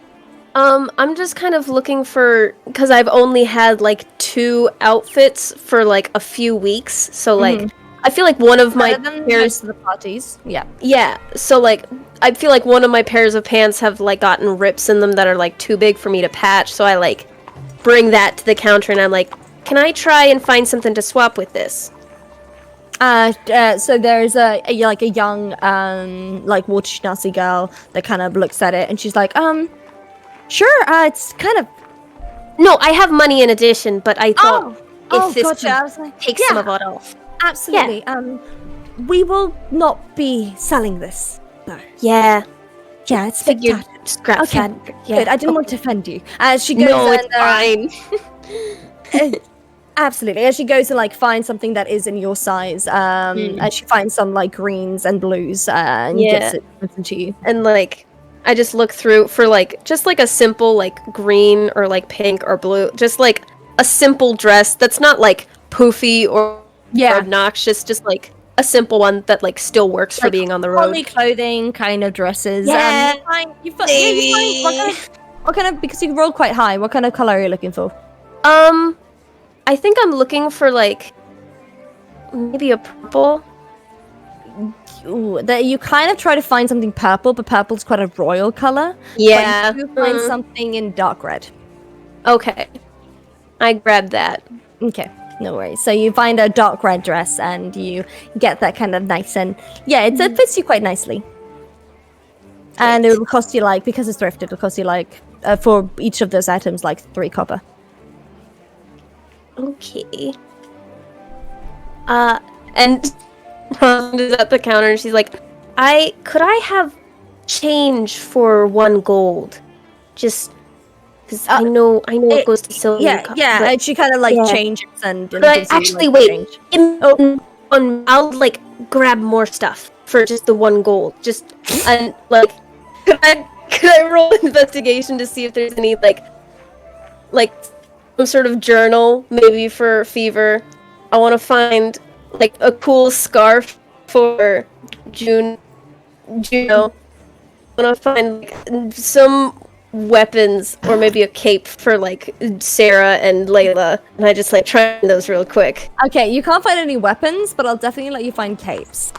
[SPEAKER 3] I'm just kind of looking for, because I've only had like 2 outfits for like a few weeks, so like I feel like one of my pairs
[SPEAKER 2] to the parties.
[SPEAKER 3] yeah, so like I feel like one of my pairs of pants have like gotten rips in them that are like too big for me to patch, so I like bring that to the counter and I'm like, can I try and find something to swap with this?
[SPEAKER 2] So there's a young like Waterschnazi girl that kind of looks at it and she's like, sure, it's kind of...
[SPEAKER 3] No, I have money in addition, but I thought if this
[SPEAKER 2] gotcha. I was
[SPEAKER 3] could
[SPEAKER 2] like,
[SPEAKER 3] take
[SPEAKER 2] yeah,
[SPEAKER 3] some of it off.
[SPEAKER 2] absolutely. We will not be selling this. No.
[SPEAKER 3] Yeah,
[SPEAKER 2] Yeah, it's
[SPEAKER 3] figured
[SPEAKER 2] fantastic.
[SPEAKER 3] scrap
[SPEAKER 2] Okay,
[SPEAKER 3] fabric. Yeah.
[SPEAKER 2] Good. I didn't want to offend you. As she goes
[SPEAKER 3] No,
[SPEAKER 2] and,
[SPEAKER 3] it's fine.
[SPEAKER 2] absolutely. As she goes and like finds something that is in your size, and she finds some like greens and blues, and gets it to you.
[SPEAKER 3] And like I just look through for like just like a simple like green or like pink or blue, just like a simple dress that's not like poofy or obnoxious, just like a simple one that like still works for being on the road.
[SPEAKER 2] Only clothing kind of dresses.
[SPEAKER 3] Yeah,
[SPEAKER 2] you find what kind of, because you rolled quite high, what kind of color are you looking for?
[SPEAKER 3] I think I'm looking for like maybe a purple.
[SPEAKER 2] Ooh, you kind of try to find something purple, but purple's quite a royal color.
[SPEAKER 3] Yeah.
[SPEAKER 2] But you do find something in dark red.
[SPEAKER 3] Okay. I grabbed that.
[SPEAKER 2] Okay, no worries. So you find a dark red dress and you get that kind of nice and it fits you quite nicely. And it will cost you like, because it's thrifted, it'll cost you like for each of those items like 3 copper.
[SPEAKER 3] Okay. And Rosalind is at the counter and she's like, could I have change for 1 gold? Just because I know it goes to silver.
[SPEAKER 2] And she kind of like changes and
[SPEAKER 3] but actually, wait. I'll like grab more stuff for just the 1 gold. Just and like, could I roll investigation to see if there's any like some sort of journal maybe for Fever? I want to find like a cool scarf for Juno. I want to find like, some weapons or maybe a cape for like Sarah and Layla, and I just like try those real quick.
[SPEAKER 7] Okay, you can't find any weapons, but I'll definitely let you find capes.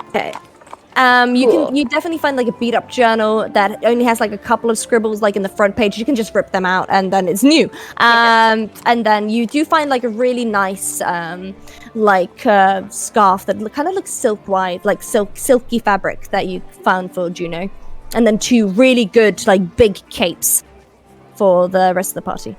[SPEAKER 3] Okay.
[SPEAKER 7] You definitely find like a beat up journal that only has like a couple of scribbles like in the front page. You can just rip them out and then it's new. And then you do find like a really nice scarf that kind of looks silk white, like silky fabric that you found for Juno. And then 2 really good like big capes for the rest of the party.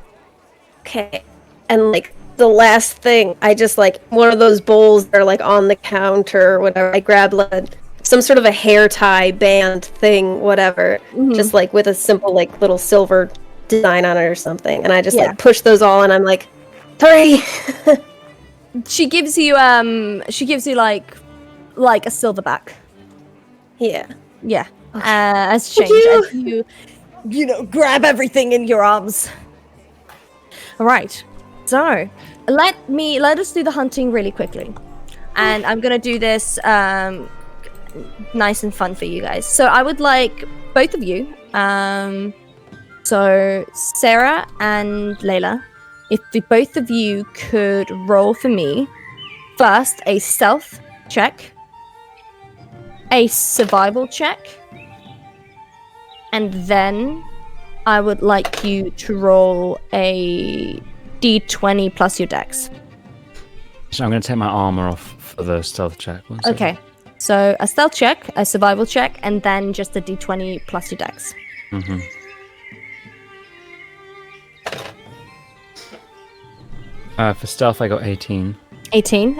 [SPEAKER 3] Okay. And like the last thing, I just like one of those bowls that are like on the counter or whatever. I grab like some sort of a hair tie band thing, whatever, just like with a simple like little silver design on it or something. And I just like push those all, and I'm like, 3.
[SPEAKER 7] She gives you like a silverback.
[SPEAKER 3] Yeah.
[SPEAKER 7] Yeah. As change as you know, grab everything in your arms. All right. So let us do the hunting really quickly, and I'm gonna do this nice and fun for you guys. So I would like both of you, so Sarah and Layla, if the both of you could roll for me first a stealth check, a survival check, and then I would like you to roll a d20 plus your dex.
[SPEAKER 5] So I'm going to take my armor off for the stealth check.
[SPEAKER 7] Okay. So a stealth check, a survival check, and then just a d20 plus your dex.
[SPEAKER 5] Mm-hmm. For stealth, I got 18.
[SPEAKER 7] 18.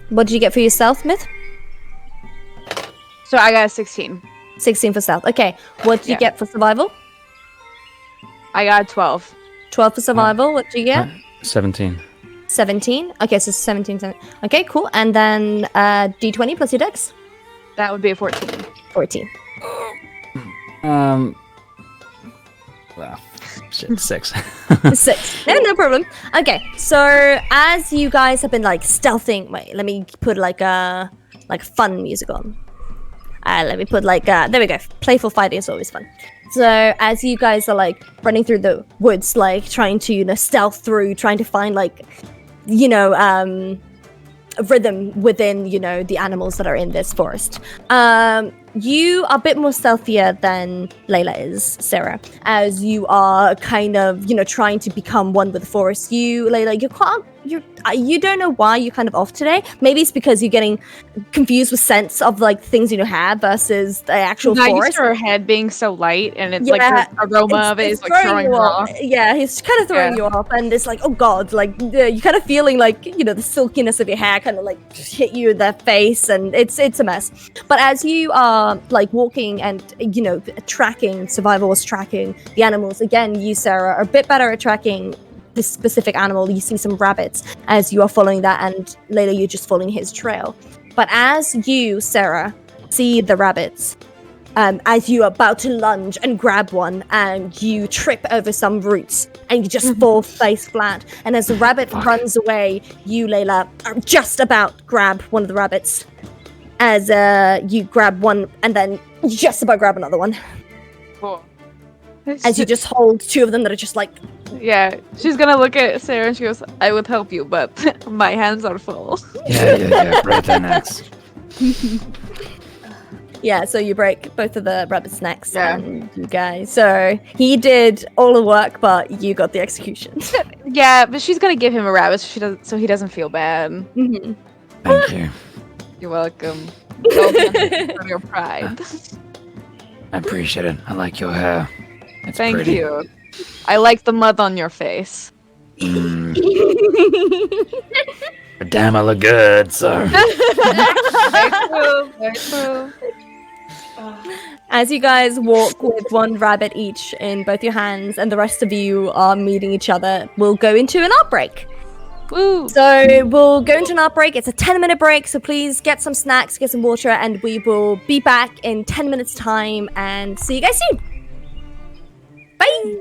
[SPEAKER 7] What did you get for your stealth, Myth?
[SPEAKER 6] So I got a 16.
[SPEAKER 7] 16 for stealth. Okay. What did you get for survival?
[SPEAKER 6] I got a 12.
[SPEAKER 7] 12 for survival. What did you get?
[SPEAKER 5] 17.
[SPEAKER 7] 17. Okay, so 17. Okay, cool. And then d20 plus your dex?
[SPEAKER 6] That would be a 14.
[SPEAKER 7] 14.
[SPEAKER 5] Well, shit, 6.
[SPEAKER 7] 6. No problem. Okay, so as you guys have been like stealthing, wait, let me put like fun music on. Let me put like there we go. Playful fighting is always fun. So as you guys are like running through the woods, like trying to stealth through, trying to find like a rhythm within the animals that are in this forest. You are a bit more stealthier than Layla is, Sarah, as you are kind of trying to become one with the forest. Layla, you don't know why you're kind of off today. Maybe it's because you're getting confused with scents of like things you have versus the actual
[SPEAKER 6] not
[SPEAKER 7] forest.
[SPEAKER 6] Used to her head being so light, and it's like the aroma of it is like throwing her off.
[SPEAKER 7] Yeah, he's kind of throwing you off, and it's like, oh god, like you're kind of feeling like the silkiness of your hair kind of like hit you in the face, and it's a mess. But as you are like walking and tracking, survival was tracking the animals again. You, Sarah, are a bit better at tracking this specific animal. You see some rabbits as you are following that, and later you're just following his trail. But as you, Sarah, see the rabbits, as you are about to lunge and grab one, and you trip over some roots and you just fall face flat. And as the rabbit runs away, you, Layla, are just about grab one of the rabbits. As you grab one and then just about grab another one.
[SPEAKER 6] Cool.
[SPEAKER 7] As you just hold 2 of them that are just like...
[SPEAKER 6] Yeah, she's gonna look at Sarah and she goes, I would help you, but my hands are full.
[SPEAKER 5] Yeah, break their necks.
[SPEAKER 7] Yeah, so you break both of the rabbits' necks, and you guys. So he did all the work, but you got the execution.
[SPEAKER 6] Yeah, but she's gonna give him a rabbit so he doesn't feel bad.
[SPEAKER 7] Mm-hmm.
[SPEAKER 5] Thank you.
[SPEAKER 6] You're welcome. Well done for your pride.
[SPEAKER 5] I appreciate it. I like your hair. It's
[SPEAKER 6] Thank
[SPEAKER 5] pretty.
[SPEAKER 6] you. I like the mud on your face.
[SPEAKER 5] But damn, I look good, so.
[SPEAKER 6] Very true.
[SPEAKER 7] As you guys walk with one rabbit each in both your hands, and the rest of you are meeting each other, we'll go into an art break.
[SPEAKER 6] Woo.
[SPEAKER 7] So we'll go into an art break. It's a 10-minute break, so please get some snacks, get some water, and we will be back in 10 minutes time, and see you guys soon. Bye.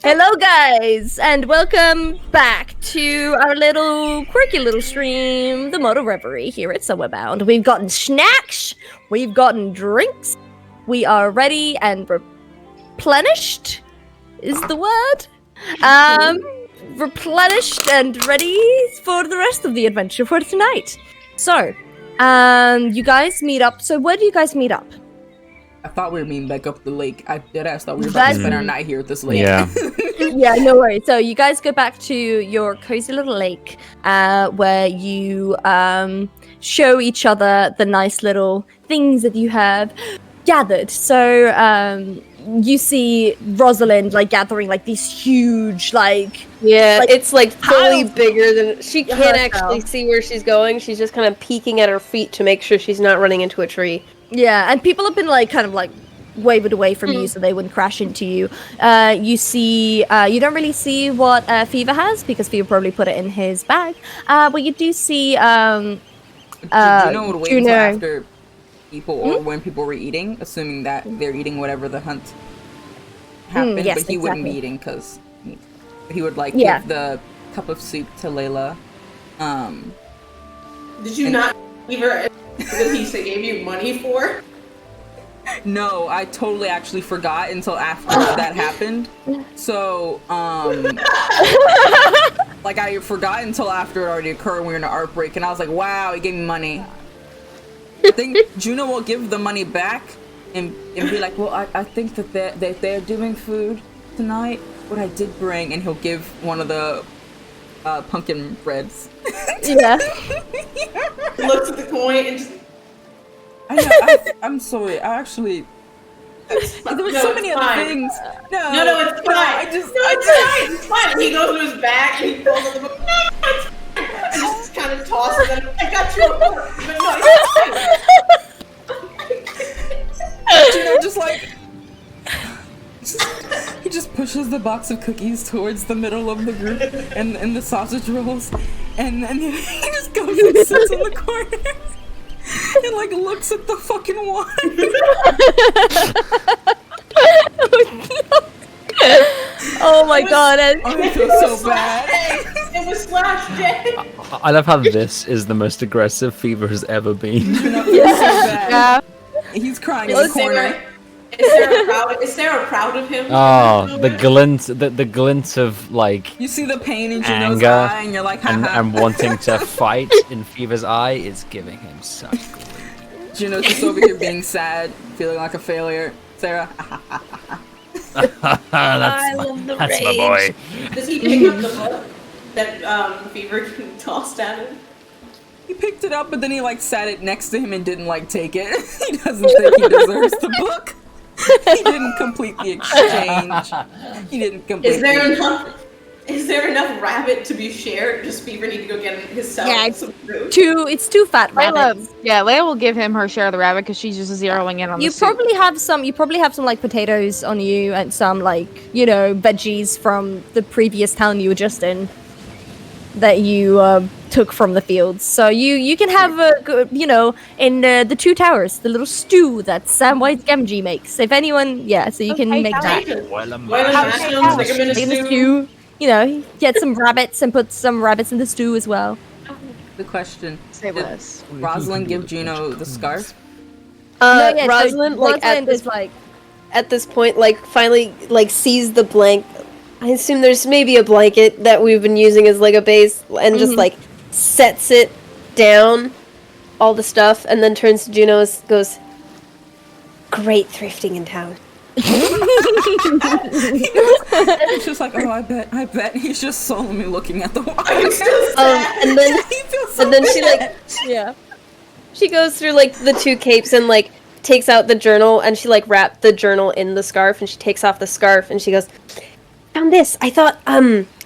[SPEAKER 7] Hello, guys, and welcome back to our little quirky little stream, the Moto Reverie here at Somewhere Bound. We've gotten snacks, we've gotten drinks, we are ready and replenished is the word. Replenished and ready for the rest of the adventure for tonight. So, you guys meet up. So, where do you guys meet up?
[SPEAKER 1] I thought we were meeting back up the lake. I thought we were about to spend our night here at this lake.
[SPEAKER 5] Yeah.
[SPEAKER 7] Yeah, no worries. So you guys go back to your cozy little lake, where you show each other the nice little things that you have gathered. So you see Rosalind like gathering like these huge
[SPEAKER 3] it's like fully
[SPEAKER 7] piles
[SPEAKER 3] bigger than she can't
[SPEAKER 7] herself.
[SPEAKER 3] actually see where she's going. She's just kind of peeking at her feet to make sure she's not running into a tree.
[SPEAKER 7] Yeah, and people have been kind of wavered away from you so they wouldn't crash into you. You see, you don't really see what Fever has because Fever probably put it in his bag. But you do see,
[SPEAKER 1] Juno would wait until after people or when people were eating, assuming that they're eating whatever the hunt happened,
[SPEAKER 7] yes,
[SPEAKER 1] but he wouldn't be
[SPEAKER 7] exactly.
[SPEAKER 1] eating because he would give the cup of soup to Layla.
[SPEAKER 4] Did you not leave her the piece they gave you money for?
[SPEAKER 1] No, I totally actually forgot until after that happened. So, I forgot until after it already occurred. We were in an art break, and I was like, "Wow, he gave me money." I think Juno will give the money back and be like, well, I think that they're doing food tonight. What I did bring, and he'll give one of the pumpkin breads.
[SPEAKER 2] Yeah.
[SPEAKER 4] Looks at the coin and just.
[SPEAKER 1] I know. I'm sorry. I actually. There were so many other things. No,
[SPEAKER 4] it's fine. It's fine. He goes to his back and he pulls out the book. No, it's fine. And just kind of tosses it. I got you a book, but no, it's fine.
[SPEAKER 1] Just like. He just pushes the box of cookies towards the middle of the group and the sausage rolls, and then he just goes and sits in the corner and like looks at the fucking wine.
[SPEAKER 2] Oh my god.
[SPEAKER 1] I feel so bad.
[SPEAKER 4] It was Slash J.
[SPEAKER 5] I love how this is the most aggressive Fever has ever been.
[SPEAKER 1] So bad. He's crying in the corner.
[SPEAKER 4] Is Sarah proud of him?
[SPEAKER 5] Oh, the glint of like
[SPEAKER 1] You see the pain in Juno's
[SPEAKER 5] anger
[SPEAKER 1] eye, and you're like,
[SPEAKER 5] and wanting to fight in Fever's eye is giving him such glee.
[SPEAKER 1] Juno's just over here being sad, feeling like a failure. Sarah.
[SPEAKER 5] That's my boy.
[SPEAKER 4] Does he pick up the book that Fever tossed at him?
[SPEAKER 1] He picked it up, but then he like sat it next to him and didn't like take it. He doesn't think he deserves the book. He didn't complete the exchange. He didn't complete.
[SPEAKER 4] Is there enough rabbit to be shared? Does Fever need to go get himself some food?
[SPEAKER 2] It's two fat rabbits.
[SPEAKER 6] Leia will give him her share of the rabbit because she's just zeroing in on
[SPEAKER 2] You
[SPEAKER 6] the
[SPEAKER 2] probably have some like potatoes on you and some like, veggies from the previous town you were just in that you took from the fields. So you can have in the Two Towers, the little stew that Samwise Gamgee makes. If anyone, so you can make that. Make the stew. Get some rabbits and put some rabbits in the stew as well.
[SPEAKER 1] The question:
[SPEAKER 6] Say
[SPEAKER 1] did
[SPEAKER 6] less.
[SPEAKER 1] Rosalind give Juno the scarf?
[SPEAKER 3] Rosalind, at this point, finally, sees the blank. I assume there's maybe a blanket that we've been using as, a base, and just, sets it down, all the stuff, and then turns to Juno and goes, "Great thrifting in town."
[SPEAKER 1] It's just like, oh, I bet. He's just solemnly looking at the wall.
[SPEAKER 3] And then she goes through the two capes and takes out the journal, and she wrapped the journal in the scarf, and she takes off the scarf and she goes, "Found this. I thought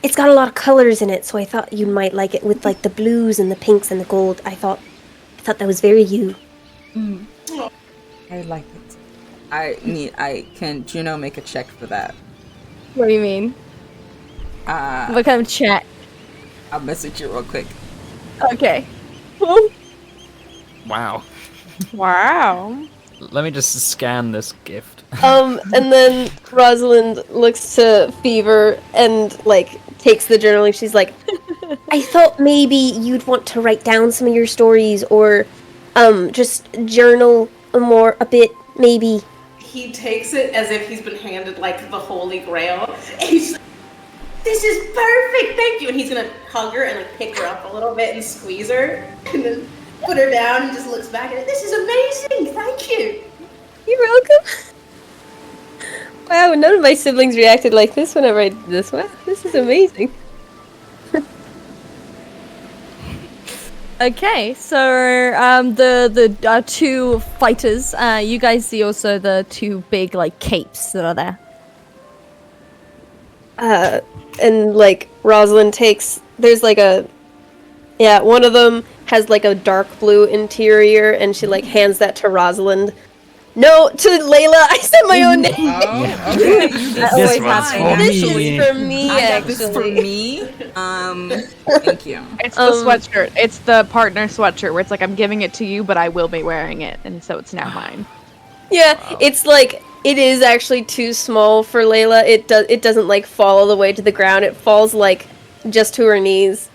[SPEAKER 3] it's got a lot of colors in it, so I thought you might like it with the blues and the pinks and the gold. I thought that was very you."
[SPEAKER 1] I like it. Can Juno make a check for that?
[SPEAKER 2] What do you mean? What kind of check?
[SPEAKER 1] I'll message you real quick.
[SPEAKER 2] Okay.
[SPEAKER 5] Wow.
[SPEAKER 6] Wow.
[SPEAKER 5] Let me just scan this gift.
[SPEAKER 3] And then Rosalind looks to Fever and takes the journal, and she's like,
[SPEAKER 8] I thought maybe you'd want to write down some of your stories or just journal a bit, maybe.
[SPEAKER 4] He takes it as if he's been handed the Holy Grail. And he's like, "This is perfect, thank you." And he's gonna hug her and pick her up a little bit and squeeze her, and then put her down and just looks back at it. "This is amazing, thank you."
[SPEAKER 3] "You're welcome." Wow, none of my siblings reacted like this whenever I did this. Wow, this is amazing.
[SPEAKER 2] Okay, so the two fighters, you guys see also the two big capes that are there.
[SPEAKER 3] And Rosalind takes, there's one of them has a dark blue interior, and she hands that to Rosalind. "No, to Layla, I said my own name."
[SPEAKER 1] Oh, okay.
[SPEAKER 5] This one's for
[SPEAKER 3] This
[SPEAKER 5] me.
[SPEAKER 3] is for me,
[SPEAKER 1] I got this for
[SPEAKER 3] actually.
[SPEAKER 1] me. Thank you.
[SPEAKER 6] It's the sweatshirt. It's the partner sweatshirt where it's I'm giving it to you, but I will be wearing it, and so it's now mine.
[SPEAKER 3] Yeah, it's it is actually too small for Layla. It doesn't fall all the way to the ground. It falls just to her knees.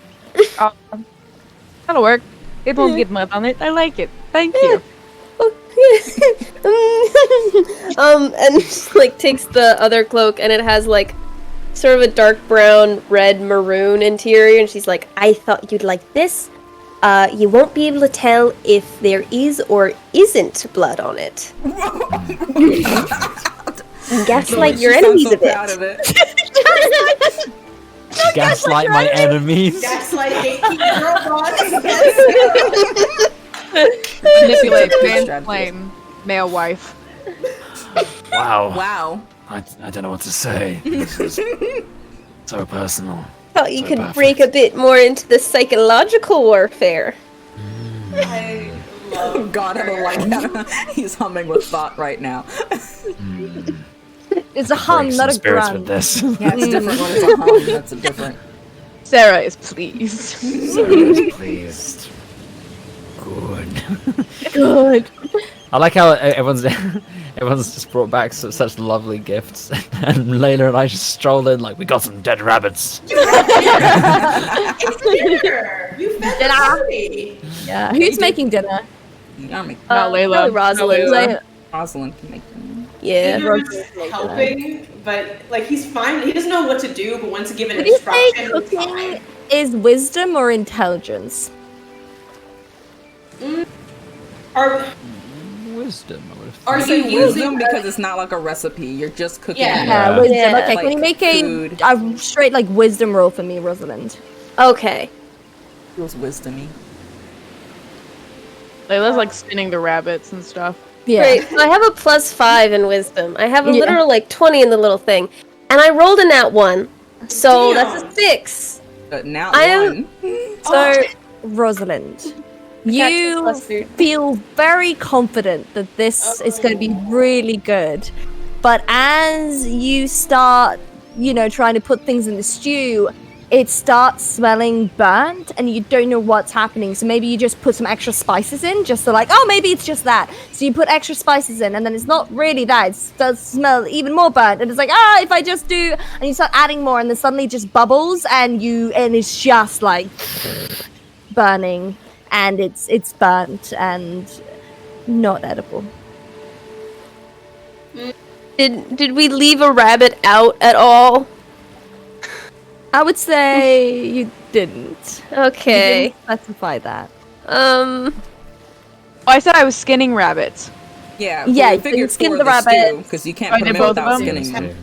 [SPEAKER 6] That'll work. It won't get mud on it. I like it. Thank you.
[SPEAKER 3] And she, takes the other cloak, and it has sort of a dark brown, red, maroon interior, and she's like, "I thought you'd like this.
[SPEAKER 8] you won't be able to tell if there is or isn't blood on it. Gaslight your
[SPEAKER 1] She sounds
[SPEAKER 8] enemies
[SPEAKER 1] so
[SPEAKER 8] a bit.
[SPEAKER 1] proud of it.
[SPEAKER 5] Gaslight my enemies.
[SPEAKER 4] Gaslight gatekeeper robots.
[SPEAKER 6] Manipulate,
[SPEAKER 1] Strategy.
[SPEAKER 6] mansplain, male wife.
[SPEAKER 5] Wow.
[SPEAKER 1] Wow.
[SPEAKER 5] I don't know what to say. This is so personal.
[SPEAKER 3] Thought you
[SPEAKER 5] So
[SPEAKER 3] could
[SPEAKER 5] perfect.
[SPEAKER 3] break a bit more into the psychological warfare.
[SPEAKER 4] I love
[SPEAKER 1] Oh God, I don't like that. He's humming with thought right now.
[SPEAKER 7] It's a hum,
[SPEAKER 5] Break
[SPEAKER 7] not
[SPEAKER 5] some
[SPEAKER 7] a
[SPEAKER 5] spirits
[SPEAKER 7] grunt.
[SPEAKER 5] with this.
[SPEAKER 1] Yeah, it's different when it's a hum. That's a different.
[SPEAKER 6] Sarah is pleased.
[SPEAKER 5] So pleased. Good.
[SPEAKER 7] Good.
[SPEAKER 5] I like how everyone's just brought back such lovely gifts, and Layla and I just stroll in like we got some dead rabbits.
[SPEAKER 4] It's dinner. You fed the party.
[SPEAKER 7] Yeah. Who's making dinner?
[SPEAKER 1] Yummy.
[SPEAKER 6] Not Layla.
[SPEAKER 3] Probably Rosalind.
[SPEAKER 6] Not Layla.
[SPEAKER 1] Rosalind can make them.
[SPEAKER 3] Yeah.
[SPEAKER 4] Peter's helping, but like he's fine. He doesn't know what to do, but once given
[SPEAKER 7] Would you say
[SPEAKER 4] instruction, he's
[SPEAKER 7] cooking
[SPEAKER 4] fine.
[SPEAKER 7] is wisdom or intelligence?
[SPEAKER 4] Are
[SPEAKER 5] Wisdom. I would have
[SPEAKER 4] Are
[SPEAKER 1] I
[SPEAKER 4] you
[SPEAKER 1] say
[SPEAKER 4] using
[SPEAKER 1] wisdom because it's not like a recipe. You're just cooking.
[SPEAKER 4] Yeah.
[SPEAKER 5] Yeah.
[SPEAKER 7] Wisdom.
[SPEAKER 3] Yeah.
[SPEAKER 7] Okay, can
[SPEAKER 1] Like
[SPEAKER 7] you make
[SPEAKER 1] food.
[SPEAKER 7] a straight like wisdom roll for me, Rosalind?
[SPEAKER 3] Okay.
[SPEAKER 1] Feels wisdomy.
[SPEAKER 6] Layla's like spinning the rabbits and stuff.
[SPEAKER 7] Yeah.
[SPEAKER 3] Great. So I have a +5 in wisdom. I have a
[SPEAKER 7] Yeah.
[SPEAKER 3] literal like 20 in the little thing. And I rolled a nat 1. So that's a
[SPEAKER 4] Damn.
[SPEAKER 3] 6.
[SPEAKER 1] But now
[SPEAKER 3] I am-
[SPEAKER 1] one.
[SPEAKER 7] So, Rosalind, you
[SPEAKER 3] +3.
[SPEAKER 7] feel very confident that this is going to be really good. But as you start, trying to put things in the stew, it starts smelling burnt and you don't know what's happening. So maybe you just put some extra spices in just to like, oh, maybe it's just that. So you put extra spices in and then it's not really that. It does smell even more burnt. And it's like, if I just do, and you start adding more and then suddenly it just bubbles and it's just like burning and it's burnt and not edible.
[SPEAKER 3] Did we leave a rabbit out at all?
[SPEAKER 7] I would say you didn't. You
[SPEAKER 3] Okay.
[SPEAKER 7] didn't specify that.
[SPEAKER 3] Um.
[SPEAKER 6] Oh, I said I was skinning rabbits.
[SPEAKER 1] Yeah.
[SPEAKER 7] Yeah,
[SPEAKER 1] we
[SPEAKER 7] you
[SPEAKER 1] figured
[SPEAKER 7] skin
[SPEAKER 1] for
[SPEAKER 7] the rabbit.
[SPEAKER 1] because you can't
[SPEAKER 6] I
[SPEAKER 1] put
[SPEAKER 6] did
[SPEAKER 1] them in
[SPEAKER 6] both of
[SPEAKER 1] without
[SPEAKER 6] them?
[SPEAKER 1] skinning them.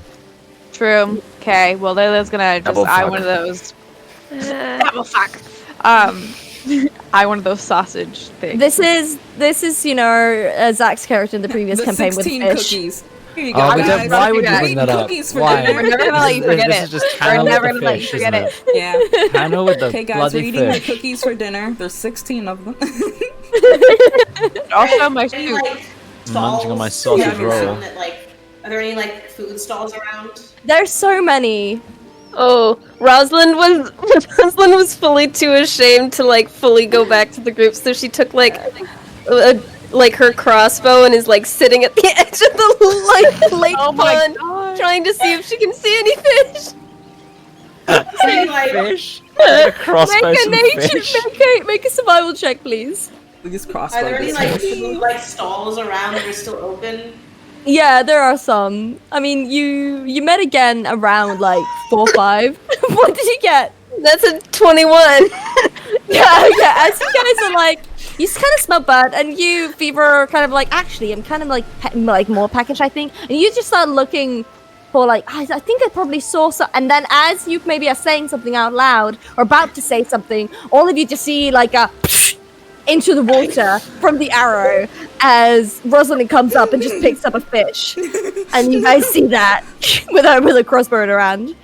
[SPEAKER 6] True. Okay. Well, Layla's gonna just
[SPEAKER 5] Double
[SPEAKER 6] eye
[SPEAKER 5] fuck.
[SPEAKER 6] one of those.
[SPEAKER 3] uh,
[SPEAKER 6] Double fuck. Eye one of those sausage things.
[SPEAKER 7] This is Zach's character in the previous
[SPEAKER 1] The
[SPEAKER 7] campaign with
[SPEAKER 1] 16
[SPEAKER 7] fish.
[SPEAKER 1] cookies. Here you go.
[SPEAKER 5] Oh, we
[SPEAKER 1] guys.
[SPEAKER 5] don't, why would you
[SPEAKER 6] guys.
[SPEAKER 5] bring that up?
[SPEAKER 1] Cookies for
[SPEAKER 5] Why?
[SPEAKER 1] dinner.
[SPEAKER 6] We're never gonna let you forget
[SPEAKER 5] This
[SPEAKER 6] it.
[SPEAKER 5] is just
[SPEAKER 6] We're
[SPEAKER 5] Hannah with
[SPEAKER 6] never
[SPEAKER 5] the
[SPEAKER 6] gonna let you
[SPEAKER 5] fish,
[SPEAKER 6] forget
[SPEAKER 5] isn't
[SPEAKER 6] it.
[SPEAKER 1] Yeah.
[SPEAKER 5] Hannah with the
[SPEAKER 1] Okay, guys, we're
[SPEAKER 5] bloody
[SPEAKER 1] eating my
[SPEAKER 5] fish.
[SPEAKER 1] cookies for dinner. There's 16 of them.
[SPEAKER 6] Also, my
[SPEAKER 4] any
[SPEAKER 6] soup.
[SPEAKER 4] like
[SPEAKER 5] Munching on my
[SPEAKER 4] stalls?
[SPEAKER 5] sausage
[SPEAKER 4] Yeah,
[SPEAKER 5] roll.
[SPEAKER 4] that, like, are there any like food stalls around?
[SPEAKER 7] There's so many.
[SPEAKER 3] Oh, Rosalind was fully too ashamed to like fully go back to the group, so she took like her crossbow and is like sitting at the edge of the lake
[SPEAKER 6] Oh my
[SPEAKER 3] pond,
[SPEAKER 6] god.
[SPEAKER 3] trying to see if she can see any fish.
[SPEAKER 4] Any, like,
[SPEAKER 5] Fish? I'm gonna crossbow
[SPEAKER 7] Make a
[SPEAKER 5] some
[SPEAKER 7] nature,
[SPEAKER 5] fish.
[SPEAKER 7] make a survival check, please.
[SPEAKER 1] Please
[SPEAKER 4] are
[SPEAKER 1] crossbow
[SPEAKER 4] there any
[SPEAKER 1] this
[SPEAKER 4] like
[SPEAKER 1] fish.
[SPEAKER 4] food like stalls around that are still open?
[SPEAKER 7] Yeah, there are some. I mean, you met again around like 4 or 5. What did you get?
[SPEAKER 3] That's a 21.
[SPEAKER 7] Yeah. As you guys are like, you kind of smell burnt, and you, Fever, are kind of like, actually, I'm kind of like more packaged, I think. And you just start looking for like, I think I probably saw some. And then as you maybe are saying something out loud or about to say something, all of you just see like a into the water from the arrow as Rosalind comes up and just picks up a fish. And you guys see that with a crossbow in her hand.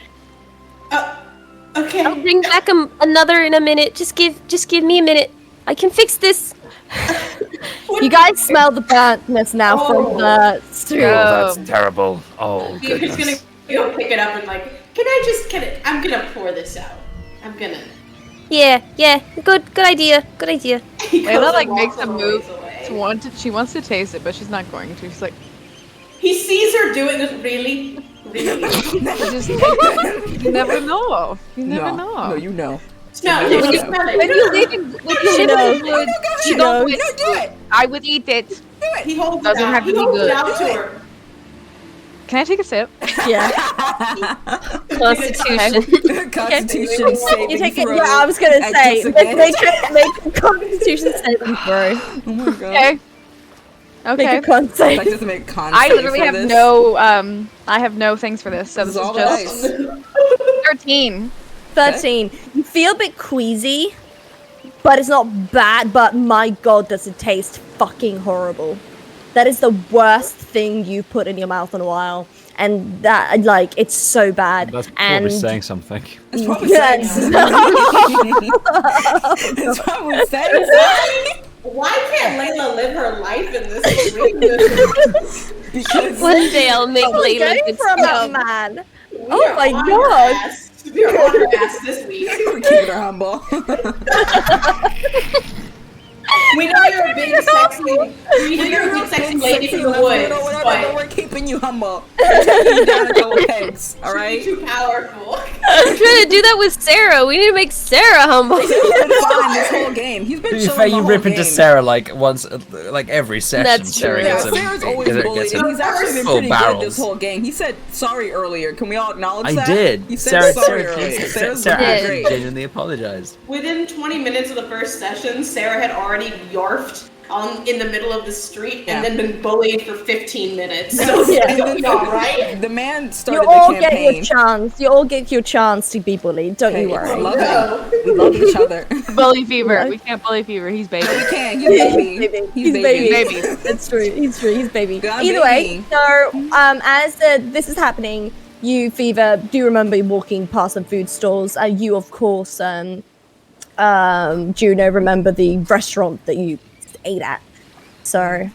[SPEAKER 4] Okay.
[SPEAKER 3] I'll bring back another in a minute. Just give me a minute. I can fix this.
[SPEAKER 4] What-
[SPEAKER 7] You guys smell the burntness now from the stew.
[SPEAKER 5] Oh, that's terrible. Oh,
[SPEAKER 4] Peter's gonna
[SPEAKER 5] goodness.
[SPEAKER 4] go pick it up and like, can I just get it? I'm gonna pour this out. I'm gonna.
[SPEAKER 3] Yeah. Good idea.
[SPEAKER 4] He goes
[SPEAKER 6] Layla
[SPEAKER 4] and
[SPEAKER 6] like
[SPEAKER 4] walks
[SPEAKER 6] makes a
[SPEAKER 4] little
[SPEAKER 6] move
[SPEAKER 4] ways away.
[SPEAKER 6] to want to. She wants to taste it, but she's not going to. She's like,
[SPEAKER 4] He sees her doing this. Really.
[SPEAKER 6] just, you never know. You never know.
[SPEAKER 1] No, you know.
[SPEAKER 4] No,
[SPEAKER 1] When
[SPEAKER 4] no,
[SPEAKER 1] you-
[SPEAKER 4] smell it.
[SPEAKER 6] When you live in Shibuya wood, you don't
[SPEAKER 1] No,
[SPEAKER 6] put
[SPEAKER 1] do it.
[SPEAKER 6] I would eat it.
[SPEAKER 4] He holds
[SPEAKER 6] Doesn't
[SPEAKER 4] it out.
[SPEAKER 6] have to
[SPEAKER 4] He
[SPEAKER 6] be
[SPEAKER 4] holds
[SPEAKER 6] good.
[SPEAKER 4] it out to her.
[SPEAKER 6] Can I take a sip?
[SPEAKER 2] Yeah.
[SPEAKER 3] Constitution.
[SPEAKER 1] Constitution saving
[SPEAKER 2] You take it.
[SPEAKER 1] throw.
[SPEAKER 2] Yeah, I was gonna
[SPEAKER 1] at
[SPEAKER 2] say
[SPEAKER 1] disadvantage.
[SPEAKER 2] make a Constitution saving throw.
[SPEAKER 1] Oh my god.
[SPEAKER 6] Okay.
[SPEAKER 2] Make
[SPEAKER 6] Okay.
[SPEAKER 2] a con
[SPEAKER 1] I
[SPEAKER 2] save.
[SPEAKER 1] just make con
[SPEAKER 6] I
[SPEAKER 1] save
[SPEAKER 6] literally
[SPEAKER 1] for
[SPEAKER 6] have
[SPEAKER 1] this.
[SPEAKER 6] no I have no things for this, so
[SPEAKER 1] This
[SPEAKER 6] this
[SPEAKER 1] is
[SPEAKER 6] is
[SPEAKER 1] all the
[SPEAKER 6] just
[SPEAKER 1] dice.
[SPEAKER 6] 13.
[SPEAKER 2] 13. You feel a bit queasy, but it's not bad. But my god, does it taste fucking horrible. That is the worst thing you've put in your mouth in a while. And that, like, it's so bad.
[SPEAKER 5] That's probably
[SPEAKER 2] and
[SPEAKER 5] saying something.
[SPEAKER 1] It's probably
[SPEAKER 2] Yes.
[SPEAKER 1] saying It's probably saying something.
[SPEAKER 4] Why can't Layla live her life in this arena?
[SPEAKER 1] Because
[SPEAKER 3] One day I'll make
[SPEAKER 2] I was
[SPEAKER 3] Layla
[SPEAKER 2] going
[SPEAKER 3] good
[SPEAKER 2] from
[SPEAKER 3] stuff.
[SPEAKER 2] a man.
[SPEAKER 4] We
[SPEAKER 2] Oh
[SPEAKER 4] are
[SPEAKER 2] my
[SPEAKER 4] on
[SPEAKER 2] God.
[SPEAKER 4] her ass. We are on her ass this week.
[SPEAKER 1] we're keeping her humble.
[SPEAKER 4] We know you're a big sexy. We know you're a big sexy lady from the woods,
[SPEAKER 1] Whatever,
[SPEAKER 4] but
[SPEAKER 1] we're keeping you humble. We're taking you down a couple pegs,
[SPEAKER 4] you're
[SPEAKER 1] alright?
[SPEAKER 4] too powerful.
[SPEAKER 3] I'm trying to do that with Sarah. We need to make Sarah humble.
[SPEAKER 1] He's been fine this whole game. He's been
[SPEAKER 5] To be
[SPEAKER 1] chilling
[SPEAKER 5] fair,
[SPEAKER 1] the
[SPEAKER 5] you
[SPEAKER 1] whole
[SPEAKER 5] rip
[SPEAKER 1] game.
[SPEAKER 5] into Sarah like once, like every session.
[SPEAKER 3] That's
[SPEAKER 5] Sarah
[SPEAKER 3] true.
[SPEAKER 1] Yeah,
[SPEAKER 5] gets him,
[SPEAKER 1] Sarah's always
[SPEAKER 5] gets
[SPEAKER 1] bullied,
[SPEAKER 5] him.
[SPEAKER 1] and he's actually been
[SPEAKER 5] Full
[SPEAKER 1] pretty good
[SPEAKER 5] barrels.
[SPEAKER 1] this whole game. He said sorry earlier. Can we all acknowledge
[SPEAKER 5] I
[SPEAKER 1] that?
[SPEAKER 5] did.
[SPEAKER 1] He said sorry
[SPEAKER 5] Sarah,
[SPEAKER 1] earlier. Sarah's
[SPEAKER 5] Sarah
[SPEAKER 1] been
[SPEAKER 5] actually
[SPEAKER 1] great.
[SPEAKER 5] genuinely apologized.
[SPEAKER 4] Within 20 minutes of the first session, Sarah had already yarfed in the middle of the street
[SPEAKER 1] Yeah.
[SPEAKER 4] and then been bullied for 15 minutes. So
[SPEAKER 2] Yeah.
[SPEAKER 4] you'll be alright.
[SPEAKER 1] The man
[SPEAKER 2] You
[SPEAKER 1] started
[SPEAKER 2] all
[SPEAKER 1] the
[SPEAKER 2] get your
[SPEAKER 1] campaign.
[SPEAKER 2] chance. You all get your chance to be bullied. Don't
[SPEAKER 1] Hey,
[SPEAKER 2] you
[SPEAKER 1] it's
[SPEAKER 2] worry.
[SPEAKER 1] loving. We love each other.
[SPEAKER 6] Bully fever.
[SPEAKER 2] Yeah.
[SPEAKER 6] We can't bully fever. He's baby.
[SPEAKER 1] We can. He's baby.
[SPEAKER 2] He's baby.
[SPEAKER 6] Baby.
[SPEAKER 2] That's true. He's true. He's baby.
[SPEAKER 1] God,
[SPEAKER 2] Either way,
[SPEAKER 1] baby.
[SPEAKER 2] so as this is happening, you Fever do remember walking past some food stalls. You of course, Juno, remember the restaurant that you ate at. So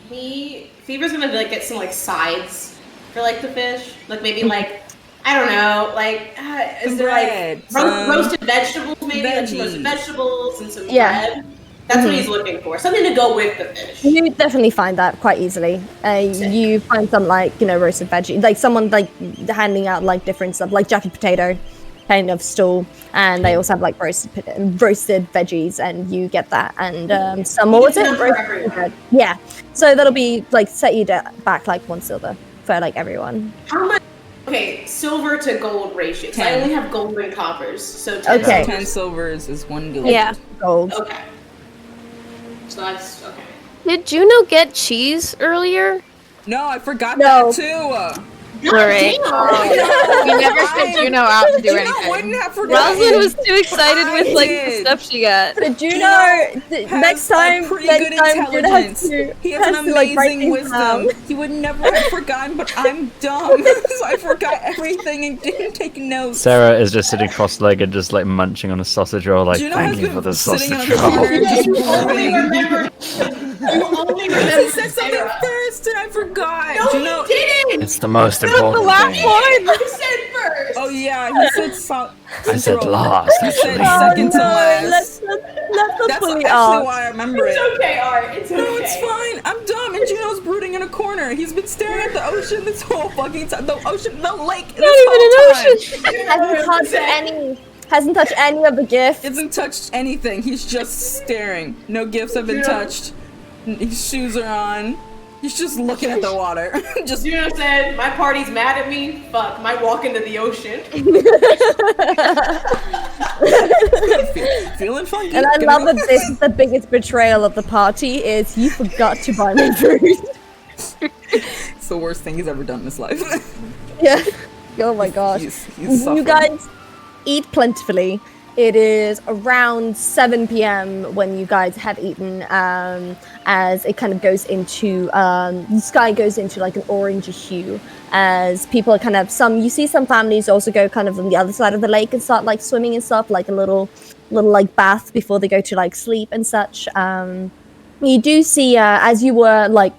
[SPEAKER 4] Fever's gonna like get some like sides for like the fish, like maybe like I don't know, like is
[SPEAKER 1] Some
[SPEAKER 4] there
[SPEAKER 1] bread,
[SPEAKER 4] like
[SPEAKER 1] some
[SPEAKER 4] roasted vegetables maybe, like some roasted
[SPEAKER 1] veggies.
[SPEAKER 4] vegetables and some
[SPEAKER 2] Yeah.
[SPEAKER 4] bread. That's what he's looking for, something to go with the fish.
[SPEAKER 2] you definitely find that quite easily. You find some like roasted veggie, like someone like handing out like different stuff, like jacket potato kind of stall, and they also have like roasted veggies, and you get that, and some more. Was it
[SPEAKER 4] enough for
[SPEAKER 2] roasted
[SPEAKER 4] everyone.
[SPEAKER 2] bread? Yeah, so that'll be like set you back like 1 silver for like everyone.
[SPEAKER 4] How much? Okay, silver to gold ratio. 'Cause I
[SPEAKER 1] 10.
[SPEAKER 4] only have gold and coppers, so 10
[SPEAKER 2] Okay.
[SPEAKER 1] 10 silvers is 1 gold.
[SPEAKER 3] Yeah.
[SPEAKER 2] Gold.
[SPEAKER 4] Okay. So that's okay.
[SPEAKER 3] Did Juno get cheese earlier?
[SPEAKER 1] No, I forgot
[SPEAKER 2] No.
[SPEAKER 1] that too.
[SPEAKER 3] Alright.
[SPEAKER 6] We never sent Juno out to do
[SPEAKER 1] Juno
[SPEAKER 6] anything.
[SPEAKER 1] wouldn't have forgotten.
[SPEAKER 3] Rosalind was too excited with like the
[SPEAKER 1] did.
[SPEAKER 3] stuff she got.
[SPEAKER 2] So Juno,
[SPEAKER 1] Has
[SPEAKER 2] next
[SPEAKER 1] a
[SPEAKER 2] time,
[SPEAKER 1] pretty
[SPEAKER 2] next
[SPEAKER 1] good
[SPEAKER 2] time Juno has
[SPEAKER 1] intelligence.
[SPEAKER 2] to,
[SPEAKER 1] He has an
[SPEAKER 2] to, like, write
[SPEAKER 1] amazing
[SPEAKER 2] things
[SPEAKER 1] wisdom.
[SPEAKER 2] down.
[SPEAKER 1] He would never have forgotten, but I'm dumb, so I forgot everything and didn't take notes.
[SPEAKER 5] Sarah is just sitting cross-legged, just like munching on a sausage roll, like,
[SPEAKER 1] Juno
[SPEAKER 5] thank
[SPEAKER 1] has
[SPEAKER 5] you
[SPEAKER 1] been
[SPEAKER 5] for the
[SPEAKER 1] sitting
[SPEAKER 5] sausage
[SPEAKER 1] in a corner
[SPEAKER 5] roll.
[SPEAKER 1] and just
[SPEAKER 4] You only
[SPEAKER 1] rolling.
[SPEAKER 4] remember. You only
[SPEAKER 1] He
[SPEAKER 4] remember
[SPEAKER 1] said something
[SPEAKER 4] Sarah.
[SPEAKER 1] first and I forgot.
[SPEAKER 4] No,
[SPEAKER 1] Juno.
[SPEAKER 4] he didn't.
[SPEAKER 5] It's the most important
[SPEAKER 6] last
[SPEAKER 5] thing.
[SPEAKER 6] one.
[SPEAKER 4] You said first.
[SPEAKER 1] Oh yeah, he said so.
[SPEAKER 5] I said
[SPEAKER 1] roll.
[SPEAKER 5] last,
[SPEAKER 1] He said
[SPEAKER 5] actually.
[SPEAKER 1] second to last.
[SPEAKER 2] Let's not
[SPEAKER 1] That's
[SPEAKER 2] bully
[SPEAKER 1] actually
[SPEAKER 2] Art.
[SPEAKER 1] why I remember
[SPEAKER 4] It's
[SPEAKER 1] it.
[SPEAKER 4] okay, Art. It's okay.
[SPEAKER 1] No, it's fine. I'm dumb, and Juno's brooding in a corner. He's been staring at the ocean this whole fucking time. The ocean, the lake, this whole time.
[SPEAKER 2] Hasn't touched any of the gifts.
[SPEAKER 1] He hasn't touched anything. He's just staring. No gifts have been touched. His shoes are on. He's just looking at the water. Just
[SPEAKER 4] Juno said, my party's mad at me. Fuck, might walk into the ocean.
[SPEAKER 1] feeling funky.
[SPEAKER 2] And I love that this is the biggest betrayal of the party is you forgot to buy me food.
[SPEAKER 1] It's the worst thing he's ever done in his life.
[SPEAKER 2] Yeah. Oh my gosh.
[SPEAKER 1] He's
[SPEAKER 2] You
[SPEAKER 1] suffering.
[SPEAKER 2] guys eat plentifully. It is around 7 p.m. when you guys have eaten, as it kind of goes into, the sky goes into like an orangey hue, as people are kind of, you see some families also go kind of on the other side of the lake and start like swimming and stuff, like a little like bath before they go to like sleep and such. You do see, as you were like,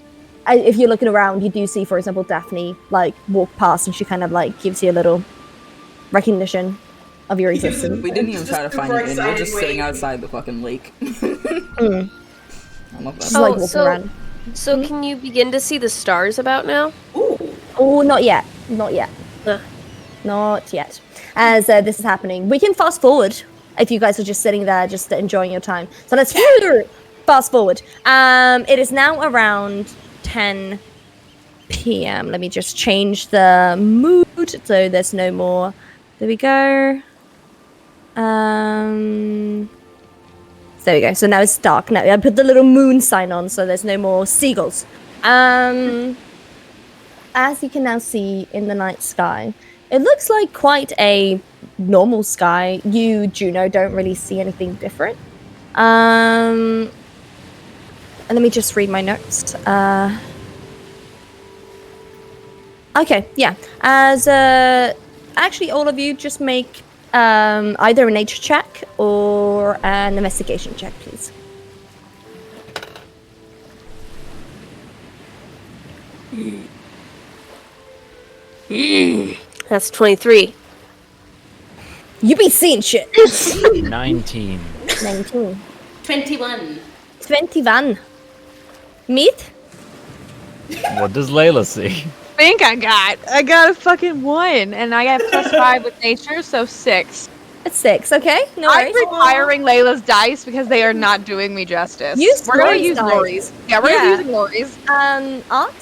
[SPEAKER 2] if you're looking around, you do see, for example, Daphne like walk past, and she kind of like gives you a little recognition of your existence.
[SPEAKER 1] We didn't even try to find
[SPEAKER 4] super
[SPEAKER 1] it, and we're just
[SPEAKER 4] excited
[SPEAKER 1] sitting
[SPEAKER 4] waiting.
[SPEAKER 1] outside the fucking lake. I love
[SPEAKER 2] Just
[SPEAKER 1] that.
[SPEAKER 2] like
[SPEAKER 3] Oh,
[SPEAKER 2] walking
[SPEAKER 3] so-
[SPEAKER 2] around.
[SPEAKER 3] So can you begin to see the stars about now?
[SPEAKER 4] Ooh.
[SPEAKER 2] Oh, not yet. Not yet.
[SPEAKER 3] Ugh.
[SPEAKER 2] Not yet. As this is happening, we can fast forward if you guys are just sitting there, just enjoying your time. So let's fast forward. It is now around 10
[SPEAKER 7] p.m. Let me just change the mood so there's no more. There we go. There we go. So now it's dark. Now I put the little moon sign on, so there's no more seagulls. As you can now see in the night sky, it looks like quite a normal sky. You, Juno, don't really see anything different. And let me just read my notes. Okay, yeah. As actually, all of you just make either a nature check or an investigation check, please.
[SPEAKER 8] That's 23.
[SPEAKER 7] You be seeing shit.
[SPEAKER 5] 19.
[SPEAKER 7] 19.
[SPEAKER 4] 21.
[SPEAKER 7] 21. Meet?
[SPEAKER 5] What does Layla see?
[SPEAKER 6] I got a fucking 1, and I got +5 with nature, so 6.
[SPEAKER 7] It's 6, okay? No
[SPEAKER 6] I'm
[SPEAKER 7] worries.
[SPEAKER 6] retiring Layla's dice because they are not doing me justice.
[SPEAKER 7] Use
[SPEAKER 6] We're gonna
[SPEAKER 7] Lori's
[SPEAKER 6] use
[SPEAKER 7] dice.
[SPEAKER 6] Lori's. Yeah, we're gonna use Lori's.
[SPEAKER 7] Art?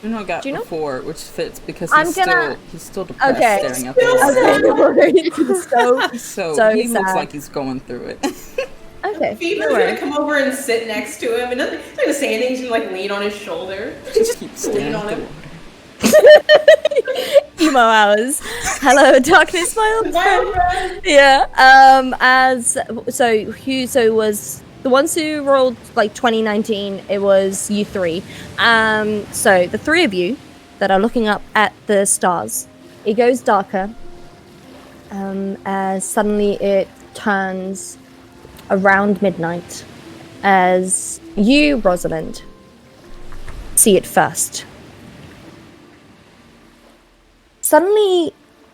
[SPEAKER 1] Juno got
[SPEAKER 7] Juno?
[SPEAKER 1] 4, which fits because
[SPEAKER 7] I'm
[SPEAKER 1] he's
[SPEAKER 7] gonna-
[SPEAKER 1] still depressed
[SPEAKER 7] Okay.
[SPEAKER 1] staring at the wall.
[SPEAKER 7] Okay, no worries.
[SPEAKER 1] So
[SPEAKER 7] So
[SPEAKER 1] he looks
[SPEAKER 7] sad.
[SPEAKER 1] like he's going through it.
[SPEAKER 7] Okay,
[SPEAKER 4] Fever's
[SPEAKER 7] no
[SPEAKER 4] gonna
[SPEAKER 7] worries.
[SPEAKER 4] come over and sit next to him, and he's not gonna say anything. He's gonna like lean on his shoulder.
[SPEAKER 1] Just keep staring
[SPEAKER 4] Lean on
[SPEAKER 1] at the
[SPEAKER 4] him.
[SPEAKER 1] wall.
[SPEAKER 7] Emo hours. Hello, darkness, my old friend. Yeah. So was the ones who rolled like 2019. It was you three. So the three of you that are looking up at the stars, it goes darker. As suddenly it turns around midnight, as you, Rosalind, see it first. Suddenly,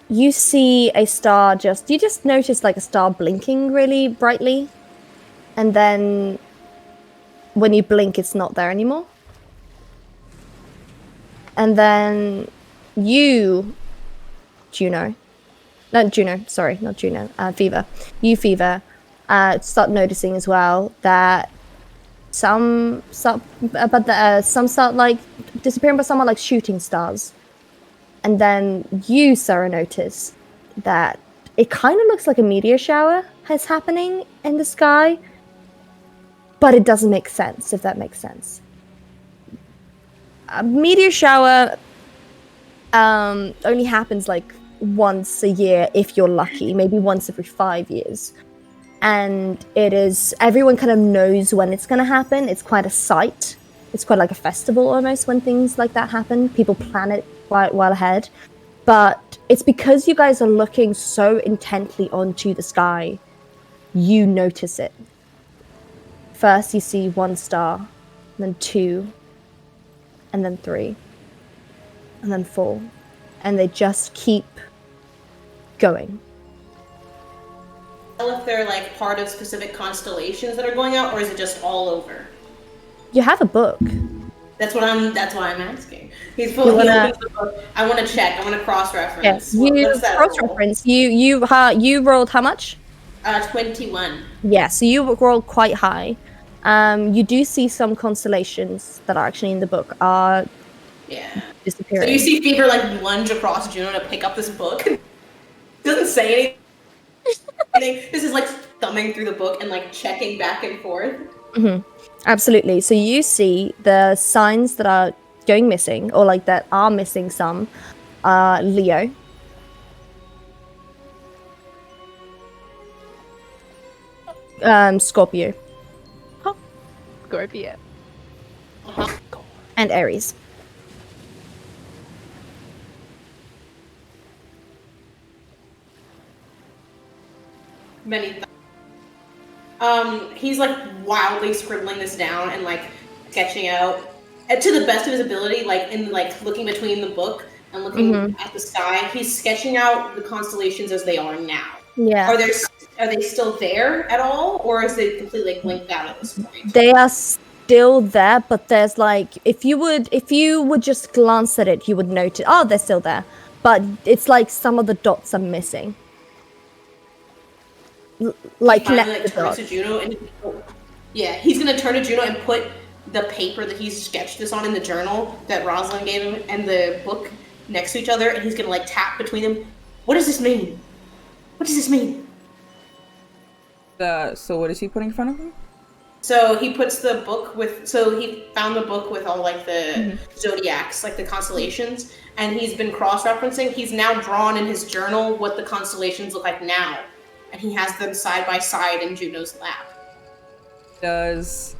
[SPEAKER 7] you see a star you just notice like a star blinking really brightly. And then when you blink, it's not there anymore. And then you, Fever. You, Fever, start noticing as well that some start like disappearing, but some are like shooting stars. And then you, Sarah, notice that it kind of looks like a meteor shower is happening in the sky, but it doesn't make sense, if that makes sense. A meteor shower only happens like once a year if you're lucky, maybe once every 5 years. And everyone kind of knows when it's going to happen. It's quite a sight. It's quite like a festival almost when things like that happen. People plan it quite well ahead. But it's because you guys are looking so intently onto the sky, you notice it. First you see 1 star, then 2, and then 3, and then 4. And they just keep going.
[SPEAKER 4] If they're like part of specific constellations that are going out, or is it just all over?
[SPEAKER 7] You have a book.
[SPEAKER 4] That's what I'm asking. He
[SPEAKER 7] wanna-
[SPEAKER 4] opens the book. I want to check. I want to cross-reference.
[SPEAKER 7] Yes,
[SPEAKER 4] What
[SPEAKER 7] you
[SPEAKER 4] does that roll?
[SPEAKER 7] cross-reference. You rolled how much?
[SPEAKER 4] 21.
[SPEAKER 7] Yeah, so you rolled quite high. You do see some constellations that are actually in the book are
[SPEAKER 4] Yeah. So
[SPEAKER 7] disappearing.
[SPEAKER 4] you see Fever like lunge across Juno to pick up this book. Doesn't say anything. This is like thumbing through the book and like checking back and forth.
[SPEAKER 7] Mm-hmm. Absolutely. So you see the signs that are going missing, or like that are missing some, Leo. Scorpio.
[SPEAKER 6] Scorpio.
[SPEAKER 7] And Aries.
[SPEAKER 4] Many he's like wildly scribbling this down and like sketching out to the best of his ability, like in like looking between the book and looking at the sky. He's sketching out the constellations as they are now.
[SPEAKER 7] Yeah.
[SPEAKER 4] Are they still there at all, or is it completely like blinked out at this point?
[SPEAKER 7] They are still there, but there's like if you would just glance at it, you would notice. Oh, they're still there, but it's like some of the dots are missing. Like
[SPEAKER 4] He finally
[SPEAKER 7] connect the
[SPEAKER 4] turns
[SPEAKER 7] dots.
[SPEAKER 4] to Juno and he's gonna turn to Juno and put the paper that he's sketched this on in the journal that Rosalind gave him and the book next to each other, and he's gonna like tap between them. What does this mean? What does this mean?
[SPEAKER 1] So what is he putting in front of him?
[SPEAKER 4] So he puts the book with. So he found the book with all like the zodiacs, like the constellations, and he's been cross-referencing. He's now drawn in his journal what the constellations look like now, and he has them side by side in Juno's lap.
[SPEAKER 1] Does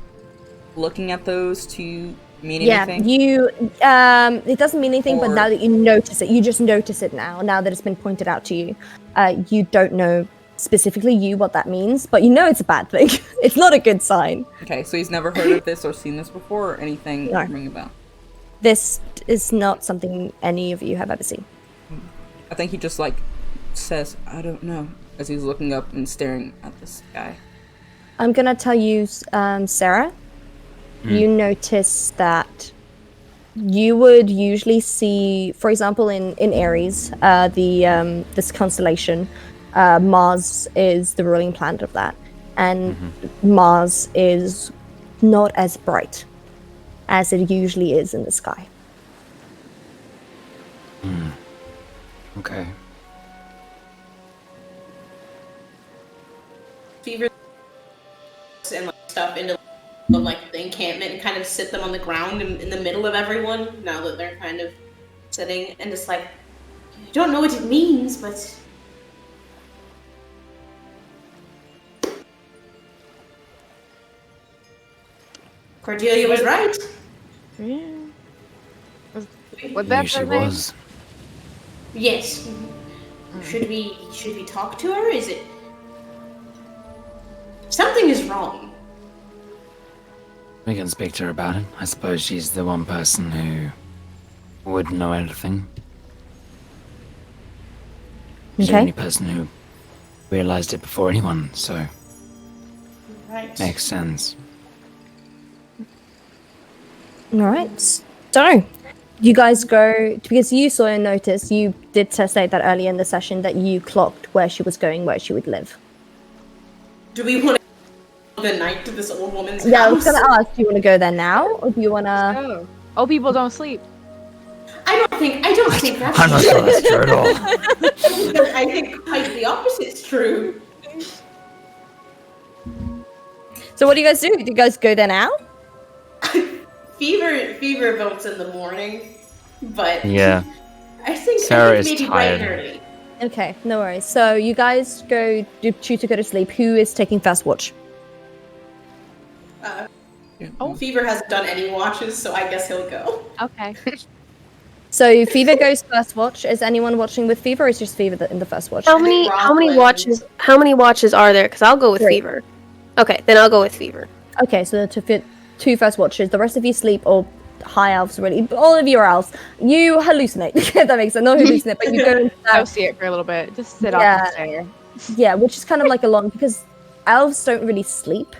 [SPEAKER 1] looking at those two mean
[SPEAKER 2] Yeah,
[SPEAKER 1] anything?
[SPEAKER 2] you. It doesn't mean anything, but
[SPEAKER 1] Or-
[SPEAKER 2] now that you notice it, you just notice it now. Now that it's been pointed out to you, you don't know specifically what that means, but you know it's a bad thing. It's not a good sign.
[SPEAKER 1] Okay, so he's never heard of this or seen this before or anything
[SPEAKER 2] No.
[SPEAKER 1] ring a bell.
[SPEAKER 2] This is not something any of you have ever seen.
[SPEAKER 1] I think he just like says, I don't know, as he's looking up and staring at this guy.
[SPEAKER 2] I'm gonna tell you, Sarah. You notice that you would usually see, for example, in Aries, this constellation, Mars is the ruling planet of that, and Mars is not as bright as it usually is in the sky.
[SPEAKER 5] Okay.
[SPEAKER 4] Fever and like stuff into like the encampment and kind of sit them on the ground in the middle of everyone now that they're kind of sitting and just like, I don't know what it means, but Cordelia was right.
[SPEAKER 6] Was
[SPEAKER 5] Maybe
[SPEAKER 6] that
[SPEAKER 5] she
[SPEAKER 6] her name?
[SPEAKER 5] was.
[SPEAKER 4] Yes. Should we talk to her? Is it something is wrong?
[SPEAKER 5] We can speak to her about it. I suppose she's the one person who would know anything. She's the
[SPEAKER 2] Okay.
[SPEAKER 5] only person who realized it before anyone, so
[SPEAKER 4] Right.
[SPEAKER 5] makes sense.
[SPEAKER 2] All right. So, you guys go because you saw and noticed. You did say that earlier in the session that you clocked where she was going, where she would live.
[SPEAKER 4] Do we want to the night to this old woman's
[SPEAKER 2] Yeah, I
[SPEAKER 4] house?
[SPEAKER 2] was gonna ask. Do you want to go there now, or do you wanna?
[SPEAKER 6] Oh. Old people don't sleep.
[SPEAKER 4] I don't think that's
[SPEAKER 5] I'm not sure that's true at all.
[SPEAKER 4] I think quite the opposite's true.
[SPEAKER 2] So, what do you guys do? Do you guys go there now?
[SPEAKER 4] Fever votes in the morning, but
[SPEAKER 5] Yeah.
[SPEAKER 4] I think
[SPEAKER 5] Sarah is
[SPEAKER 4] maybe
[SPEAKER 5] tired.
[SPEAKER 4] bright and early.
[SPEAKER 2] Okay, no worries. So, you guys choose to go to sleep. Who is taking first watch?
[SPEAKER 4] Fever hasn't done any watches, so I guess he'll go.
[SPEAKER 6] Okay.
[SPEAKER 2] So, Fever goes first watch. Is anyone watching with Fever, or is just Fever in the first watch?
[SPEAKER 8] How many watches are there? Because I'll go with
[SPEAKER 2] 3.
[SPEAKER 8] Fever. Okay, then I'll go with Fever.
[SPEAKER 2] Okay, so two first watches. The rest of you sleep, or high elves, really. All of you are elves. You hallucinate. If that makes sense. Not hallucinate, but you go into
[SPEAKER 6] I'll
[SPEAKER 2] that,
[SPEAKER 6] see it for a little bit. Just sit
[SPEAKER 2] Yeah.
[SPEAKER 6] off and stare.
[SPEAKER 2] yeah, which is kind of like a long, because elves don't really sleep.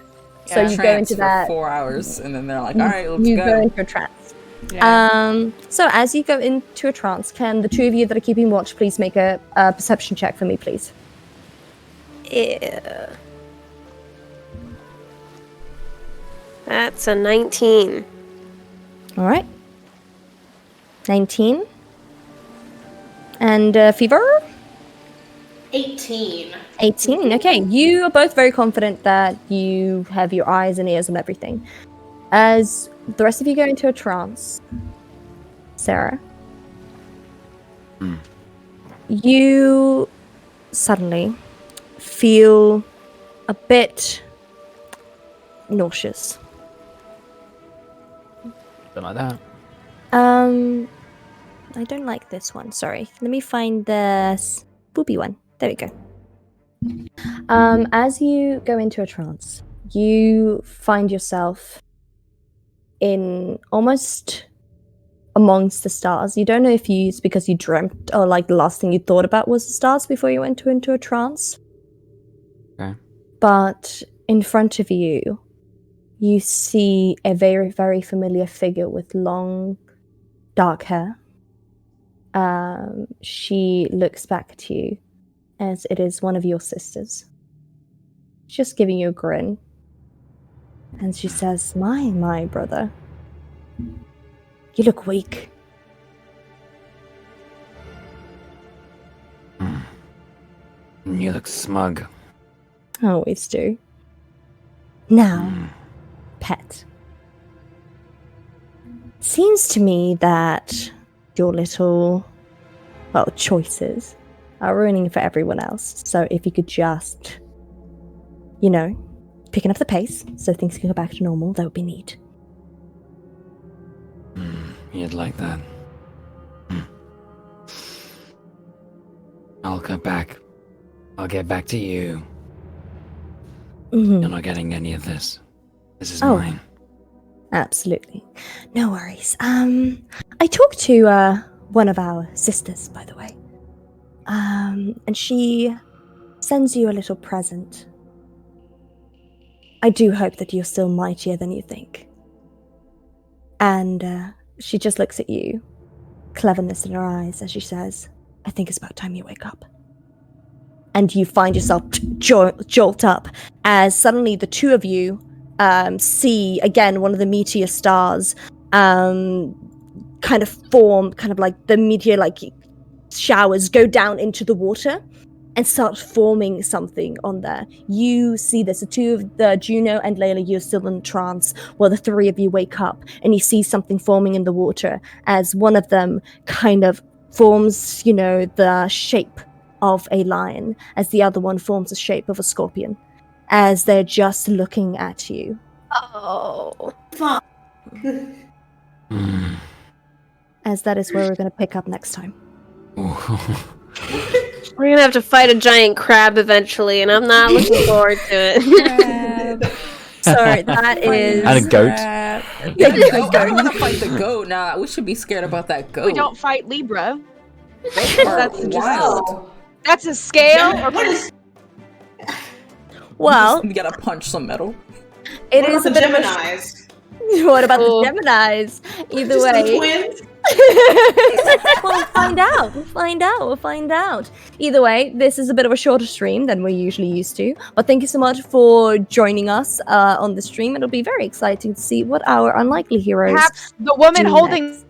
[SPEAKER 2] So
[SPEAKER 6] Yeah.
[SPEAKER 2] you go
[SPEAKER 1] Trance
[SPEAKER 2] into
[SPEAKER 1] for
[SPEAKER 2] that.
[SPEAKER 1] 4 hours, and then they're like, all right, let's
[SPEAKER 2] You
[SPEAKER 1] go.
[SPEAKER 2] go into a trance.
[SPEAKER 1] Yeah.
[SPEAKER 2] So as you go into a trance, can the two of you that are keeping watch please make a perception check for me, please?
[SPEAKER 8] Yeah. That's a 19.
[SPEAKER 2] All right. 19. And Fever?
[SPEAKER 4] 18.
[SPEAKER 2] 18. Okay, you are both very confident that you have your eyes and ears and everything. As the rest of you go into a trance, Sarah, you suddenly feel a bit nauseous.
[SPEAKER 5] Something like that.
[SPEAKER 2] I don't like this one. Sorry. Let me find the spoopy one. There we go. As you go into a trance, you find yourself in almost amongst the stars. You don't know if it's because you dreamt or like the last thing you thought about was the stars before you went into a trance.
[SPEAKER 5] Okay.
[SPEAKER 2] But in front of you, you see a very, very familiar figure with long, dark hair. She looks back at you as it is one of your sisters. Just giving you a grin.
[SPEAKER 7] And she says, my brother. You look weak.
[SPEAKER 5] You look smug.
[SPEAKER 7] I always do. Now, pet. Seems to me that your little, choices are ruining it for everyone else. So if you could just, picking up the pace so things can go back to normal, that would be neat.
[SPEAKER 5] You'd like that. I'll go back. I'll get back to you.
[SPEAKER 7] Mm-hmm.
[SPEAKER 5] You're not getting any of this. This is
[SPEAKER 7] Oh.
[SPEAKER 5] mine.
[SPEAKER 7] Absolutely. No worries. I talked to one of our sisters, by the way. And she sends you a little present. I do hope that you're still mightier than you think. And she just looks at you, cleverness in her eyes, as she says, I think it's about time you wake up. And you find yourself jolt up as suddenly the two of you see, again, one of the meteor stars kind of form, kind of like the meteor showers go down into the water and start forming something on there. You see this, the two of the Juno and Layla, you're still in trance, while the three of you wake up and you see something forming in the water as one of them kind of forms, the shape of a lion, as the other one forms the shape of a scorpion, as they're just looking at you.
[SPEAKER 3] Oh.
[SPEAKER 4] Fuck.
[SPEAKER 7] As that is where we're going to pick up next time.
[SPEAKER 3] We're gonna have to fight a giant crab eventually, and I'm not looking forward to it.
[SPEAKER 7] Sorry, that is...
[SPEAKER 5] And a goat.
[SPEAKER 1] I don't want to fight the goat. Nah, we should be scared about that goat.
[SPEAKER 6] We don't fight Libra.
[SPEAKER 1] That's wild.
[SPEAKER 6] That's a scale.
[SPEAKER 4] What is
[SPEAKER 7] Well,
[SPEAKER 1] We gotta punch some metal.
[SPEAKER 7] it
[SPEAKER 4] what
[SPEAKER 7] is a
[SPEAKER 4] about
[SPEAKER 7] bit
[SPEAKER 4] the
[SPEAKER 7] of a...
[SPEAKER 4] Geminis?
[SPEAKER 7] What about
[SPEAKER 3] Cool.
[SPEAKER 7] the Geminis? Either
[SPEAKER 4] Just the
[SPEAKER 7] way...
[SPEAKER 4] twins?
[SPEAKER 7] We'll find out. Either way, this is a bit of a shorter stream than we're usually used to. But thank you so much for joining us on the stream. It'll be very exciting to see what our unlikely heroes
[SPEAKER 6] Perhaps the woman
[SPEAKER 7] do
[SPEAKER 6] holding.
[SPEAKER 7] next.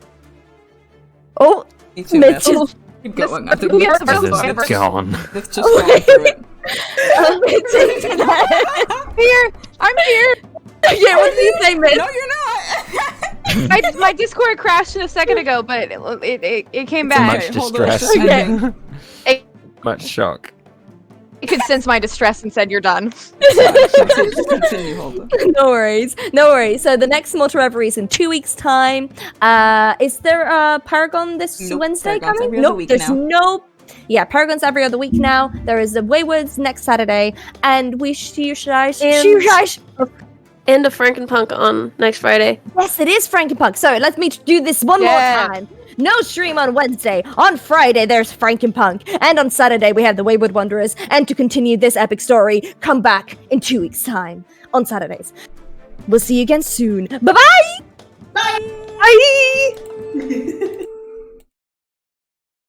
[SPEAKER 7] Oh,
[SPEAKER 1] Me too,
[SPEAKER 7] Mitch
[SPEAKER 1] man.
[SPEAKER 7] is...
[SPEAKER 1] Keep going.
[SPEAKER 6] Let's-
[SPEAKER 1] I think
[SPEAKER 6] we
[SPEAKER 1] Mitch
[SPEAKER 6] are supposed
[SPEAKER 1] is-
[SPEAKER 6] to
[SPEAKER 5] It's
[SPEAKER 6] Mitch-
[SPEAKER 5] gone.
[SPEAKER 1] Mitch just going through it.
[SPEAKER 6] Here, I'm here.
[SPEAKER 7] Yeah, what did you say, Mitch?
[SPEAKER 1] No, you're not.
[SPEAKER 6] My Discord crashed a second ago, but it came
[SPEAKER 5] So
[SPEAKER 6] back.
[SPEAKER 5] much
[SPEAKER 1] Okay, hold on,
[SPEAKER 5] distress.
[SPEAKER 1] it's just ending.
[SPEAKER 5] Much shock.
[SPEAKER 6] It could sense my distress and said, "You're done."
[SPEAKER 1] Just continue, hold on.
[SPEAKER 7] No worries. So the next Mortal Reverie is in 2 weeks' time. Is there a Paragon this
[SPEAKER 1] Nope,
[SPEAKER 7] Wednesday
[SPEAKER 1] Paragon's
[SPEAKER 7] coming?
[SPEAKER 1] every other
[SPEAKER 7] Nope,
[SPEAKER 1] week
[SPEAKER 7] there's
[SPEAKER 1] now.
[SPEAKER 7] no... Yeah, Paragon's every other week now. There is a Waywards next Saturday. And we Yes,
[SPEAKER 3] And a Frankenpunk on next Friday.
[SPEAKER 7] it is Frankenpunk. Sorry, let me do this one more time. No stream on Wednesday. On Friday, there's Frankenpunk. And on Saturday, we have the Wayward Wanderers. And to continue this epic story, come back in 2 weeks' time on Saturdays. We'll see you again soon. Bye-bye!
[SPEAKER 4] Bye!
[SPEAKER 7] Bye!